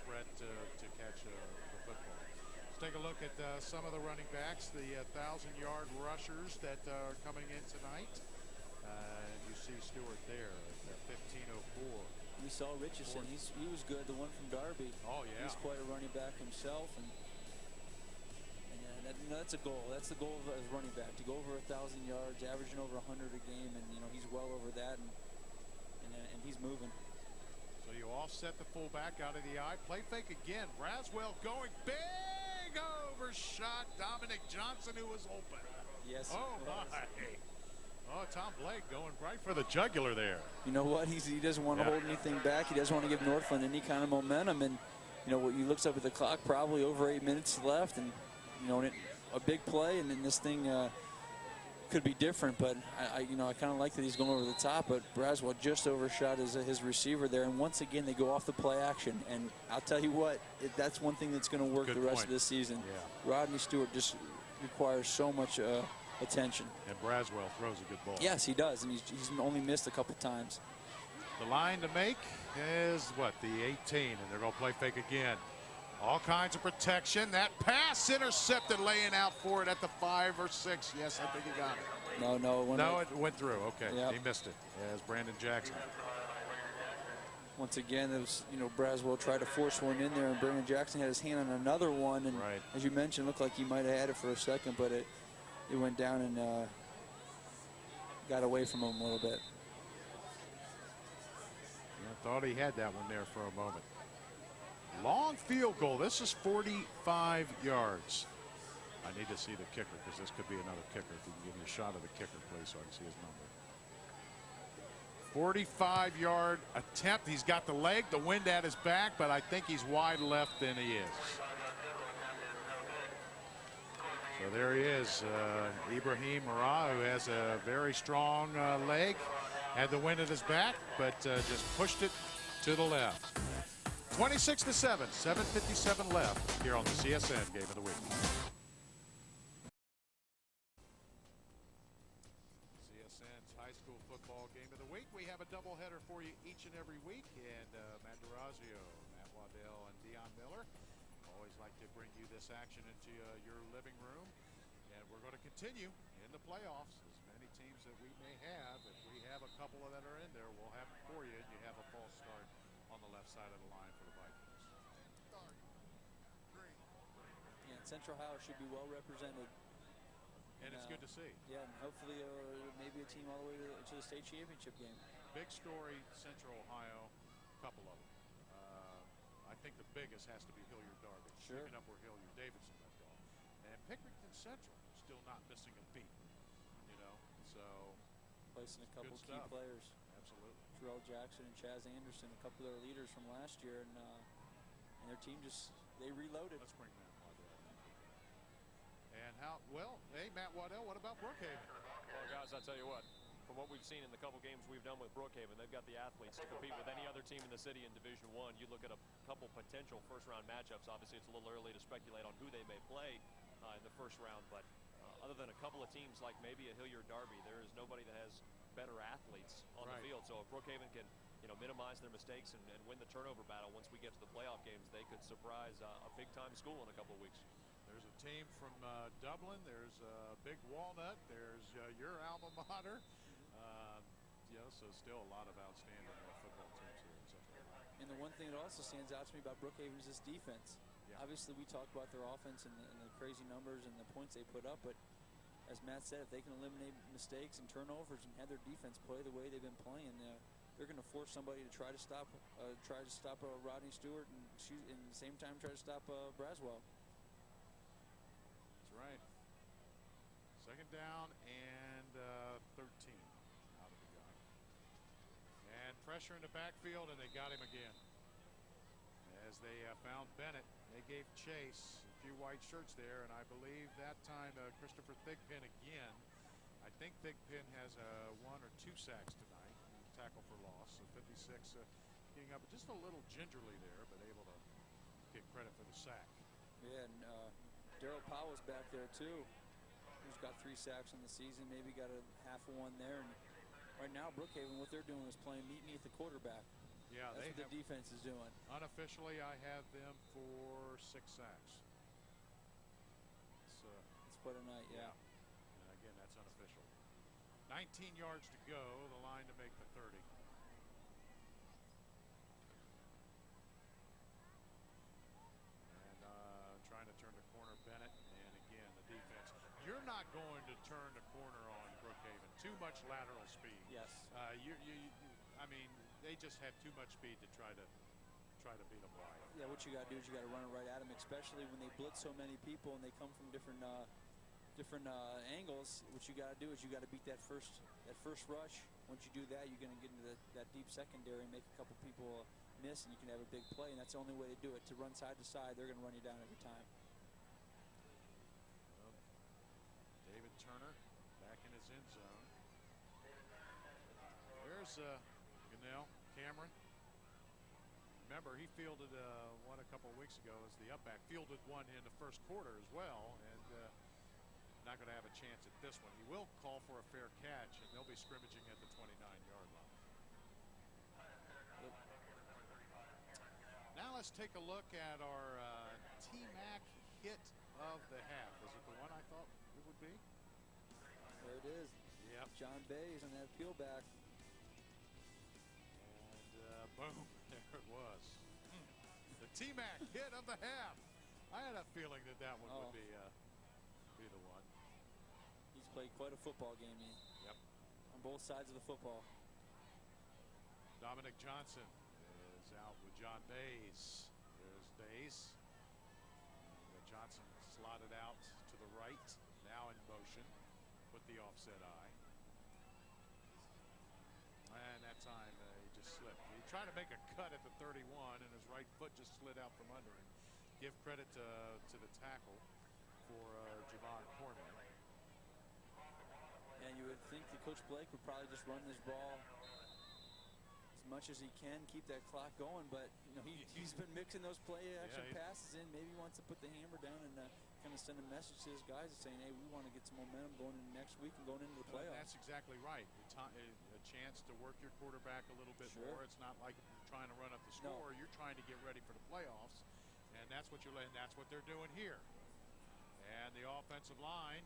threat to catch the football. Let's take a look at some of the running backs, the 1,000-yard rushers that are coming in tonight. And you see Stewart there at 15:04. We saw Richardson. He was good, the one from Darby. Oh, yeah. He's quite a running back himself. And that's a goal. That's the goal of a running back, to go over 1,000 yards, averaging over 100 a game, and you know he's well over that, and he's moving. So you offset the fullback out of the eye. Play fake again. Braswell going big overshot. Dominic Johnson, who was open. Yes. Oh my. Oh, Tom Blake going right for the jugular there. You know what? He doesn't want to hold anything back. He doesn't want to give Northland any kind of momentum, and you know he looks up at the clock, probably over 8 minutes left, and you know, a big play, and then this thing could be different. But I kind of like that he's going over the top. But Braswell just overshot his receiver there, and once again they go off the play action. And I'll tell you what, that's one thing that's going to work the rest of this season. Yeah. Rodney Stewart just requires so much attention. And Braswell throws a good ball. Yes, he does, and he's only missed a couple times. The line to make is what, the 18, and they're going to play fake again. All kinds of protection. That pass intercepted, laying out for it at the 5 or 6. Yes, I think he got it. No, it went through. Okay, yep. He missed it. As Brandon Jackson. Once again, it was, Braswell tried to force one in there, and Brandon Jackson had his hand on another one, and as you mentioned, it looked like he might have had it for a second, but it went down and got away from him a little bit. I thought he had that one there for a moment. Long field goal. This is 45 yards. I need to see the kicker because this could be another kicker. If you can give me a shot of the kicker, please, so I can see his number. 45-yard attempt. He's got the leg, the wind at his back, but I think he's wide left than he is. So there he is, Ibrahim Marah, who has a very strong leg. Had the wind at his back, but just pushed it to the left. 26-7, 7:57 left here on the CSN Game of the Week. CSN's high school football Game of the Week. We have a doubleheader for you each and every week, and Matt DeRazio, Matt Waddell, and Dion Miller always like to bring you this action into your living room, and we're going to continue in the playoffs. As many teams that we may have, if we have a couple that are in there, we'll have it for you, and you have a false start on the left side of the line for the Vikings. Yeah, Central Ohio should be well represented. And it's good to see. Yeah, and hopefully maybe a team all the way to the state championship game. Big story, Central Ohio, a couple of them. I think the biggest has to be Hilliard-Darby. Sure. Picking up where Hilliard-Davidson left off. And Pickerington Central still not missing a beat, so. Placing a couple key players. Absolutely. Terrell Jackson and Chaz Anderson, a couple of their leaders from last year, and their team they reloaded. Let's bring that. And how, well, hey, Matt Waddell, what about Brookhaven? Well, guys, I'll tell you what. From what we've seen in the couple games we've done with Brookhaven, they've got the athletes to compete with any other team in the city in Division I. You look at a couple potential first-round matchups. Obviously, it's a little early to speculate on who they may play in the first round, but other than a couple of teams like maybe a Hilliard Derby, there is nobody that has better athletes on the field. So if Brookhaven can, minimize their mistakes and win the turnover battle once we get to the playoff games, they could surprise a big-time school in a couple of weeks. There's a team from Dublin. There's Big Walnut. There's your alma mater. So still a lot of outstanding football teams here in Central Ohio. And the one thing that also stands out to me about Brookhaven is this defense. Yeah. Obviously, we talk about their offense and the crazy numbers and the points they put up, but as Matt said, if they can eliminate mistakes and turnovers and have their defense play the way they've been playing, they're going to force somebody to try to stop Rodney Stewart and shoot, and at the same time try to stop Braswell. That's right. Second down and 13 out of the gun. And pressure in the backfield, and they got him again. As they found Bennett, they gave chase. A few white shirts there, and I believe that time Christopher Thigpen again. I think Thigpen has 1 or 2 sacks tonight. Tackle for loss. So 56 getting up just a little gingerly there, but able to get credit for the sack. Yeah, and Darryl Powell's back there too. He's got 3 sacks in the season, maybe got a half of one there. And right now, Brookhaven, what they're doing is playing meet the quarterback. Yeah, that's what the defense is doing. Unofficially, I have them for 6 sacks. It's quite a night, yeah. And again, that's unofficial. 19 yards to go, the line to make the 30. And trying to turn the corner, Bennett. And again, the defense. You're not going to turn the corner on Brookhaven. Too much lateral speed. Yes. I mean, they just have too much speed to try to beat them wide. Yeah, what you got to do is you got to run it right at them, especially when they blitz so many people and they come from different angles. What you got to do is you got to beat that first rush. Once you do that, you're going to get into that deep secondary and make a couple people miss, and you can have a big play. And that's the only way to do it. To run side to side, they're going to run you down every time. Well, David Turner back in his end zone. There's Gunnell, Cameron. Remember, he fielded one a couple of weeks ago as the upback. Fielded one in the first quarter as well, and not going to have a chance at this one. He will call for a fair catch, and they'll be scrimmaging at the 29-yard line. Now let's take a look at our T-Mac hit of the half. Is it the one I thought it would be? There it is. Yep. John Bays on that peel back. And boom, there it was. The T-Mac hit of the half. I had a feeling that one would be the one. He's played quite a football game, Yep. On both sides of the football. Dominic Johnson is out with John Bays. There's Bays. And Johnson slotted out to the right, now in motion with the offset eye. And that time he just slipped. He tried to make a cut at the 31, and his right foot just slid out from under him. Give credit to the tackle for Javon Cormier. And you would think that Coach Blake would probably just run this ball as much as he can, keep that clock going, but he's been mixing those play action passes in. Maybe he wants to put the hammer down and kind of send a message to his guys saying, hey, we want to get some momentum going into next week and going into the playoffs. That's exactly right. A chance to work your quarterback a little bit more. It's not like you're trying to run up the score. No. You're trying to get ready for the playoffs, and that's what that's what they're doing here. And the offensive line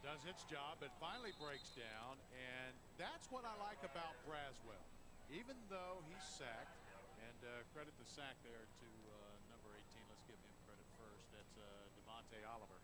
does its job. It finally breaks down, and that's what I like about Braswell. Even though he's sacked, and credit the sack there to number 18. Let's give him credit first. That's Devontae Oliver.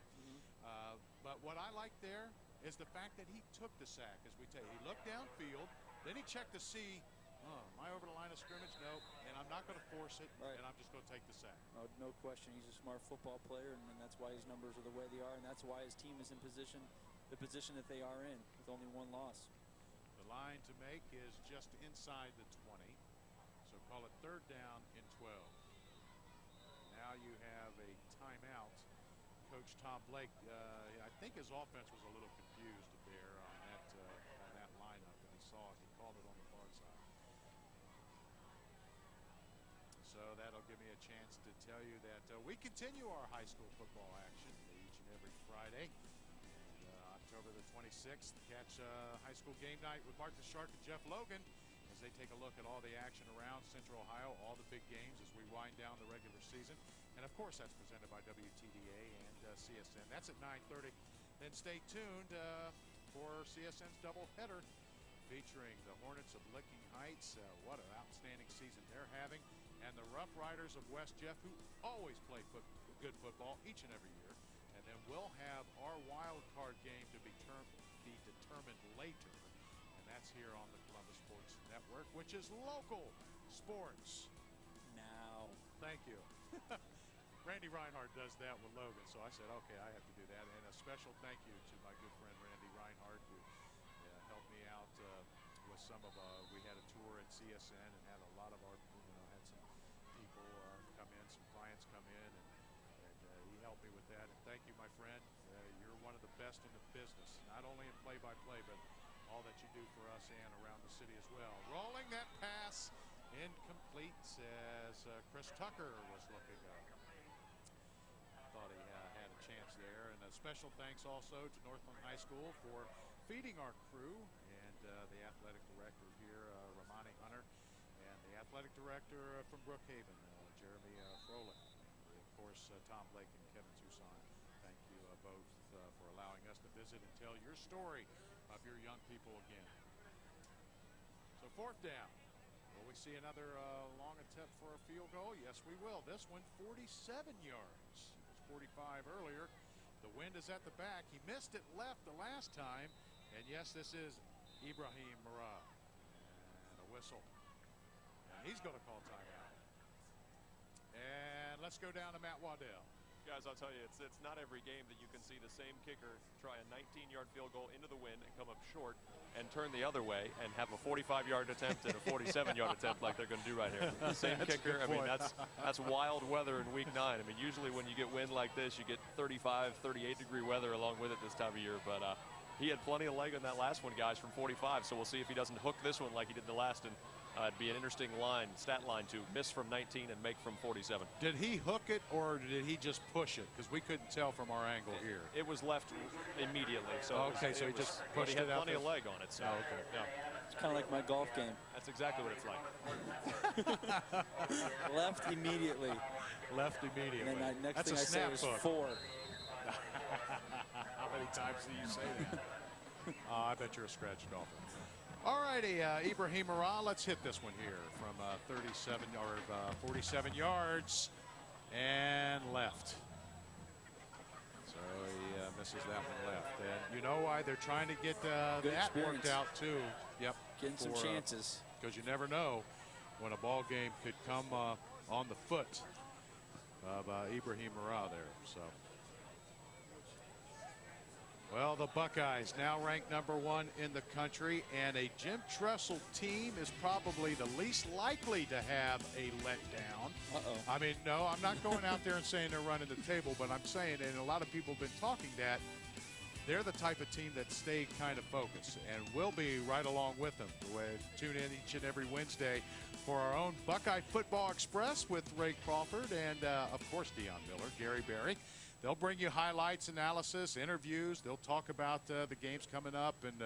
But what I like there is the fact that he took the sack, as we tell you. He looked downfield, then he checked to see, am I over the line of scrimmage? No, and I'm not going to force it, and I'm just going to take the sack. No question. He's a smart football player, and that's why his numbers are the way they are, and that's why his team is in the position that they are in, with only 1 loss. The line to make is just inside the 20, so call it 3rd down and 12. Now you have a timeout. Coach Coach Tom Blake, I think his offense was a little confused there on that lineup, and he saw it. He called it on the far side. So that'll give me a chance to tell you that we continue our high school football action each and every Friday. And, October the 26th, catch high school game night with Mark DeShark and Jeff Logan as they take a look at all the action around Central Ohio, all the big games as we wind down the regular season. And of course, that's presented by WTDA and CSN. That's at 9:30. Then stay tuned for CSN's doubleheader featuring the Hornets of Licking Heights. What an outstanding season they're having. And the Rough Riders of West Jeff, who always play good football each and every year. And then we'll have our wild card game to be determined later. And that's here on the Columbus Sports Network, which is local sports. Now. Thank you. Randy Reinhardt does that with Logan, so I said, okay, I have to do that. And a special thank you to my good friend Randy Reinhardt, who helped me out with some of. We had a tour at CSN and had a lot of our, had some people come in, some clients come in, and he helped me with that. And thank you, my friend. You're one of the best in the business, not only in play-by-play, but all that you do for us and around the city as well. Rolling that pass, incomplete as Chris Tucker was looking up. Thought he had a chance there. And a special thanks also to Northland High School for feeding our crew, and the athletic director here, Ramani Hunter, and the athletic director from Brookhaven, Jeremy Froelich. Of course, Tom Blake and Kevin Tucson. Thank you both for allowing us to visit and tell your story of your young people again. So fourth down. Will we see another long attempt for a field goal? Yes, we will. This one 47 yards. 45 earlier. The wind is at the back. He missed it left the last time. And yes, this is Ibrahim Murad. And a whistle. And he's going to call timeout. And let's go down to Matt Waddell. Guys, I'll tell you, it's not every game that you can see the same kicker try a 19-yard field goal into the wind and come up short and turn the other way and have a 45-yard attempt and a 47-yard attempt like they're going to do right here. The same kicker. I mean, that's wild weather in week 9. I mean, usually when you get wind like this, you get 35, 38-degree weather along with it this time of year. But he had plenty of leg on that last one, guys, from 45. So we'll see if he doesn't hook this one like he did the last. And it'd be an interesting stat line to miss from 19 and make from 47. Did he hook it or did he just push it? Because we couldn't tell from our angle here. It was left immediately. So okay, so he just pushed it out. Plenty of leg on it. So. Oh, okay. Yeah. It's kind of like my golf game. That's exactly what it's like. Left immediately. Left immediately. And then next That's thing I say is 4. How many times do you say that? I bet you're a scratch golfer. All righty, Ibrahim Murad, let's hit this one here from 47 yards and left. So he misses that one left. And you know why they're trying to get that worked out too. Yep. Getting some chances. Because you never know when a ball game could come on the foot of Ibrahim Murad there. So. Well, the Buckeyes now ranked #1 in the country, and a Jim Tressel team is probably the least likely to have a letdown. I mean, no, I'm not going out there and saying they're running the table, but I'm saying, and a lot of people have been talking that, they're the type of team that stay kind of focused, and we'll be right along with them. Tune in each and every Wednesday for our own Buckeye Football Express with Ray Crawford and, of course, Deion Miller, Gary Berry. They'll bring you highlights, analysis, interviews. They'll talk about the games coming up and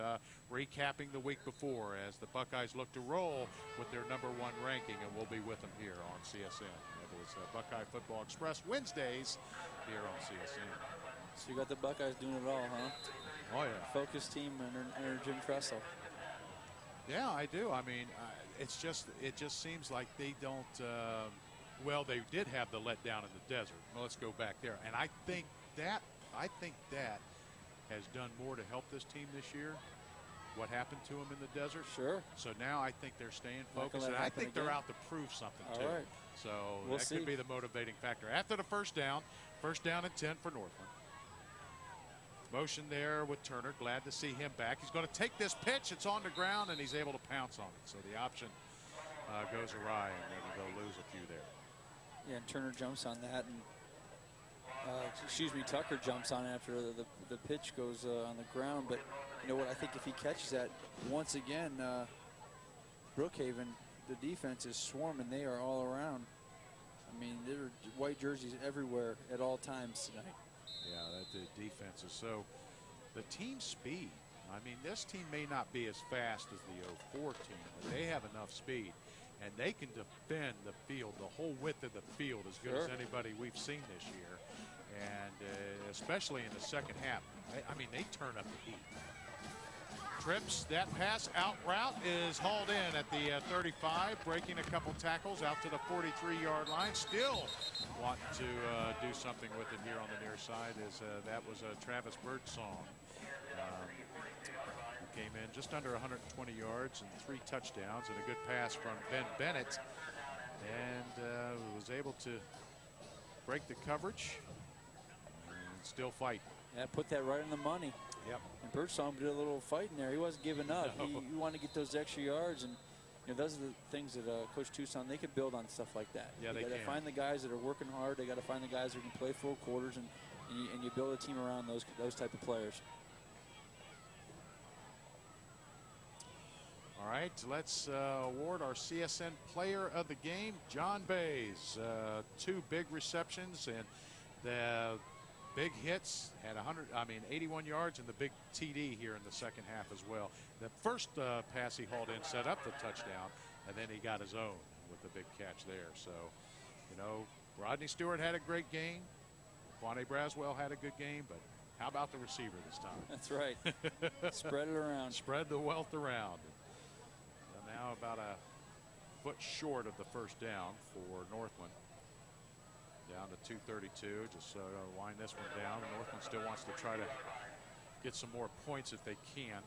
recapping the week before as the Buckeyes look to roll with their #1 ranking, and we'll be with them here on CSN. It is Buckeye Football Express Wednesdays here on CSN. So you got the Buckeyes doing it all, huh? Oh, yeah. Focus team under Jim Tressel. Yeah, I do. I mean, it just seems like they don't well, they did have the letdown in the desert. Well, let's go back there. And I think that has done more to help this team this year. What happened to them in the desert? Sure. So now I think they're staying focused, and I think they're out to prove something too. Right. So we'll that see. could be the motivating factor. After the first down and 10 for Northland. Motion there with Turner. Glad to see him back. He's going to take this pitch. It's on the ground, and he's able to pounce on it. So the option goes awry, and maybe they'll lose a few there. Yeah, and Turner jumps on that, and Tucker jumps on after the pitch goes on the ground. But you know what? I think if he catches that once again, Brookhaven, the defense is swarming. They are all around. I mean, there are white jerseys everywhere at all times tonight. Yeah, the defense is so. The team speed. I mean, this team may not be as fast as the 04 team, but they have enough speed. And they can defend the field, the whole width of the field, as good as anybody we've seen this year. And especially in the second half. I mean, they turn up the heat. Trips, that pass out route is hauled in at the 35, breaking a couple tackles out to the 43-yard line. Still wanting to do something with it here on the near side, as that was Travis Birdsong. Came in just under 120 yards and 3 touchdowns, and a good pass from Ben Bennett, and was able to break the coverage and still fight. Yeah, put that right on the money. Yep. And Birdsong did a little fighting there. He wasn't giving up. No. He wanted to get those extra yards, and you know, those are the things that Coach Tucson, they could build on stuff like that. Yeah, they got to can. find the guys that are working hard. They got to find the guys who can play full quarters, and you build a team around those type of players. All right, let's award our CSN Player of the Game, John Bays. 2 big receptions and the big hits at 81 yards, and the big TD here in the second half as well. The first pass he hauled in set up the touchdown, and then he got his own with the big catch there. So, you know, Rodney Stewart had a great game. Quante Braswell had a good game, but how about the receiver this time? That's right. Spread it around. Spread the wealth around. Now about a foot short of the first down for Northland. Down to 232. Just wind this one down. Northland still wants to try to get some more points if they can.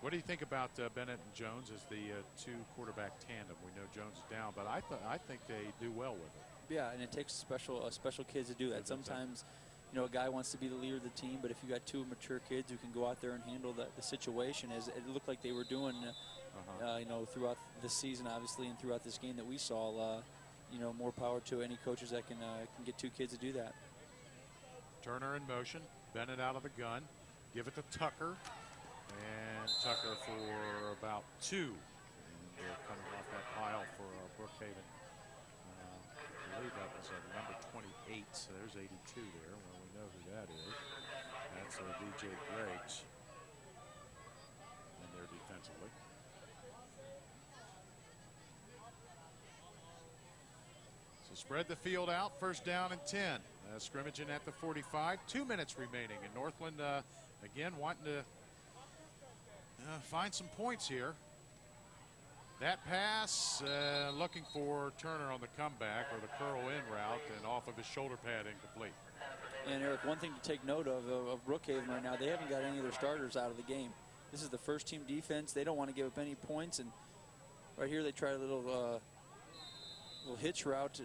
What do you think about Bennett and Jones as the 2 quarterback tandem? We know Jones is down, but I think they do well with it. Yeah, and it takes special kids to do that. Sometimes, you know, a guy wants to be the leader of the team, but if you got 2 mature kids who can go out there and handle the situation, as it looked like they were doing, you know, throughout this season, obviously, and throughout this game that we saw, you know, more power to any coaches that can get 2 kids to do that. Turner in motion, Bennett out of the gun, give it to Tucker, and Tucker for about 2. And they're coming off that pile for Brookhaven. I believe that was number 28, so there's 82 there. Well, we know who that is. That's DJ Greggs in there defensively. So spread the field out, first down and 10. Scrimmaging at the 45, 2 minutes remaining. And Northland, again, wanting to find some points here. That pass, looking for Turner on the comeback or the curl in route, and off of his shoulder pad, incomplete. And Eric, one thing to take note of Brookhaven right now, they haven't got any of their starters out of the game. This is the first team defense. They don't want to give up any points, and right here they tried a little hitch route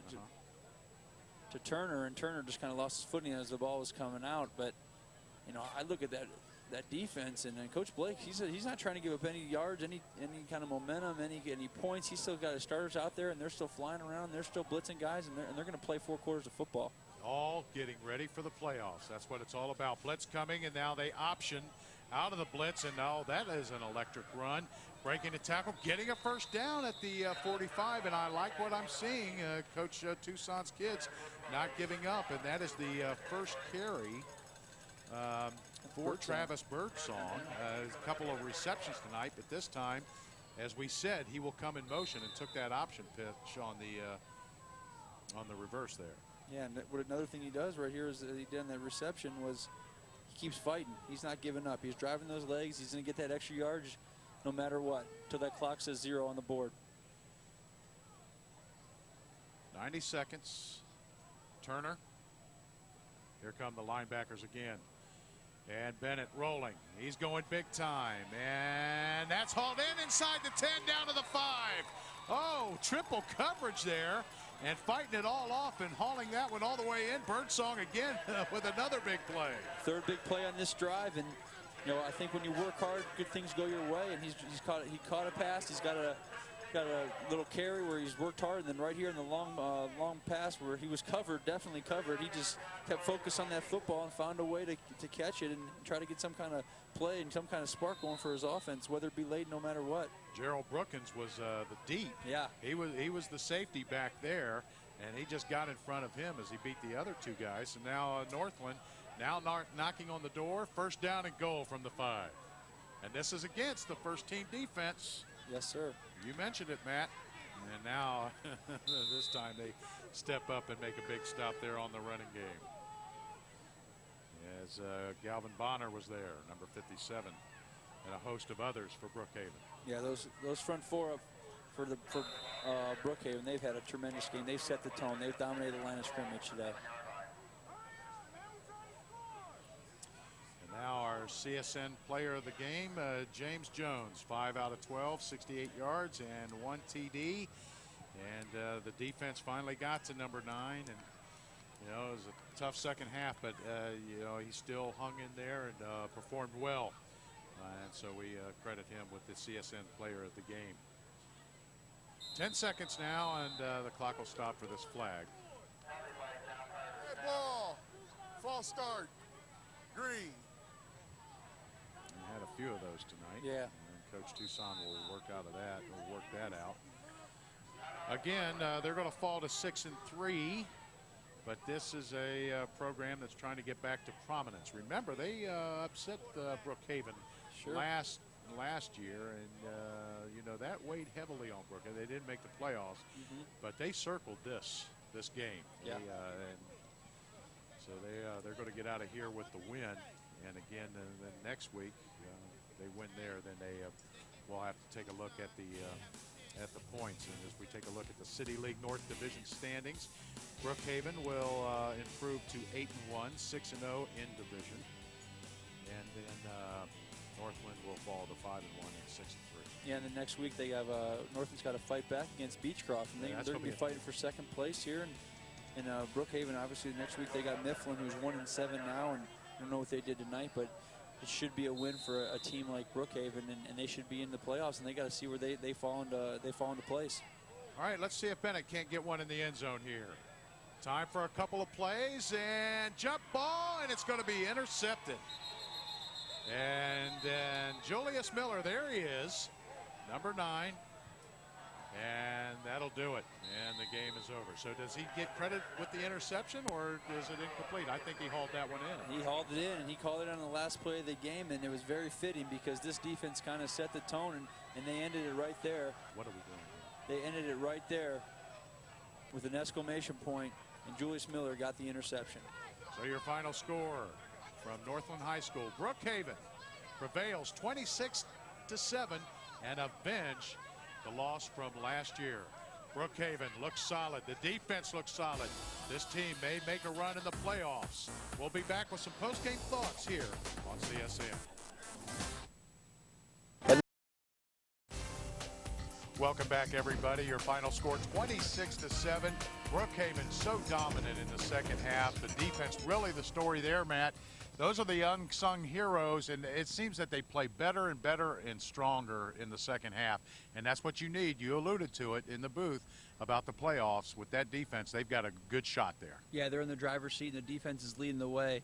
to Turner, and Turner just kind of lost his footing as the ball was coming out. But you know, I look at that defense, and Coach Blake, he's not trying to give up any yards, any kind of momentum, any points. He's still got his starters out there, and they're still flying around. They're still blitzing guys, and they're going to play 4 quarters of football. All getting ready for the playoffs. That's what it's all about. Blitz coming, and now they option out of the blitz, and now that is an electric run. Breaking the tackle, getting a first down at the 45, and I like what I'm seeing. Coach Tucson's kids not giving up, and that is the first carry for Travis Birdsong. A couple of receptions tonight, but this time, as we said, he will come in motion and took that option pitch on the reverse there. Yeah, and what another thing he does right here is that he did in that reception was he keeps fighting. He's not giving up. He's driving those legs. He's going to get that extra yardage no matter what, till that clock says 0 on the board. 90 seconds. Turner. Here come the linebackers again. And Bennett rolling. He's going big time. And that's hauled in inside the 10, down to the 5. Oh, triple coverage there. And fighting it all off and hauling that one all the way in. Birdsong again with another big play. 3rd big play on this drive. And, you know, I think when you work hard, good things go your way. And he caught a pass. He's got got a little carry where he's worked hard, and then right here in the long pass where he was covered, definitely covered, he just kept focused on that football and found a way to catch it and try to get some kind of play and some kind of spark going for his offense, whether it be late, no matter what. Gerald Brookins was the deep. Yeah. He was the safety back there, and he just got in front of him as he beat the other two guys. And now Northland now knocking on the door, first down and goal from the 5. And this is against the first team defense. Yes, sir. You mentioned it, Matt. And now this time they step up and make a big stop there on the running game. As Galvin Bonner was there, number 57, and a host of others for Brookhaven. Yeah, those front four up for Brookhaven, they've had a tremendous game. They've set the tone. They've dominated the line of scrimmage today. And now our CSN player of the game, James Jones, 5 out of 12, 68 yards and 1 TD. And the defense finally got to number 9, and you know, it was a tough second half, but you know, he still hung in there and performed well. And so we credit him with the CSN player of the game. 10 seconds now, and the clock will stop for this flag. Red ball. False start. Green. We had a few of those tonight. Yeah. And Coach Tucson will work that out. Again, they're going to fall to 6-3. But this is a program that's trying to get back to prominence. Remember, they upset Brookhaven last year, and you know, that weighed heavily on Brookhaven. They didn't make the playoffs, but they circled this game. Yeah. And so they're going to get out of here with the win. And again, then next week they win there, then they will have to take a look at the points. And as we take a look at the City League North Division standings, Brookhaven will improve to 8-1, 6-0 in division, and then Northland will fall to 5-1 and 6-3. Yeah, and then next week they have Northland's got to fight back against Beechcroft, and they're going to be fighting for second place here. And Brookhaven, obviously, next week they got Mifflin, who's 1-7 now, and I don't know what they did tonight, but it should be a win for a team like Brookhaven, and they should be in the playoffs, and they got to see where they fall into place. All right, let's see if Bennett can't get one in the end zone here. Time for a couple of plays, and jump ball, and it's going to be intercepted. And then Julius Miller, there he is, number 9, and that'll do it. And the game is over. So does he get credit with the interception, or is it incomplete? I think he hauled that one in. He hauled it in, and he called it on the last play of the game, and it was very fitting because this defense kind of set the tone, and they ended it right there. What are we doing here? They ended it right there with an exclamation point, and Julius Miller got the interception. So your final score from Northland High School: Brookhaven prevails 26-7 and avenge the loss from last year. Brookhaven looks solid. The defense looks solid. This team may make a run in the playoffs. We'll be back with some post-game thoughts here on CSN. Welcome back, everybody. Your final score, 26-7. Brookhaven so dominant in the second half. The defense, really the story there, Matt. Those are the unsung heroes, and it seems that they play better and better and stronger in the second half, and that's what you need. You alluded to it in the booth about the playoffs. With that defense, they've got a good shot there. Yeah, they're in the driver's seat, and the defense is leading the way.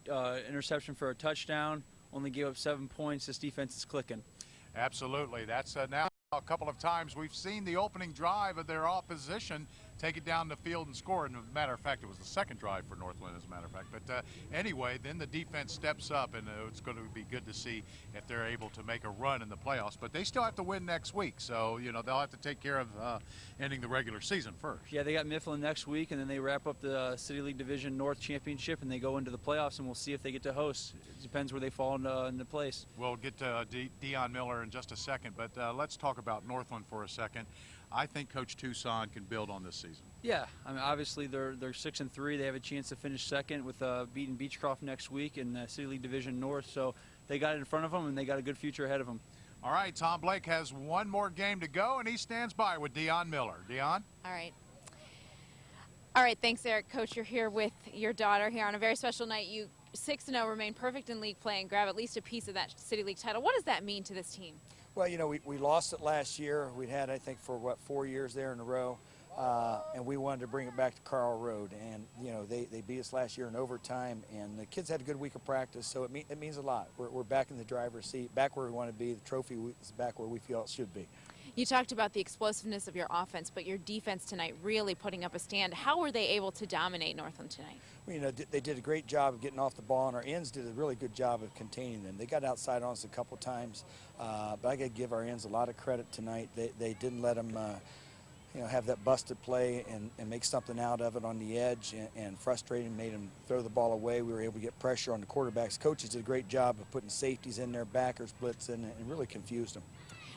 Interception for a touchdown, only gave up 7 points. This defense is clicking. Absolutely. That's now a couple of times we've seen the opening drive of their opposition take it down the field and score. And as a matter of fact, it was the second drive for Northland, as a matter of fact. But anyway, then the defense steps up, and it's going to be good to see if they're able to make a run in the playoffs. But they still have to win next week, so you know they'll have to take care of ending the regular season first. Yeah, they got Mifflin next week, and then they wrap up the City League Division North Championship, and they go into the playoffs, and we'll see if they get to host. It depends where they fall into place. We'll get to Dion Miller in just a second, but let's talk about Northland for a second. I think Coach Tucson can build on this season. Yeah, I mean, obviously they're 6-3. They have a chance to finish second with beating Beechcroft next week in the City League Division North. So they got it in front of them, and they got a good future ahead of them. All right, Tom Blake has one more game to go, and he stands by with Dion Miller. Dion? All right. All right, thanks, Eric. Coach, you're here with your daughter here on a very special night. You 6-0, remain perfect in league play, and grab at least a piece of that City League title. What does that mean to this team? Well, you know, we lost it last year. We'd had, I think, for, 4 years there in a row. And we wanted to bring it back to Carl Road. And, you know, they beat us last year in overtime. And the kids had a good week of practice, so it means a lot. We're back in the driver's seat, back where we want to be. The trophy is back where we feel it should be. You talked about the explosiveness of your offense, but your defense tonight really putting up a stand. How were they able to dominate Northland tonight? Well, you know, they did a great job of getting off the ball, and our ends did a really good job of containing them. They got outside on us a couple times, but I got to give our ends a lot of credit tonight. They didn't let them, you know, have that busted play and make something out of it on the edge, and frustrating, made them throw the ball away. We were able to get pressure on the quarterbacks. Coaches did a great job of putting safeties in there, backers blitzing, and really confused them.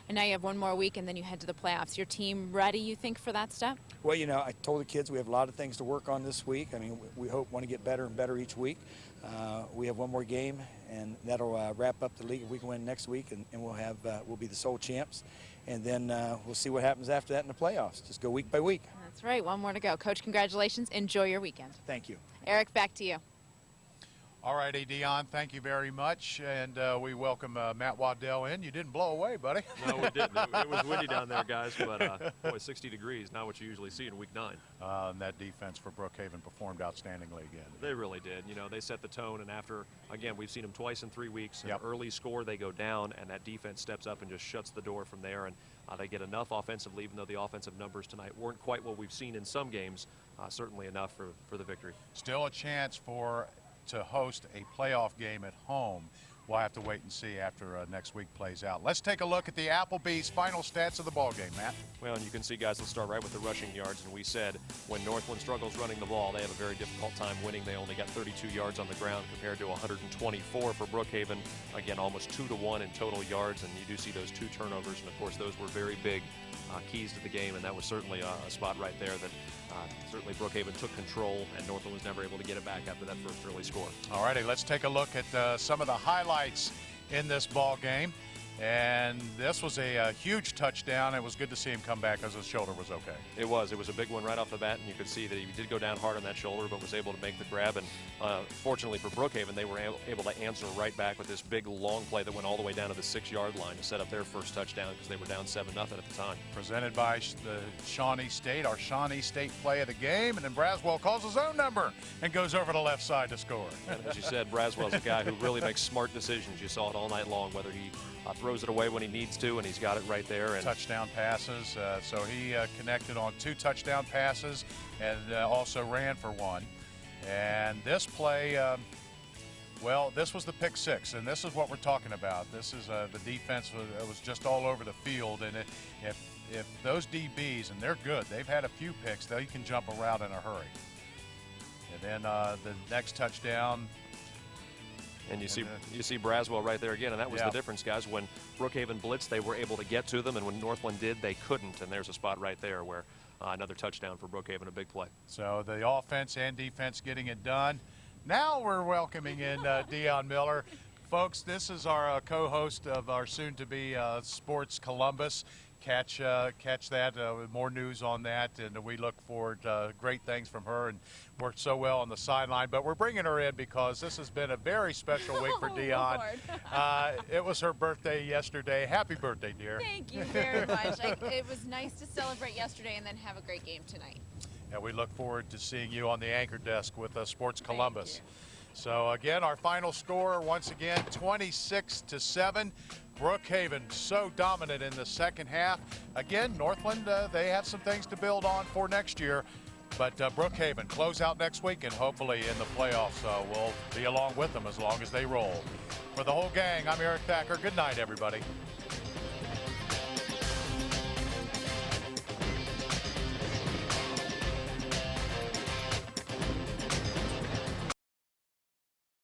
And now you have one more week, and then you head to the playoffs. Your team ready, you think, for that step? Well, you know, I told the kids we have a lot of things to work on this week. I mean, we want to get better and better each week. We have one more game, and that'll wrap up the league. If we can win next week, and we'll be the sole champs. And then we'll see what happens after that in the playoffs. Just go week by week. That's right. One more to go. Coach, congratulations. Enjoy your weekend. Thank you. Eric, back to you. All righty, Dion, thank you very much. And we welcome Matt Waddell in. You didn't blow away, buddy. No, we didn't. It was windy down there, guys, but boy, 60 degrees, not what you usually see in week 9. And that defense for Brookhaven performed outstandingly again. They really did. You know, they set the tone, and after, again, we've seen them twice in 3 weeks. An Yep. early score, they go down, and that defense steps up and just shuts the door from there. And they get enough offensively, even though the offensive numbers tonight weren't quite what we've seen in some games, certainly enough for the victory. Still a chance to host a playoff game at home. We'll have to wait and see after next week plays out. Let's take a look at the Applebee's final stats of the ball game, Matt. Well, and you can see, guys, let's start right with the rushing yards. And we said when Northland struggles running the ball, they have a very difficult time winning. They only got 32 yards on the ground compared to 124 for Brookhaven. Again, almost 2-to-1 in total yards, and you do see those 2 turnovers. And, of course, those were very big keys to the game, and that was certainly a spot right there that certainly Brookhaven took control, and Northland was never able to get it back after that first early score. All righty, let's take a look at some of the highlights in this ball game. And this was a huge touchdown. It was good to see him come back because his shoulder was okay. It was a big one right off the bat, and you could see that he did go down hard on that shoulder, but was able to make the grab. And fortunately for Brookhaven, they were able to answer right back with this big long play that went all the way down to the 6-yard line to set up their first touchdown because they were down 7-0 at the time. Presented by the Shawnee State, our Shawnee State play of the game, and then Braswell calls his own number and goes over the left side to score. And as you said, Braswell's a guy who really makes smart decisions. You saw it all night long, whether he throws it away when he needs to, and he's got it right there. And touchdown passes. So he connected on 2 touchdown passes and also ran for 1. And this play, well, this was the pick 6, and this is what we're talking about. This is the defense was just all over the field, and if those DBs, and they're good, they've had a few picks, they can jump around in a hurry. And then the next touchdown. And you see Braswell right there again, and that was the difference, guys. When Brookhaven blitzed, they were able to get to them, and when Northland did, they couldn't. And there's a spot right there where another touchdown for Brookhaven, a big play. So the offense and defense getting it done. Now we're welcoming in Dion Miller. Folks, this is our co-host of our soon-to-be Sports Columbus. Catch that, more news on that, and we look forward to great things from her, and worked so well on the sideline. But we're bringing her in because this has been a very special week for Dion. It was her birthday yesterday. Happy birthday, dear. Thank you very much. It was nice to celebrate yesterday and then have a great game tonight. And we look forward to seeing you on the anchor desk with Sports Columbus. So again, our final score once again 26-7. Brookhaven so dominant in the second half. Again, Northland, they have some things to build on for next year. But Brookhaven close out next week, and hopefully in the playoffs we'll be along with them as long as they roll. For the whole gang, I'm Eric Thacker. Good night, everybody.